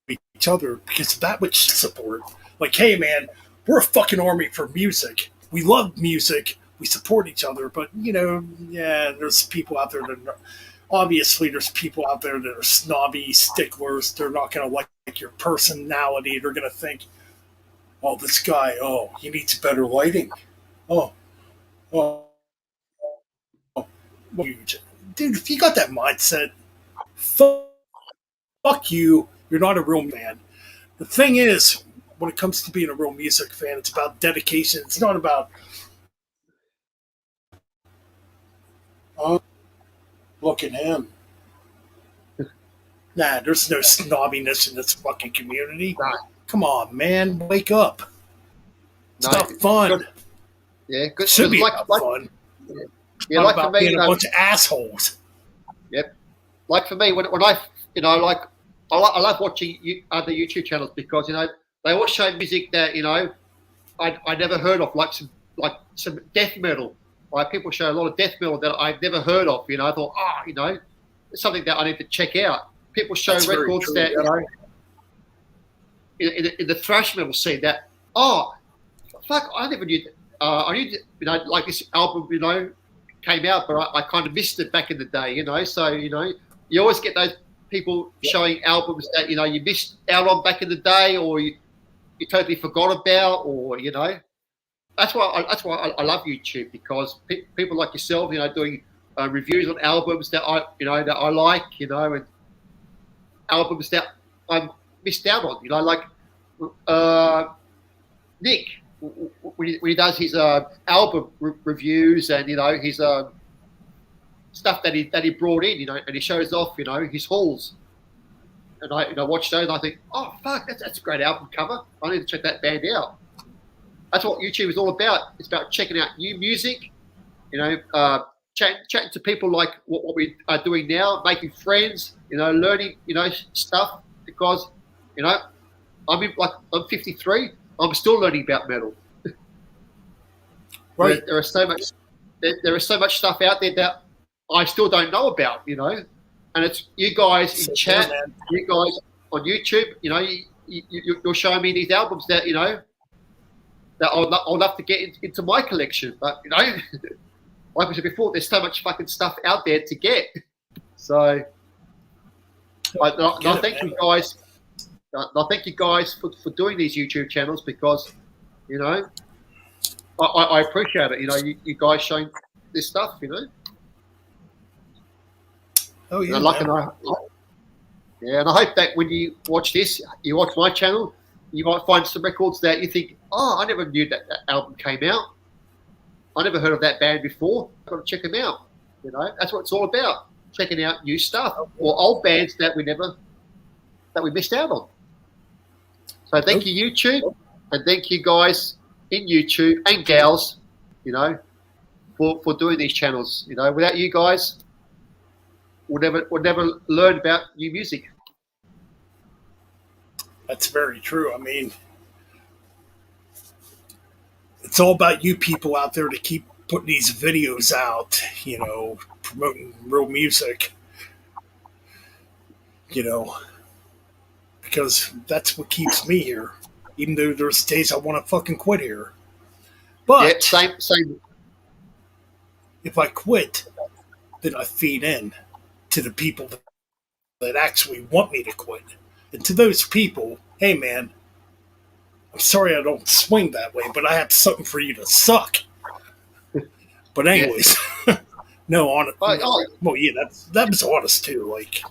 each other because of that much support. Like, hey, man, we're a fucking army for music. We love music. We support each other. But, there's people out there that obviously there's people out there that are snobby sticklers. They're not going to like your personality. They're going to think, oh, this guy, he needs better lighting. Oh, huge. Dude, if you got that mindset, fuck you. You're not a real man. The thing is, when it comes to being a real music fan, it's about dedication. It's not about, look at him. Nah, there's no snobbiness in this fucking community. Come on, man, wake up. It's not fun. Good. Yeah, good. It should be fun. Yeah, not about being a bunch of assholes. Yep. Like for me, when I love watching other YouTube channels because they all show music that I never heard of, like some death metal. Like people show a lot of death metal that I've never heard of. I thought, it's something that I need to check out. People show records that in the thrash metal scene that fuck, I never knew that. I knew like this album came out, but I kind of missed it back in the day. So you always get those people showing albums that you missed out on back in the day, or you totally forgot about, or that's why I love YouTube, because people like yourself, doing reviews on albums that I like, and albums that I missed out on, like Nick when he does his album reviews and his stuff that he brought in, and he shows off his hauls, and I watch those and I think, oh fuck, that's a great album cover. I need to check that band out. That's what YouTube is all about. It's about checking out new music, chatting to people like what we are doing now, making friends, learning, stuff, because, I'm 53. I'm still learning about metal. Right. There is so much stuff out there that I still don't know about, and it's you guys in chat, you guys on YouTube, you're showing me these albums that that I'll love to get into my collection, but like I said before, there's so much fucking stuff out there to get. So, I thank you guys. I thank you guys for doing these YouTube channels, because, I appreciate it. You guys showing this stuff, Oh yeah. And I hope that when you watch this, you watch my channel, you might find some records that you think, I never knew that album came out. I never heard of that band before. I've got to check them out. That's what it's all about. Checking out new stuff or old bands that we missed out on. So thank you, YouTube, and thank you guys in YouTube and gals, for doing these channels. Without you guys, we'll never learn about new music. That's very true. I mean, it's all about you people out there to keep putting these videos out, promoting real music, because that's what keeps me here, even though there's days I want to fucking quit here. But same. If I quit, then I feed in to the people that actually want me to quit. And to those people, hey man, I'm sorry I don't swing that way, but I have something for you to suck. But anyways, no, well, yeah, that was honest too. Like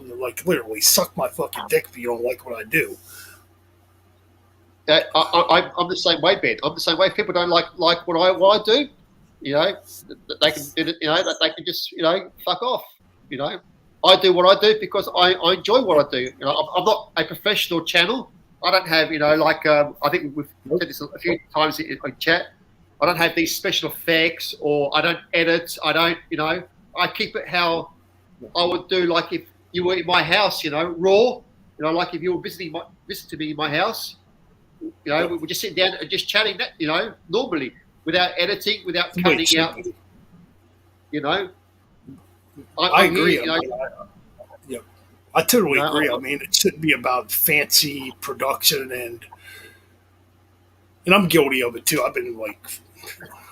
literally, suck my fucking dick if you don't like what I do. I'm the same way, Ben. I'm the same way. If people don't like what I do, they can, they can just, fuck off. I do what I do because I enjoy what I do. I'm not a professional channel. I don't have, I think we've said this a few times in chat. I don't have these special effects, or I don't edit. I don't, I keep it how I would do, like if you were in my house, raw. Like if you were visiting me in my house, we would just sit down and just chatting that, normally, without editing, without cutting out, I agree. Here, I totally agree. I mean, it shouldn't be about fancy production, and I'm guilty of it too.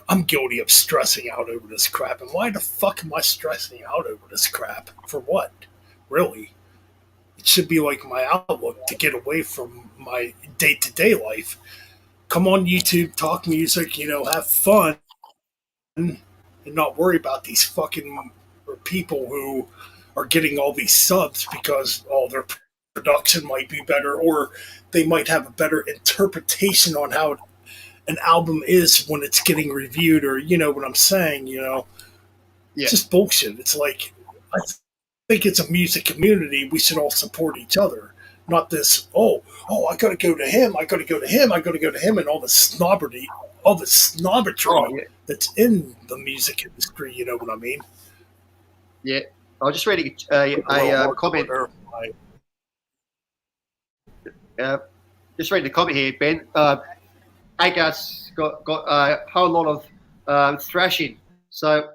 I'm guilty of stressing out over this crap. And why the fuck am I stressing out over this crap? For what? Really? It should be like my outlook to get away from my day to day life. Come on YouTube, talk music, have fun, and not worry about these fucking people who are getting all these subs because their production might be better, or they might have a better interpretation on how an album is when it's getting reviewed, or what I'm saying. It's just bullshit. It's like, I think it's a music community. We should all support each other, not this. I gotta go to him. I gotta go to him. I gotta go to him, and all the snobbery, all the snobbery that's in the music industry. You know what I mean? Yeah, I was just reading a comment. Just reading the comment here, Ben. Agas got a whole lot of thrashing, so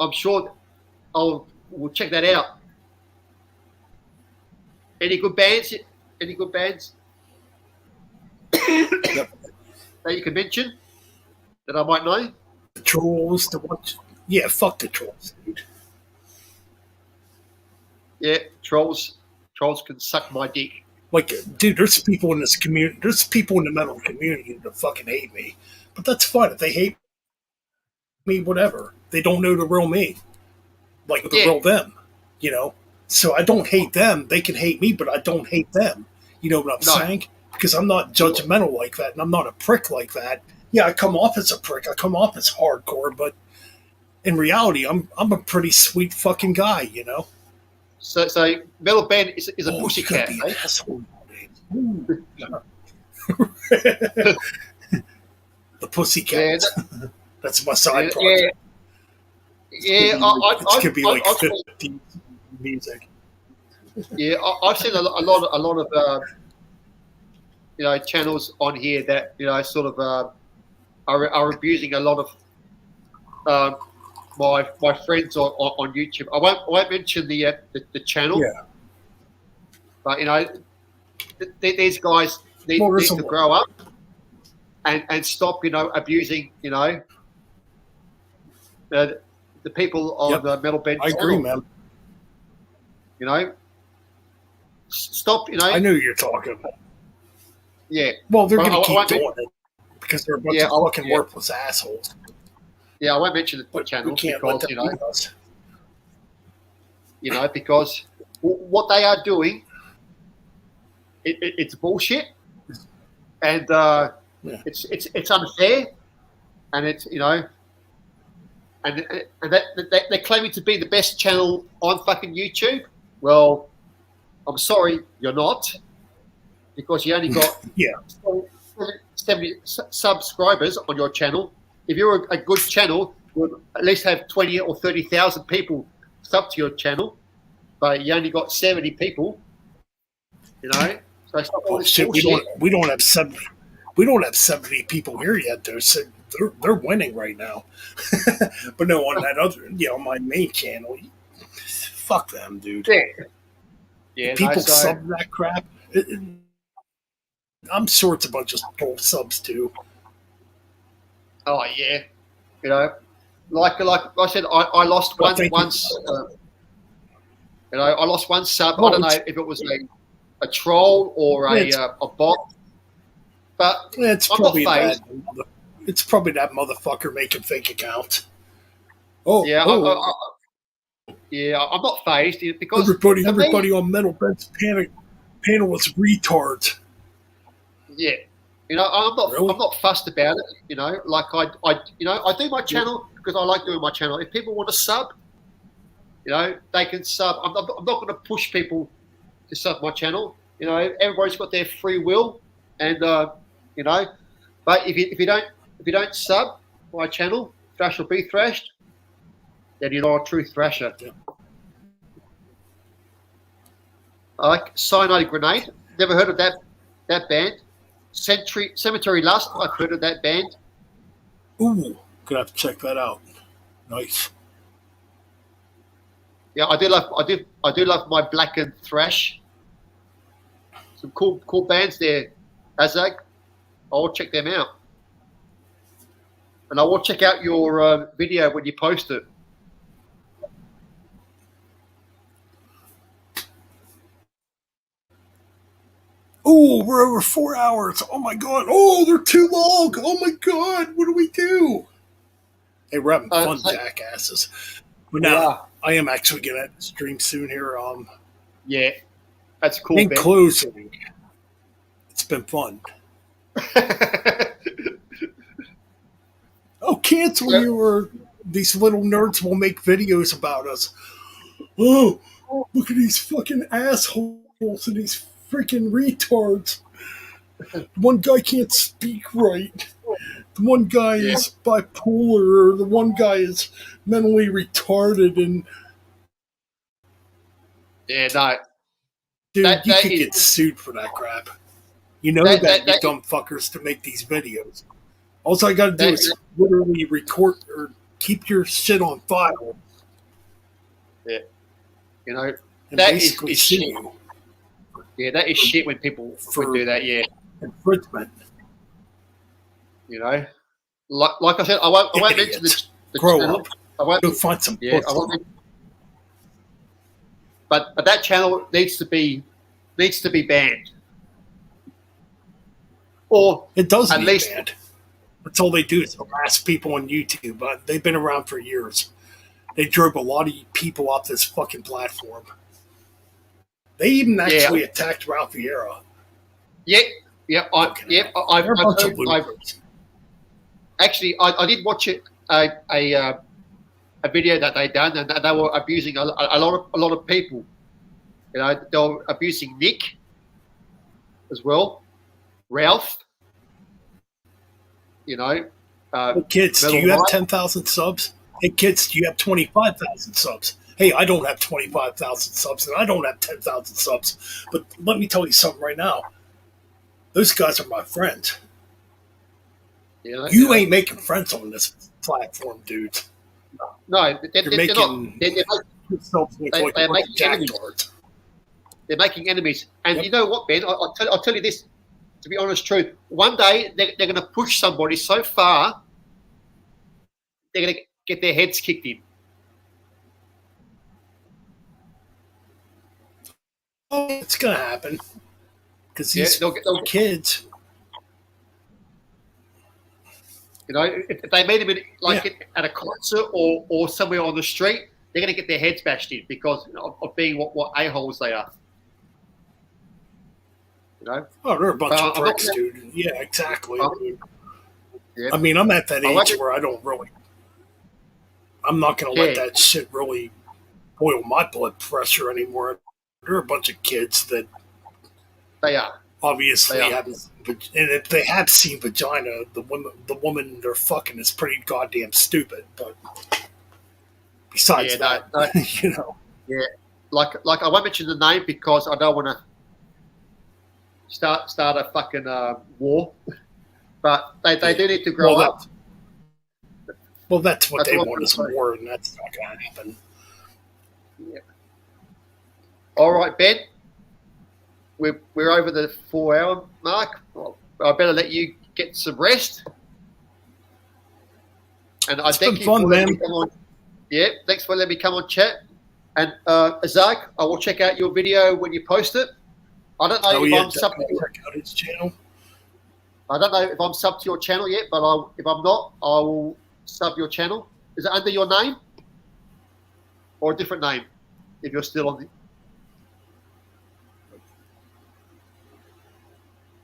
I'm sure we'll check that out. Any good bands? Any good bands that you can mention that I might know? The Trolls, the ones. Yeah, fuck the Trolls, dude. Yeah, Trolls can suck my dick. Like, dude, there's people in this community. There's people in the metal community that fucking hate me, but that's fine. If they hate me, whatever. They don't know the real me, like the real them. So I don't hate them. They can hate me, but I don't hate them. You know what I'm saying? Because I'm not judgmental like that, and I'm not a prick like that. Yeah, I come off as a prick. I come off as hardcore, but in reality, I'm a pretty sweet fucking guy. So Metal Ben is a pussycat, right? Asshole. The pussycat. Yeah, that's my side project. Yeah, it could be like 50 music. Yeah, I've seen a lot of channels on here that sort of are abusing a lot of my friends on YouTube. I won't mention the channel. Yeah. But these guys need to grow up and stop abusing the people on the Metal Ben channel. I agree, man. Stop. I knew you're talking about. Yeah. Well, they're going to keep doing it because they're a bunch of fucking worthless assholes. Yeah, I won't mention the channel because because what they are doing, it's bullshit, and it's unfair, and it's and they're claiming to be the best channel on fucking YouTube. Well, I'm sorry, you're not, because you only got 70 subscribers on your channel. If you're a good channel, you would at least have 20 or 30,000 people sub to your channel, but you only got 70 people. So it's not all this bullshit. We don't have 70. We don't have 70 people here yet. They're winning right now. But no, on that other, my main channel, fuck them, dude. Yeah. People sub that crap. I'm sure it's a bunch of troll subs too. Oh yeah, like I said, I lost once. I lost one sub. I don't know if it was a troll or a bot, but it's probably that. It's probably that motherfucker making fake accounts. Oh yeah, I'm not phased because everybody on Metal Ben's panel was retards. Yeah. I'm not fussed about it. Like I do my channel because I like doing my channel. If people want to sub, they can sub. I'm not going to push people to sub my channel. Everybody's got their free will, and but if you don't sub my channel, Thrash will be thrashed. Then you're not a true thrasher. Yeah. I like Cyanide Grenade. Never heard of that band. Cemetery Lust, I've heard of that band. Ooh, gonna have to check that out. Nice. Yeah, I do love my black and thrash. Some cool bands there, Azag. I'll check them out, and I will check out your video when you post it. Oh, we're over 4 hours. Oh my god. Oh, they're too long. Oh my god. What do we do? Hey, we're having fun, jackasses. But now I am actually gonna stream soon here. Yeah, that's cool. In closing, it's been fun. Oh, cancel you, or these little nerds will make videos about us. Oh, look at these fucking assholes and these freaking retards. One guy can't speak right. The one guy is bipolar, or the one guy is mentally retarded, and no. Dude, you could get sued for that crap. You know that you dumb fuckers to make these videos. All I gotta do is literally record or keep your shit on file. Yeah. You know, and that basically is sue shit. you. Yeah, that is shit when people would do that, yeah. Infringement. You know? Like I said, I won't mention the Grow channel. up. I won't Go find some I won't but that channel needs to be banned. Or it does at need least banned. That's all they do is harass people on YouTube. But they've been around for years. They drove a lot of people off this fucking platform. They even actually attacked Ralph Vieira. I've actually I did watch it a video that they done, and they were abusing a lot of people. You know, they were abusing Nick as well, Ralph. You know, hey kids, do you have 10,000 subs? Hey kids, do you have 25,000 subs? Hey, I don't have 25,000 subs, and I don't have 10,000 subs. But let me tell you something right now. Those guys are my friends. Yeah, you ain't making friends on this platform, dude. No, you're making yourself look like they're making enemies. Jackdards. They're making enemies. And you know what, Ben? I'll tell you this, to be honest truth. One day, they're going to push somebody so far, they're going to get their heads kicked in. Oh, it's going to happen. Because these kids... You know, if they meet him at a concert or somewhere on the street, they're going to get their heads bashed in because of being what a-holes they are. You know? Oh, they're a bunch of pricks, dude. Yeah, exactly. I mean, I'm at that age where I don't really... I'm not going to let that shit really boil my blood pressure anymore. They're a bunch of kids that... They are. Obviously haven't... And if they have seen vagina, the woman they're fucking is pretty goddamn stupid. But besides that, you know... Yeah, like I won't mention the name because I don't want to start a fucking war. But they do need to grow up. Well, that's what they want is war, and that's not going to happen. Yeah. All right, Ben. We're over the 4-hour mark. Well, I better let you get some rest. And I thank you for letting me come on. Yeah, thanks for letting me come on chat. And Azak, I will check out your video when you post it. I don't know if I'm sub to check out his channel. I don't know if I'm sub to your channel yet, but if I'm not, I will sub your channel. Is it under your name or a different name? If you're still on the.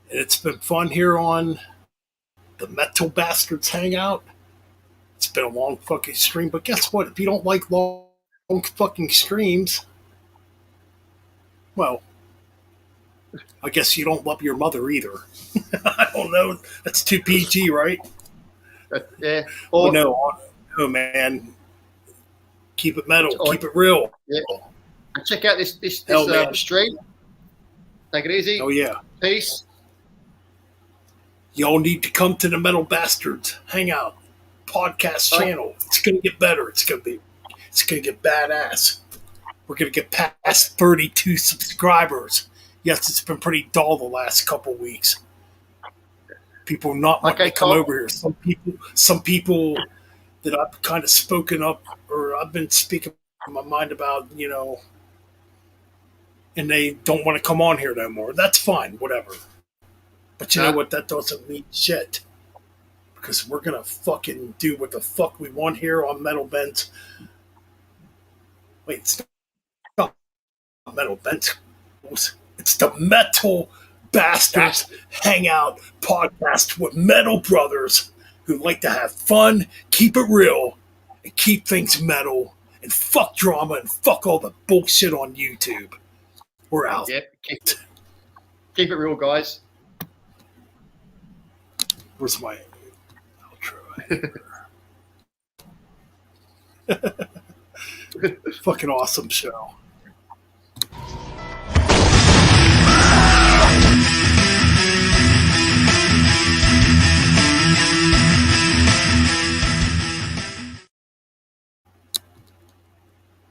It's been fun here on the Metal Bastards Hangout. It's been a long fucking stream, but guess what? If you don't like long fucking streams, well, I guess you don't love your mother either. I don't know. That's too PG, right? Yeah. Oh, no, man. Keep it metal. Keep it real. Yeah. And check out this stream. Take it easy. Oh, yeah. Peace. Y'all need to come to the Metal Bastards Hangout podcast channel. It's gonna get better. It's gonna get badass. we're going to get past 32 subscribers. Yes, it's been pretty dull the last couple weeks. People not wanting to come over here. Some people that I've kind of spoken up, or I've been speaking my mind about, and they don't want to come on here no more. That's fine, whatever. But you know what? That doesn't mean shit. Because we're going to fucking do what the fuck we want here on Metal Bent. Wait, it's not Metal Bent. It's the Metal Bastards Hangout podcast with metal brothers who like to have fun, keep it real, and keep things metal, and fuck drama, and fuck all the bullshit on YouTube. We're out. Yep. Keep it real, guys. Where's my outro? Fucking awesome show.